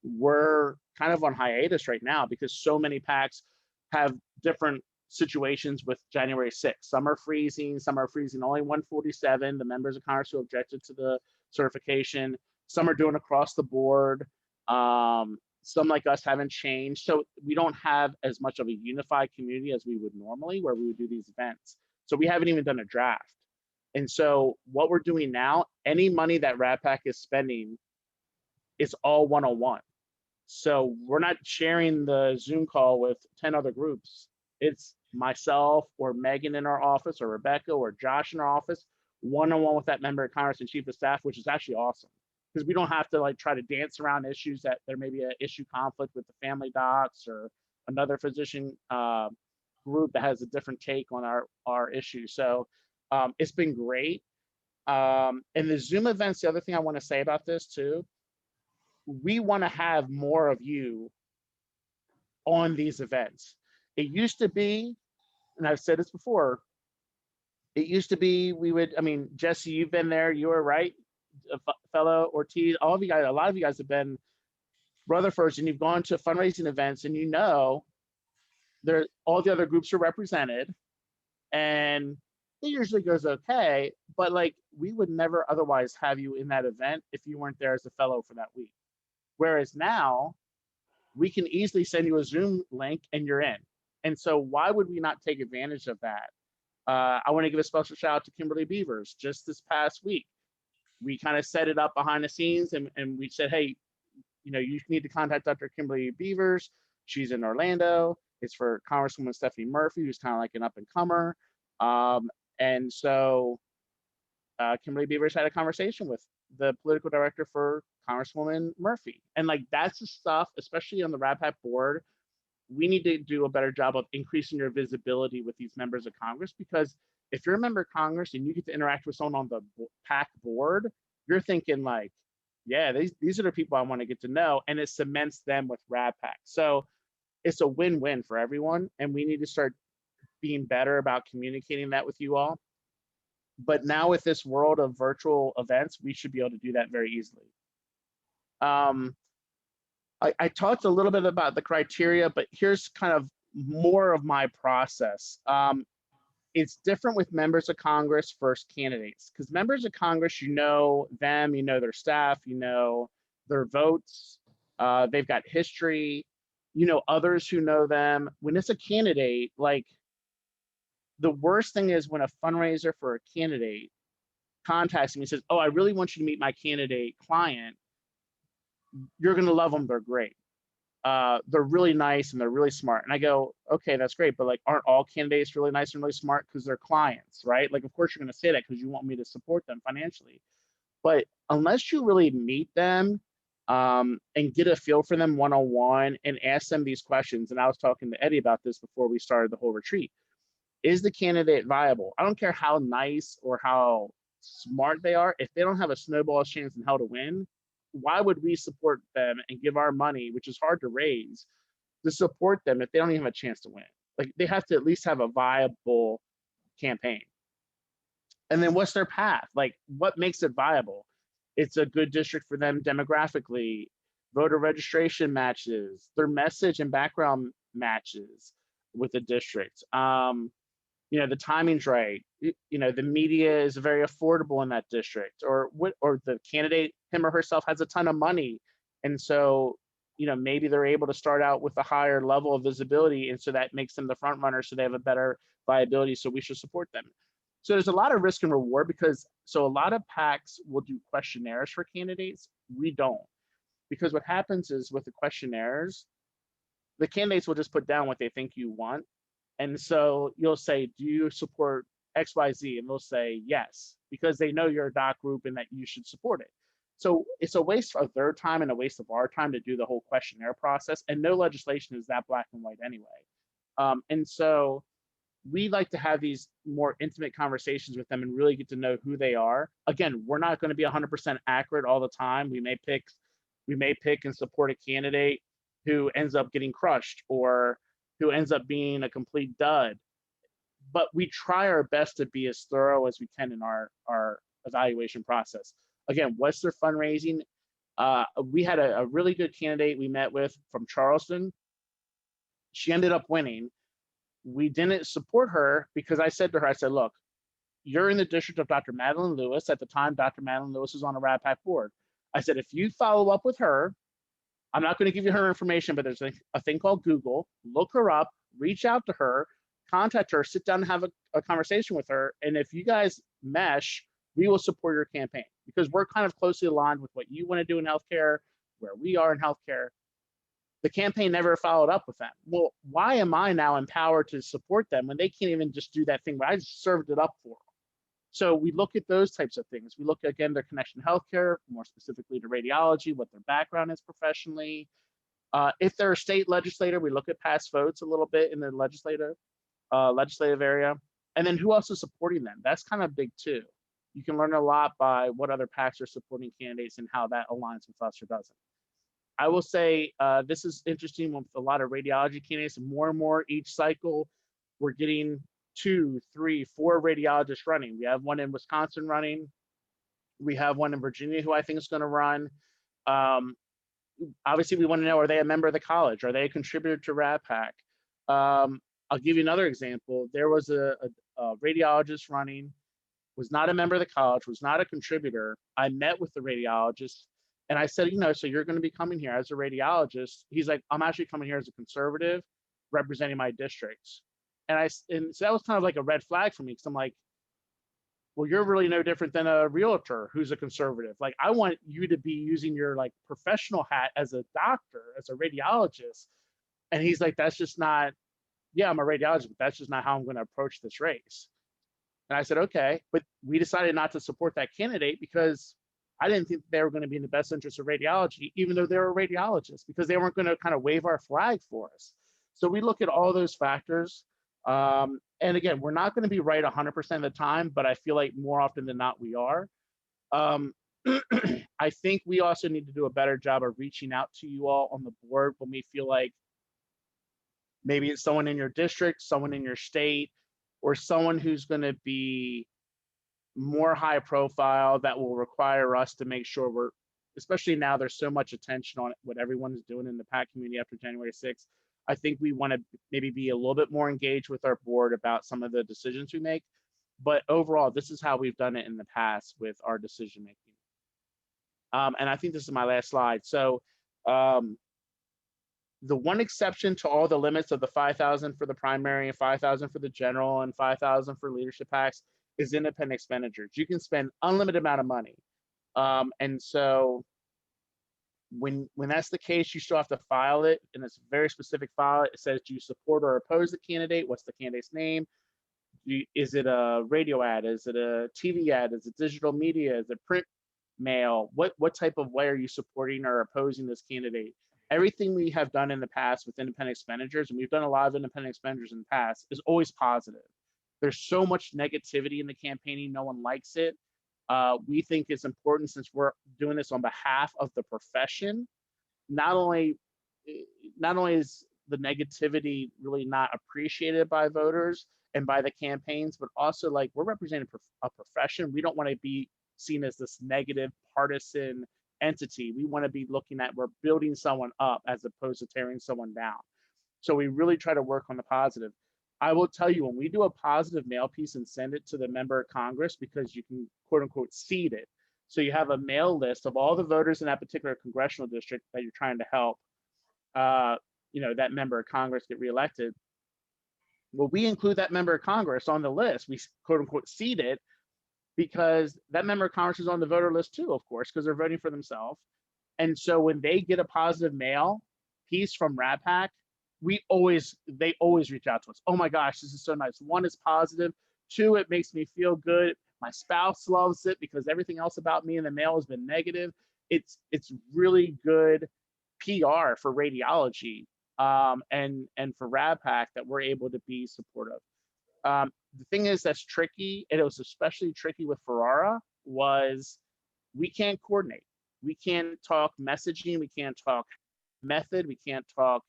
we're kind of on hiatus right now because so many PACs have different situations with January 6th. Some are freezing only 147, the members of Congress who objected to the certification. Some are doing across the board. Some like us haven't changed. So we don't have as much of a unified community as we would normally, where we would do these events. So we haven't even done a draft. And so what we're doing now, any money that RADPAC is spending is all one-on-one. So we're not sharing the Zoom call with 10 other groups. It's myself or Megan in our office or Rebecca or Josh in our office, one-on-one with that member of Congress and Chief of Staff, which is actually awesome. Because we don't have to like try to dance around issues that there may be an issue conflict with the family docs or another physician group that has a different take on our issue. So it's been great. And the Zoom events, the other thing I want to say about this too, we want to have more of you on these events. It used to be, and I've said this before, it used to be Jesse, you've been there, you were right, fellow Ortiz, all of you guys, a lot of you guys have been Rutherfords, and you've gone to fundraising events, and all the other groups are represented, and it usually goes okay, but like we would never otherwise have you in that event if you weren't there as a fellow for that week. Whereas now we can easily send you a Zoom link and you're in. And so why would we not take advantage of that? I want to give a special shout out to Kimberly Beavers. Just this past week, we kind of set it up behind the scenes and we said, hey, you need to contact Dr. Kimberly Beavers. She's in Orlando. It's for Congresswoman Stephanie Murphy, who's kind of like an up and comer. And so Kimberly Beavers had a conversation with the political director for Congresswoman Murphy. And like, that's the stuff, especially on the RADPAC board, we need to do a better job of increasing your visibility with these members of Congress, because if you're a member of Congress and you get to interact with someone on the PAC board, you're thinking like, yeah, these are the people I want to get to know, and it cements them with RADPAC. So it's a win-win for everyone, and we need to start being better about communicating that with you all. But now with this world of virtual events, we should be able to do that very easily. I talked a little bit about the criteria, but here's kind of more of my process. It's different with members of Congress versus candidates, because members of Congress, you know them, you know their staff, you know their votes, they've got history, you know others who know them. When it's a candidate, like the worst thing is when a fundraiser for a candidate contacts me and says, oh, I really want you to meet my candidate client. You're going to love them. They're great. They're really nice and they're really smart. And I go, okay, that's great. But like, aren't all candidates really nice and really smart because they're clients, right? Like, of course you're going to say that because you want me to support them financially. But unless you really meet them and get a feel for them one-on-one and ask them these questions. And I was talking to Eddie about this before we started the whole retreat. Is the candidate viable? I don't care how nice or how smart they are. If they don't have a snowball's chance in hell to win, why would we support them and give our money, which is hard to raise, to support them if they don't even have a chance to win? Like, they have to at least have a viable campaign. And then what's their path? Like, what makes it viable? It's a good district for them demographically, voter registration matches, their message and background matches with the district. You know, the timing's right. You know, the media is very affordable in that district, or the candidate, him or herself, has a ton of money. And so, you know, maybe they're able to start out with a higher level of visibility. And so that makes them the front runner. So they have a better viability. So we should support them. So there's a lot of risk and reward so a lot of PACs will do questionnaires for candidates. We don't, because what happens is with the questionnaires, the candidates will just put down what they think you want. And so you'll say, do you support XYZ? And they'll say yes, because they know you're a doc group and that you should support it. So it's a waste of their time and a waste of our time to do the whole questionnaire process. And no legislation is that black and white anyway. And so we like to have these more intimate conversations with them and really get to know who they are. Again, we're not going to be 100% accurate all the time. We may pick and support a candidate who ends up getting crushed or who ends up being a complete dud. But we try our best to be as thorough as we can in our evaluation process. Again, what's their fundraising? We had a really good candidate we met with from Charleston. She ended up winning. We didn't support her because I said to her, I said, look, you're in the district of Dr. Madeline Lewis. At the time, Dr. Madeline Lewis was on a RADPAC board. I said, if you follow up with her, I'm not going to give you her information, but there's a thing called Google. Look her up, reach out to her, contact her, sit down and have a conversation with her. And if you guys mesh, we will support your campaign, because we're kind of closely aligned with what you want to do in healthcare, where we are in healthcare. The campaign never followed up with them. Well, why am I now empowered to support them when they can't even just do that thing where I just served it up for them? So we look at those types of things. We look, again, their connection to healthcare, more specifically to radiology, what their background is professionally. If they're a state legislator, we look at past votes a little bit in the legislative area. And then who else is supporting them? That's kind of big too. You can learn a lot by what other PACs are supporting candidates and how that aligns with us or doesn't. I will say this is interesting with a lot of radiology candidates, and more each cycle, we're getting 2, 3, 4 radiologists running. We have one in Wisconsin running. We have one in Virginia who I think is going to run. Obviously, we want to know, are they a member of the college? Are they a contributor to RADPAC? I'll give you another example. There was a radiologist running, was not a member of the college, was not a contributor. I met with the radiologist and I said, you know, so you're going to be coming here as a radiologist. He's like, I'm actually coming here as a conservative representing my districts. And so that was kind of like a red flag for me, because I'm like, well, you're really no different than a realtor who's a conservative. Like, I want you to be using your like professional hat as a doctor, as a radiologist. And he's like, that's just not, yeah, I'm a radiologist, but that's just not how I'm going to approach this race. And I said, okay, but we decided not to support that candidate because I didn't think they were going to be in the best interest of radiology, even though they were radiologists, because they weren't going to kind of wave our flag for us. So we look at all those factors. And again, we're not going to be right 100% of the time, but I feel like more often than not we are. I think we also need to do a better job of reaching out to you all on the board when we feel like maybe it's someone in your district, someone in your state, or someone who's going to be more high profile that will require us to make sure we're, especially now there's so much attention on what everyone is doing in the PAC community after January 6th. I think we want to maybe be a little bit more engaged with our board about some of the decisions we make. But overall, this is how we've done it in the past with our decision making. And I think this is my last slide. So the one exception to all the limits of the 5,000 for the primary and 5,000 for the general and 5,000 for leadership PACs is independent expenditures. You can spend unlimited amount of money. And so when that's the case, you still have to file it, and it's a very specific file. It says, do you support or oppose the candidate? What's the candidate's name? Is it a radio ad? Is it a TV ad? Is it digital media? Is it print mail? What type of way are you supporting or opposing this candidate? Everything we have done in the past with independent expenditures, and we've done a lot of independent expenditures in the past, is always positive. There's so much negativity in the campaigning, no one likes it. We think it's important, since we're doing this on behalf of the profession. Not only is the negativity really not appreciated by voters and by the campaigns, but also, like, we're representing a profession. We don't want to be seen as this negative partisan entity. We want to be looking at, we're building someone up as opposed to tearing someone down. So we really try to work on the positive. I will tell you, when we do a positive mail piece and send it to the member of Congress, because you can quote unquote seed it. So you have a mail list of all the voters in that particular congressional district that you're trying to help, that member of Congress get reelected. Well, we include that member of Congress on the list. We quote unquote seed it, because that member of Congress is on the voter list too, of course, because they're voting for themselves. And so when they get a positive mail piece from RADPAC, they always reach out to us. Oh my gosh, this is so nice. One, is positive. Two, it makes me feel good. My spouse loves it because everything else about me in the mail has been negative. It's really good PR for radiology and for RADPAC that we're able to be supportive. The thing is that's tricky, and it was especially tricky with Ferrara, was we can't coordinate. We can't talk messaging. We can't talk method. We can't talk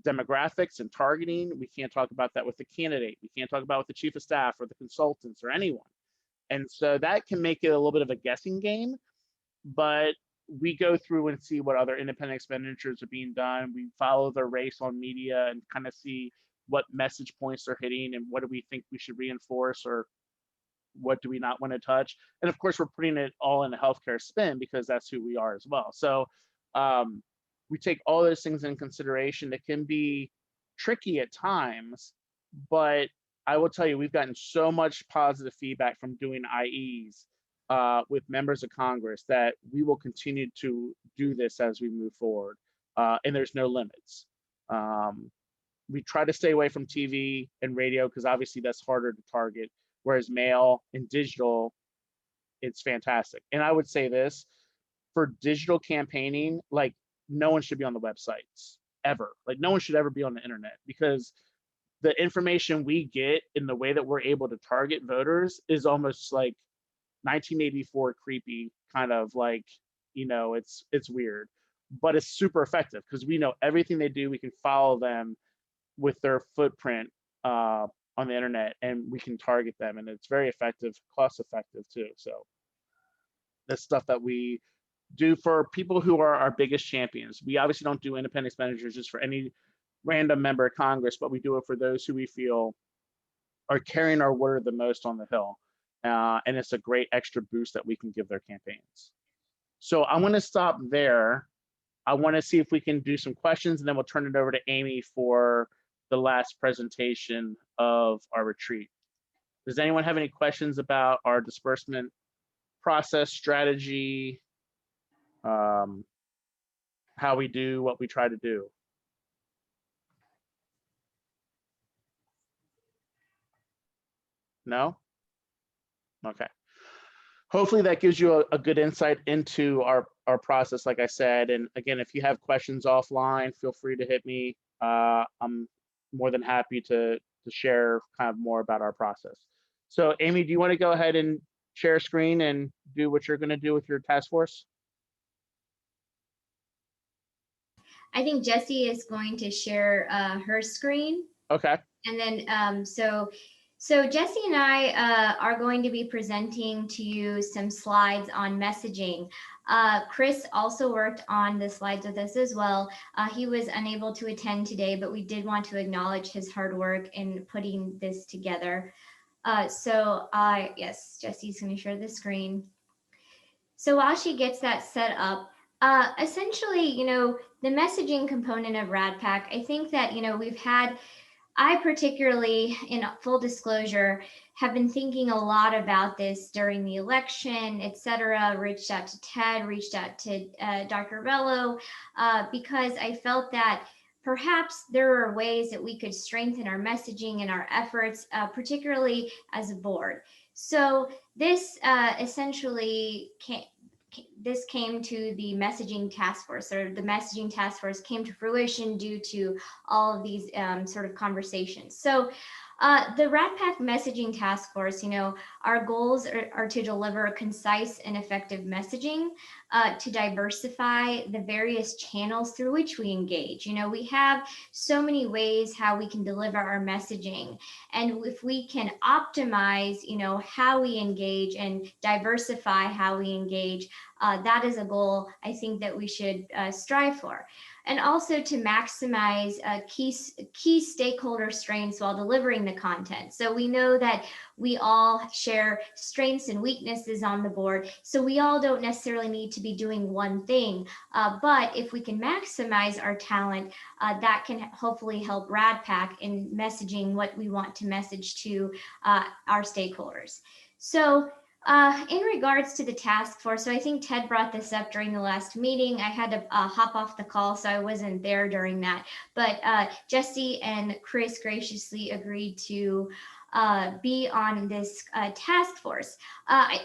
demographics and targeting. We can't talk about that with the candidate. We can't talk about with the chief of staff or the consultants or anyone. And so that can make it a little bit of a guessing game, but we go through and see what other independent expenditures are being done. We follow the race on media and kind of see what message points they're hitting and what do we think we should reinforce or what do we not want to touch. And of course, we're putting it all in a healthcare spin because that's who we are as well. So we take all those things in consideration. It can be tricky at times, but I will tell you, we've gotten so much positive feedback from doing IEs with members of Congress that we will continue to do this as we move forward. And there's no limits. We try to stay away from TV and radio because obviously that's harder to target, whereas mail and digital, it's fantastic. And I would say this, for digital campaigning, like, no one should be on the websites ever. Like, no one should ever be on the internet, because the information we get in the way that we're able to target voters is almost like 1984 creepy, kind of like, it's weird, but it's super effective because we know everything they do. We can follow them with their footprint on the internet, and we can target them, and it's very effective, cost effective too. So that's stuff that we do for people who are our biggest champions. We obviously don't do independent expenditures just for any random member of Congress, but we do it for those who we feel are carrying our word the most on the Hill. And it's a great extra boost that we can give their campaigns. So I'm going to stop there. I want to see if we can do some questions, and then we'll turn it over to Amy for the last presentation of our retreat. Does anyone have any questions about our disbursement process, strategy, how we do what we try to do? No? Okay. Hopefully that gives you a good insight into our process, like I said. And again, if you have questions offline, feel free to hit me. I'm more than happy to share kind of more about our process. So Amy, do you want to go ahead and share screen and do what you're going to do with your task force? I think Jessie is going to share her screen. Okay. And then, so Jessie and I are going to be presenting to you some slides on messaging. Chris also worked on the slides with us as well. He was unable to attend today, but we did want to acknowledge his hard work in putting this together. Yes, Jessie's going to share the screen. So while she gets that set up, essentially, you know, the messaging component of RADPAC, I think that, you know, I particularly, in full disclosure, have been thinking a lot about this during the election, et cetera, reached out to Ted, reached out to Dr. Bello, because I felt that perhaps there are ways that we could strengthen our messaging and our efforts, particularly as a board. So this essentially this came to the messaging task force, or the messaging task force came to fruition due to all of these sort of conversations. So the RADPAC messaging task force, you know, our goals are to deliver concise and effective messaging, to diversify the various channels through which we engage. You know, we have so many ways how we can deliver our messaging. And if we can optimize, you know, how we engage and diversify how we engage, that is a goal I think that we should strive for. And also to maximize key stakeholder strengths while delivering the content. So we know that we all share strengths and weaknesses on the board, so we all don't necessarily need to be doing one thing. But if we can maximize our talent, that can hopefully help RADPAC in messaging what we want to message to our stakeholders. So in regards to the task force, so I think Ted brought this up during the last meeting. I had to hop off the call, so I wasn't there during that. But Jessie and Chris graciously agreed to be on this task force.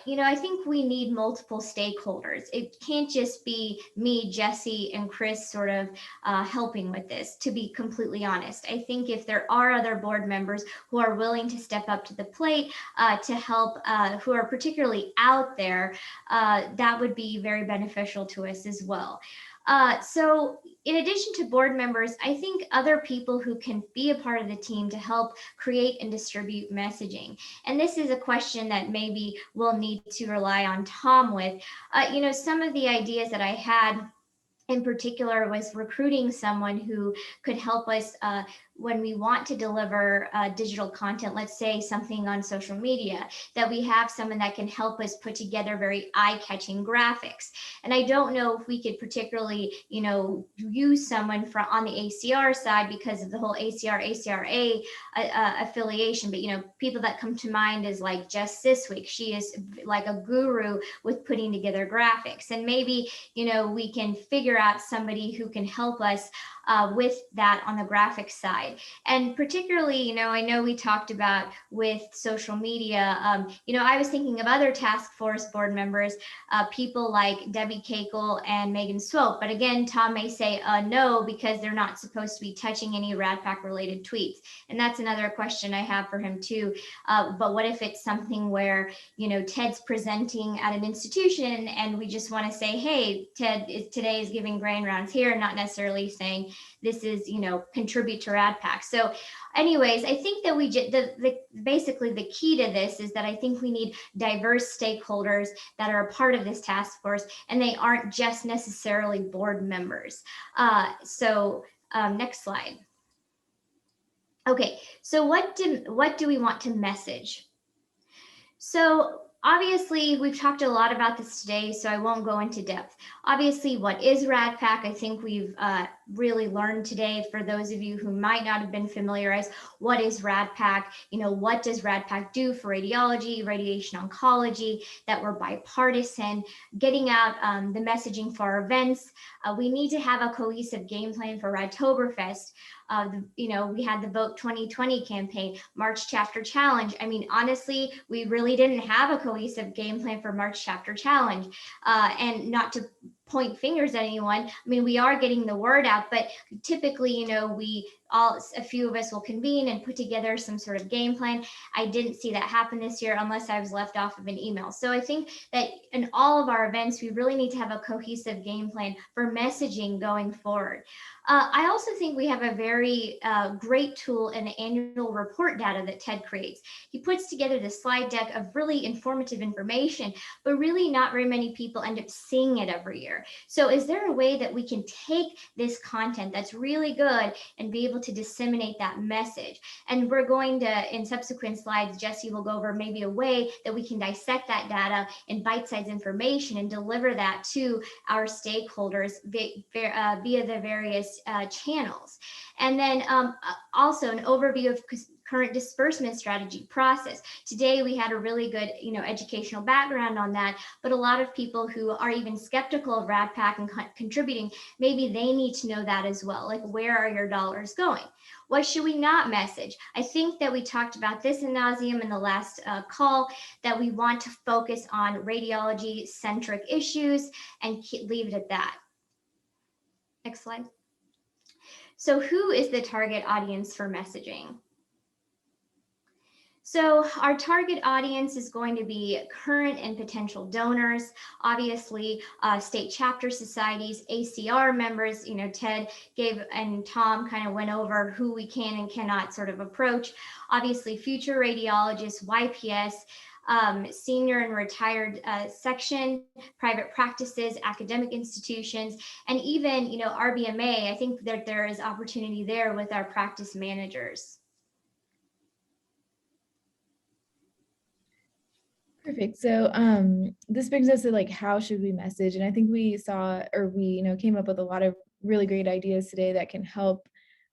You know, I think we need multiple stakeholders. It can't just be me, Jessie, and Chris sort of helping with this, to be completely honest. I think if there are other board members who are willing to step up to the plate to help, who are particularly out there, that would be very beneficial to us as well. So in addition to board members, I think other people who can be a part of the team to help create and distribute messaging. And this is a question that maybe we'll need to rely on Tom with. You know, some of the ideas that I had in particular was recruiting someone who could help us when we want to deliver digital content, let's say something on social media, that we have someone that can help us put together very eye-catching graphics. And I don't know if we could particularly, you know, use someone from on the ACR side because of the whole ACRA affiliation, but, you know, people that come to mind is like Jess Siswick. She is like a guru with putting together graphics. And maybe, you know, we can figure out somebody who can help us with that on the graphics side. And particularly, you know, I know we talked about with social media, you know, I was thinking of other task force board members, people like Debbie Kakel and Megan Swope. But again, Tom may say no, because they're not supposed to be touching any RADPAC related tweets. And that's another question I have for him too. But what if it's something where, you know, Ted's presenting at an institution and we just want to say, hey, Ted today is giving grain rounds here, not necessarily saying this is, you know, contribute to RADPAC. So anyways, I think that we basically the key to this is that I think we need diverse stakeholders that are a part of this task force, and they aren't just necessarily board members. Next slide. Okay, so what do we want to message? So obviously, we've talked a lot about this today, so I won't go into depth. Obviously, what is RADPAC? I think we've really learned today. For those of you who might not have been familiarized, what is RADPAC? You know, what does RADPAC do for radiology, radiation oncology, that we're bipartisan, getting out the messaging for our events. We need to have a cohesive game plan for Radtoberfest. You know, we had the Vote 2020 campaign, March Chapter Challenge. I mean, honestly, we really didn't have a cohesive game plan for March Chapter Challenge. And not to point fingers at anyone. I mean, we are getting the word out, but typically, you know, a few of us will convene and put together some sort of game plan. I didn't see that happen this year unless I was left off of an email. So I think that in all of our events, we really need to have a cohesive game plan for messaging going forward. I also think we have a very great tool in the annual report data that Ted creates. He puts together the slide deck of really informative information, but really not very many people end up seeing it every year. So is there a way that we can take this content that's really good and be able to disseminate that message? And we're going to, in subsequent slides, Jesse will go over maybe a way that we can dissect that data in bite-sized information and deliver that to our stakeholders via the various channels. And then also an overview of current disbursement strategy process. Today we had a really good, you know, educational background on that, but a lot of people who are even skeptical of RADPAC and contributing, maybe they need to know that as well. Like, where are your dollars going? What should we not message? I think that we talked about this in nauseam in the last call, that we want to focus on radiology centric issues and leave it at that. Next slide. So who is the target audience for messaging? So our target audience is going to be current and potential donors, obviously state chapter societies, ACR members. You know, Ted gave and Tom kind of went over who we can and cannot sort of approach. Obviously future radiologists, YPS, senior and retired section, private practices, academic institutions, and even, you know, RBMA. I think that there is opportunity there with our practice managers. Perfect. So this brings us to like, how should we message? And I think we saw, or we, you know, came up with a lot of really great ideas today that can help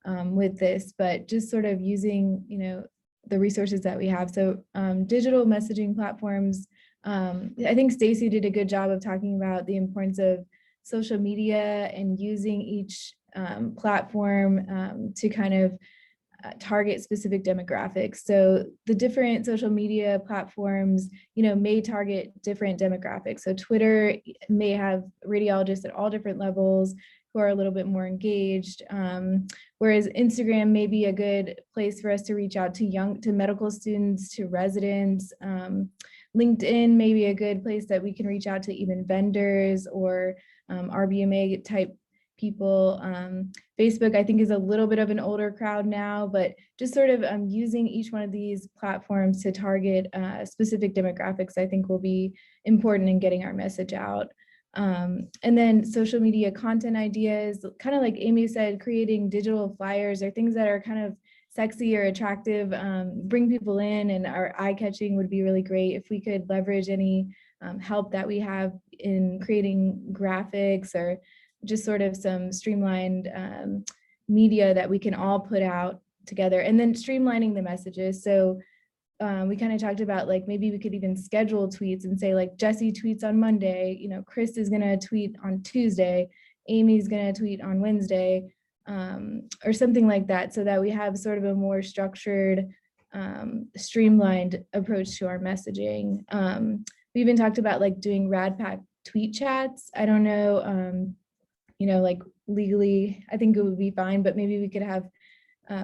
with this, but just sort of using, you know, the resources that we have. So digital messaging platforms, I think Stacy did a good job of talking about the importance of social media and using each platform to kind of target specific demographics. So the different social media platforms, you know, may target different demographics. So Twitter may have radiologists at all different levels who are a little bit more engaged, whereas Instagram may be a good place for us to reach out to medical students, to residents. LinkedIn may be a good place that we can reach out to even vendors or RBMA type people. Facebook, I think, is a little bit of an older crowd now, but just sort of using each one of these platforms to target specific demographics, I think will be important in getting our message out. And then social media content ideas, kind of like Amy said, creating digital flyers or things that are kind of sexy or attractive, bring people in and are eye-catching would be really great. If we could leverage any help that we have in creating graphics or just sort of some streamlined media that we can all put out together, and then streamlining the messages. So we kind of talked about, like, maybe we could even schedule tweets and say, like, Jesse tweets on Monday, you know, Chris is gonna tweet on Tuesday, Amy's gonna tweet on Wednesday, or something like that, so that we have sort of a more structured, streamlined approach to our messaging. We even talked about like doing RADPAC tweet chats. I don't know, you know, like legally, I think it would be fine, but maybe we could have,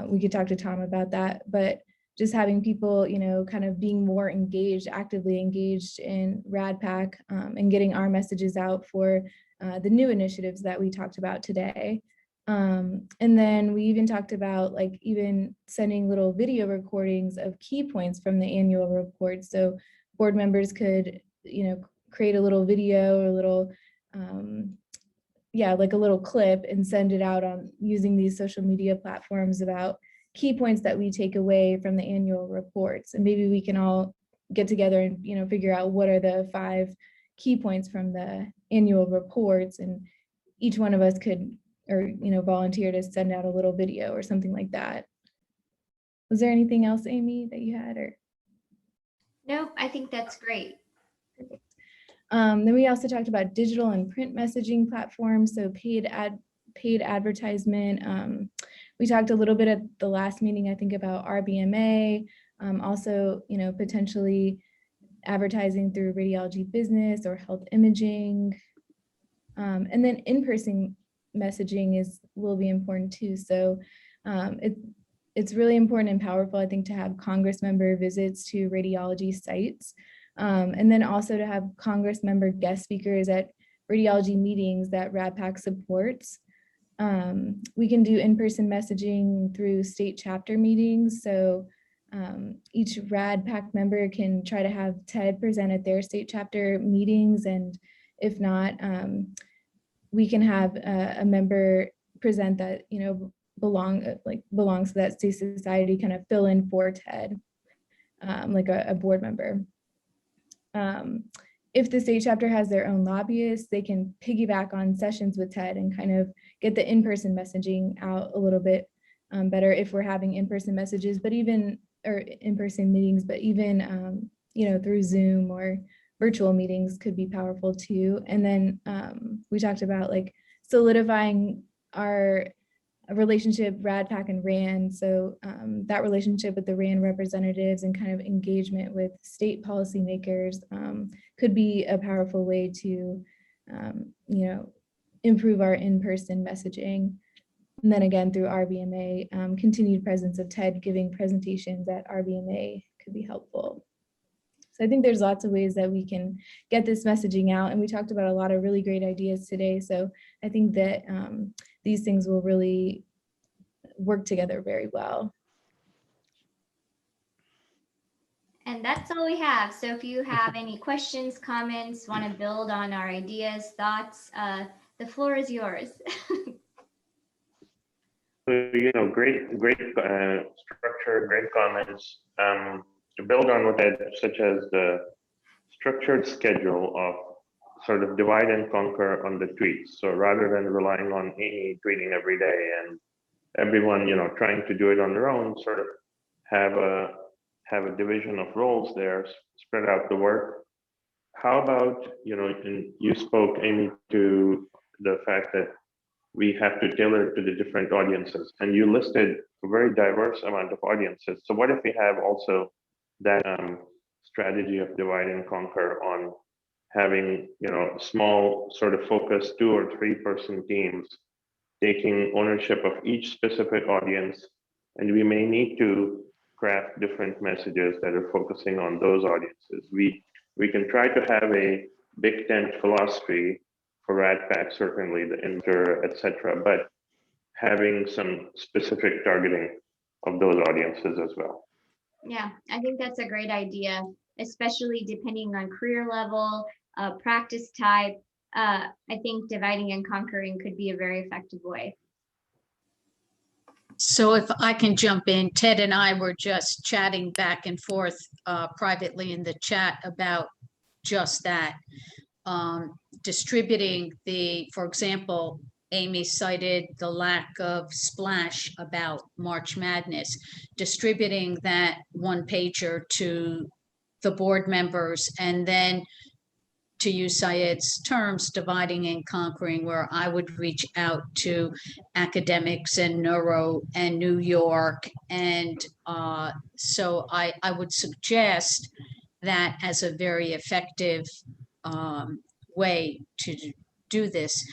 we could talk to Tom about that, but just having people, you know, kind of being more engaged, actively engaged in RADPAC, and getting our messages out for the new initiatives that we talked about today. And then we even talked about like even sending little video recordings of key points from the annual report. So board members could, you know, create a little video or a little, yeah, like a little clip and send it out on using these social media platforms about key points that we take away from the annual reports. And maybe we can all get together and, you know, figure out what are the 5 key points from the annual reports, and each one of us could, or, you know, volunteer to send out a little video or something like that. Was there anything else, Amy, that you had, or? No, I think that's great. Perfect. Then we also talked about digital and print messaging platforms, so paid advertisement. We talked a little bit at the last meeting, I think, about RBMA, also, you know, potentially advertising through radiology business or health imaging. And then in-person messaging will be important too. So it's really important and powerful, I think, to have Congress member visits to radiology sites. And then also to have Congress member guest speakers at radiology meetings that RADPAC supports. We can do in-person messaging through state chapter meetings. So each RADPAC member can try to have TED present at their state chapter meetings. And if not, we can have a member present that, you know, belongs to that state society, kind of fill in for TED, like a board member. If the state chapter has their own lobbyists, they can piggyback on sessions with TED and kind of get the in-person messaging out a little bit better if we're having in-person messages, but even, or in-person meetings, but even, you know, through Zoom or virtual meetings could be powerful too. And then we talked about like solidifying our relationship, RADPAC and RAND. So that relationship with the RAND representatives and kind of engagement with state policymakers could be a powerful way to, you know, improve our in-person messaging. And then again, through RBMA, continued presence of TED giving presentations at RBMA could be helpful. So I think there's lots of ways that we can get this messaging out. And we talked about a lot of really great ideas today. So I think that these things will really work together very well. And that's all we have. So if you have any questions, comments, want to build on our ideas, thoughts, the floor is yours. You know, great structure, great comments. To build on what that, such as the structured schedule of sort of divide and conquer on the tweets. So rather than relying on Amy tweeting every day and everyone, you know, trying to do it on their own, sort of have a division of roles there, spread out the work. How about, you know, and you spoke, Amy, to the fact that we have to tailor it to the different audiences, and you listed a very diverse amount of audiences. So what if we have also that strategy of divide and conquer on having, you know, small sort of focused 2 or 3 person teams taking ownership of each specific audience, and we may need to craft different messages that are focusing on those audiences. We can try to have a big tent philosophy for RADPAC, certainly the inter, etc., but having some specific targeting of those audiences as well. Yeah, I think that's a great idea, especially depending on career level, practice type. I think dividing and conquering could be a very effective way. So if I can jump in, Ted and I were just chatting back and forth privately in the chat about just that. Distributing for example, Amy cited the lack of splash about March Madness, distributing that one pager to the board members, and then, to use Syed's terms, dividing and conquering, where I would reach out to academics and neuro and New York. And so I would suggest that as a very effective way to do this.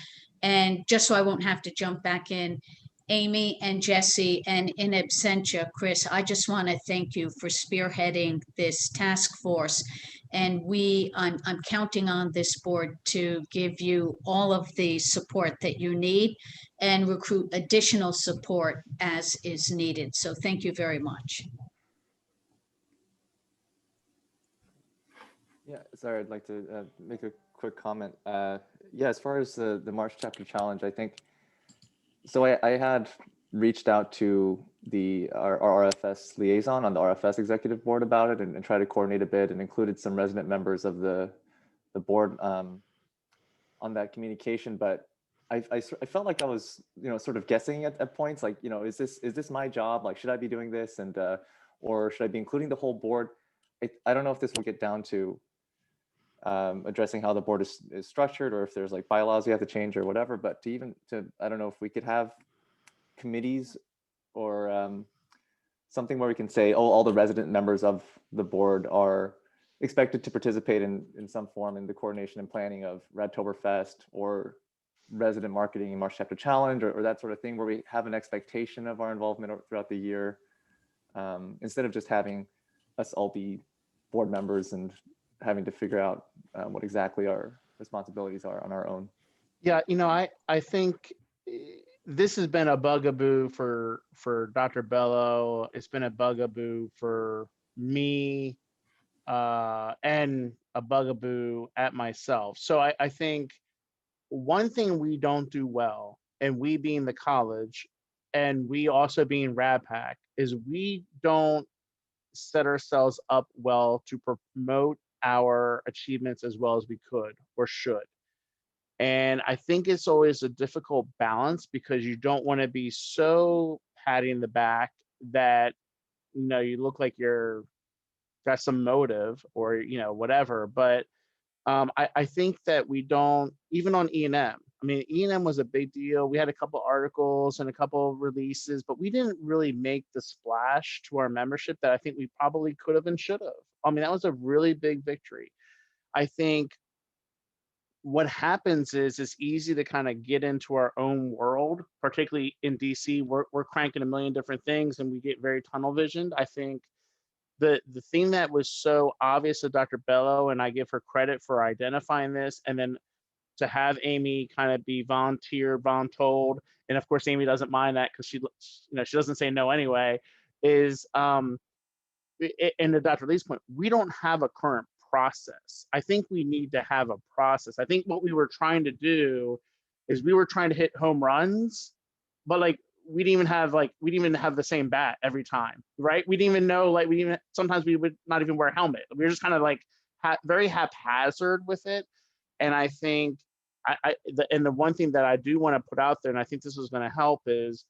And just so I won't have to jump back in, Amy and Jesse, and in absentia, Chris, I just want to thank you for spearheading this task force. And I'm counting on this board to give you all of the support that you need and recruit additional support as is needed. So thank you very much. Yeah, sorry, I'd like to make a quick comment. Yeah, as far as the March chapter challenge, I think, so I had reached out to our RFS liaison on the RFS executive board about it and tried to coordinate a bit, and included some resident members of the board on that communication. But I felt like I was, you know, sort of guessing at points, like, you know, is this my job? Like, should I be doing this? And or should I be including the whole board? I don't know if this will get down to addressing how the board is structured, or if there's like bylaws you have to change or whatever, but I don't know if we could have committees or something where we can say, oh, all the resident members of the board are expected to participate in some form in the coordination and planning of Radtoberfest, or resident marketing and March chapter challenge or that sort of thing, where we have an expectation of our involvement throughout the year, instead of just having us all be board members and having to figure out what exactly our responsibilities are on our own. Yeah, I think this has been a bugaboo for Dr. Bello. It's been a bugaboo for me, and a bugaboo at myself. So I think one thing we don't do well, and we being the college, and we also being RADPAC, is we don't set ourselves up well to promote our achievements as well as we could or should. And I think it's always a difficult balance because you don't want to be so patting the back that you look like you're got some motive or whatever. But I think that we don't, even on E&M. I mean, E&M was a big deal. We had a couple articles and a couple releases, but we didn't really make the splash to our membership that I think we probably could have and should have. I mean, that was a really big victory. I think what happens is it's easy to kind of get into our own world, particularly in DC. We're cranking a million different things and we get very tunnel visioned. I think the thing that was so obvious to Dr. Bello, and I give her credit for identifying this, and then to have Amy kind of be voluntold, and of course Amy doesn't mind that because she doesn't say no anyway, is and to Dr. Lee's point, we don't have a current process. I think we need to have a process. I think what we were trying to do is we were trying to hit home runs, but we didn't even have the same bat every time, right? We didn't even know, sometimes we would not even wear a helmet. We were just kind of very haphazard with it. And I think the one thing that I do want to put out there, and I think this is going to help, is,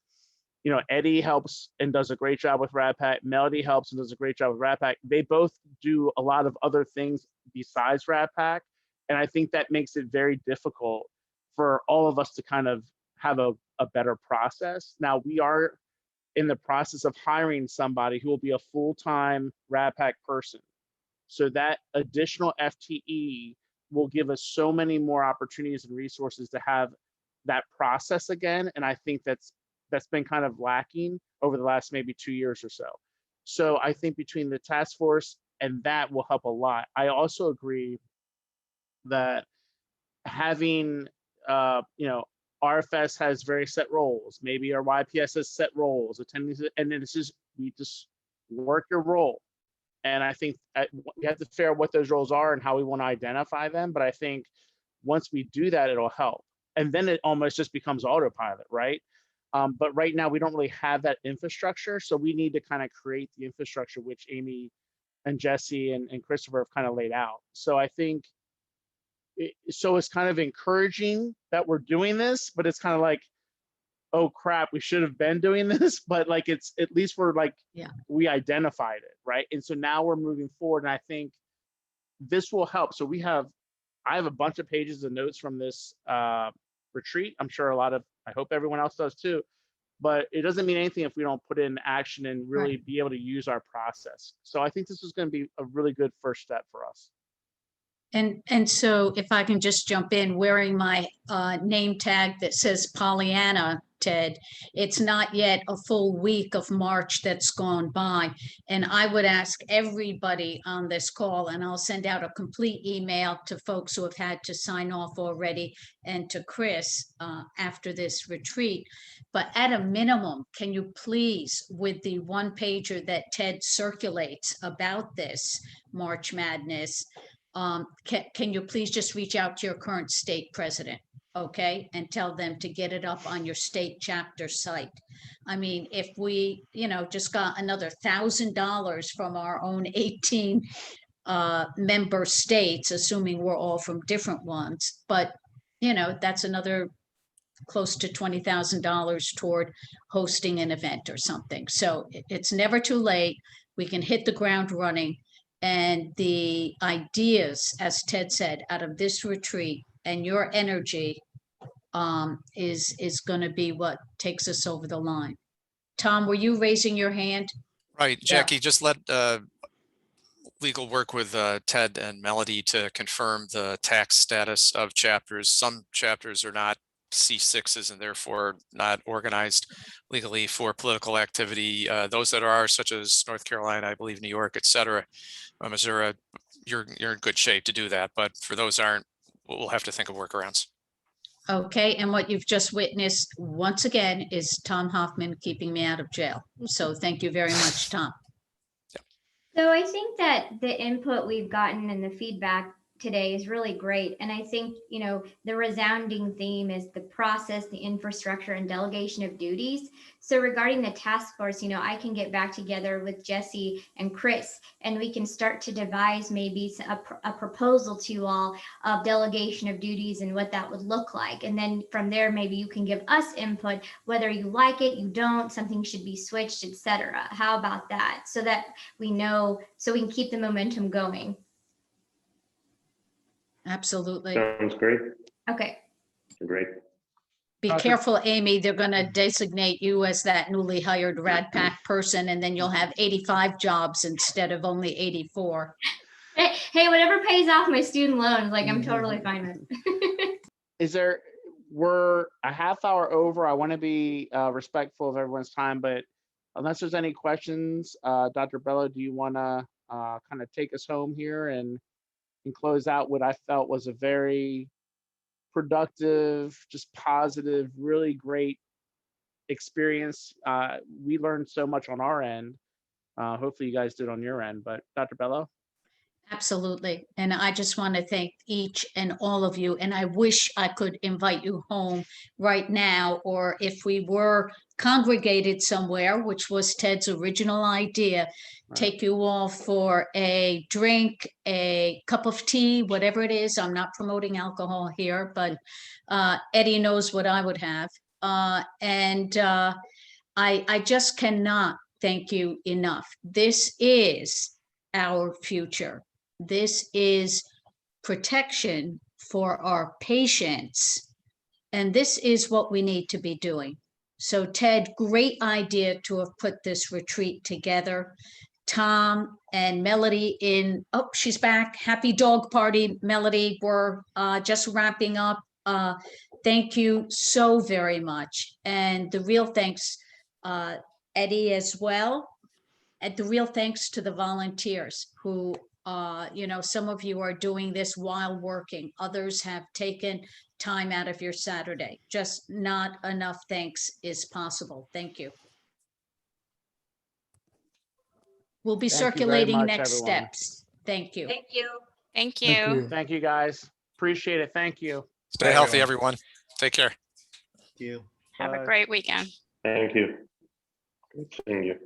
Eddie helps and does a great job with RADPAC. Melody helps and does a great job with RADPAC. They both do a lot of other things besides RADPAC. And I think that makes it very difficult for all of us to kind of have a better process. Now, we are in the process of hiring somebody who will be a full-time RADPAC person. So that additional FTE will give us so many more opportunities and resources to have that process again. And I think that's been kind of lacking over the last maybe 2 years or so. So I think between the task force and that will help a lot. I also agree that having, RFS has very set roles. Maybe our YPS has set roles, attendance, and then we just work your role. And I think we have to figure out what those roles are and how we want to identify them. But I think once we do that, it'll help. And then it almost just becomes autopilot, right? But right now we don't really have that infrastructure. So we need to kind of create the infrastructure, which Amy and Jesse and Christopher have kind of laid out. So I think, it's kind of encouraging that we're doing this, but it's kind of like, oh crap, we should have been doing this, but it's at least we're we identified it, right? And so now we're moving forward, and I think this will help. So I have a bunch of pages of notes from this retreat. I'm sure I hope everyone else does too, but it doesn't mean anything if we don't put it in action and really be able to use our process. So I think this is going to be a really good first step for us. And so if I can just jump in, wearing my name tag that says Pollyanna, Ted, it's not yet a full week of March that's gone by. And I would ask everybody on this call, and I'll send out a complete email to folks who have had to sign off already and to Chris after this retreat. But at a minimum, can you please, with the one pager that Ted circulates about this March Madness, can you please just reach out to your current state president, okay, and tell them to get it up on your state chapter site? I mean, if we, just got another $1,000 from our own 18 member states, assuming we're all from different ones, but that's another close to $20,000 toward hosting an event or something. So it's never too late. We can hit the ground running. And the ideas, as Ted said, out of this retreat and your energy is going to be what takes us over the line. Tom, were you raising your hand? Right, Jackie, just let legal work with Ted and Melody to confirm the tax status of chapters. Some chapters are not C6s and therefore not organized legally for political activity. Those that are, such as North Carolina, I believe New York, et cetera, Missouri, you're in good shape to do that. But for those aren't, we'll have to think of workarounds. Okay, and what you've just witnessed once again is Tom Hoffman keeping me out of jail. So thank you very much, Tom. So I think that the input we've gotten and the feedback today is really great. And I think, you know, the resounding theme is the process, the infrastructure, and delegation of duties. So regarding the task force, you know, I can get back together with Jesse and Chris, and we can start to devise maybe a proposal to you all of delegation of duties and what that would look like. And then from there, maybe you can give us input, whether you like it, you don't, something should be switched, etc. How about that? So that we know, so we can keep the momentum going. Absolutely. Sounds great. Okay. Great. Be careful, Amy. They're going to designate you as that newly hired RADPAC person, and then you'll have 85 jobs instead of only 84. Hey, whatever pays off my student loans, like I'm totally fine with. We're a half hour over. I want to be respectful of everyone's time, but unless there's any questions, Dr. Bello, do you want to kind of take us home here and close out what I felt was a very productive, just positive, really great experience. We learned so much on our end. Hopefully you guys did on your end, but Dr. Bello? Absolutely. And I just want to thank each and all of you. And I wish I could invite you home right now, or if we were congregated somewhere, which was Ted's original idea, take you all for a drink, a cup of tea, whatever it is. I'm not promoting alcohol here, but Eddie knows what I would have. I just cannot thank you enough. This is our future. This is protection for our patients. And this is what we need to be doing. So Ted, great idea to have put this retreat together. Tom and Melody oh, she's back. Happy dog party, Melody. We're just wrapping up. Thank you so very much. And the real thanks, Eddie, as well. And the real thanks to the volunteers who, you know, some of you are doing this while working. Others have taken time out of your Saturday. Just not enough thanks is possible. Thank you. We'll be circulating next steps. Thank you. Thank you. Thank you. Thank you, guys. Appreciate it. Thank you. Stay healthy, everyone. Take care. Thank you. Have a great weekend. Thank you. Good seeing you.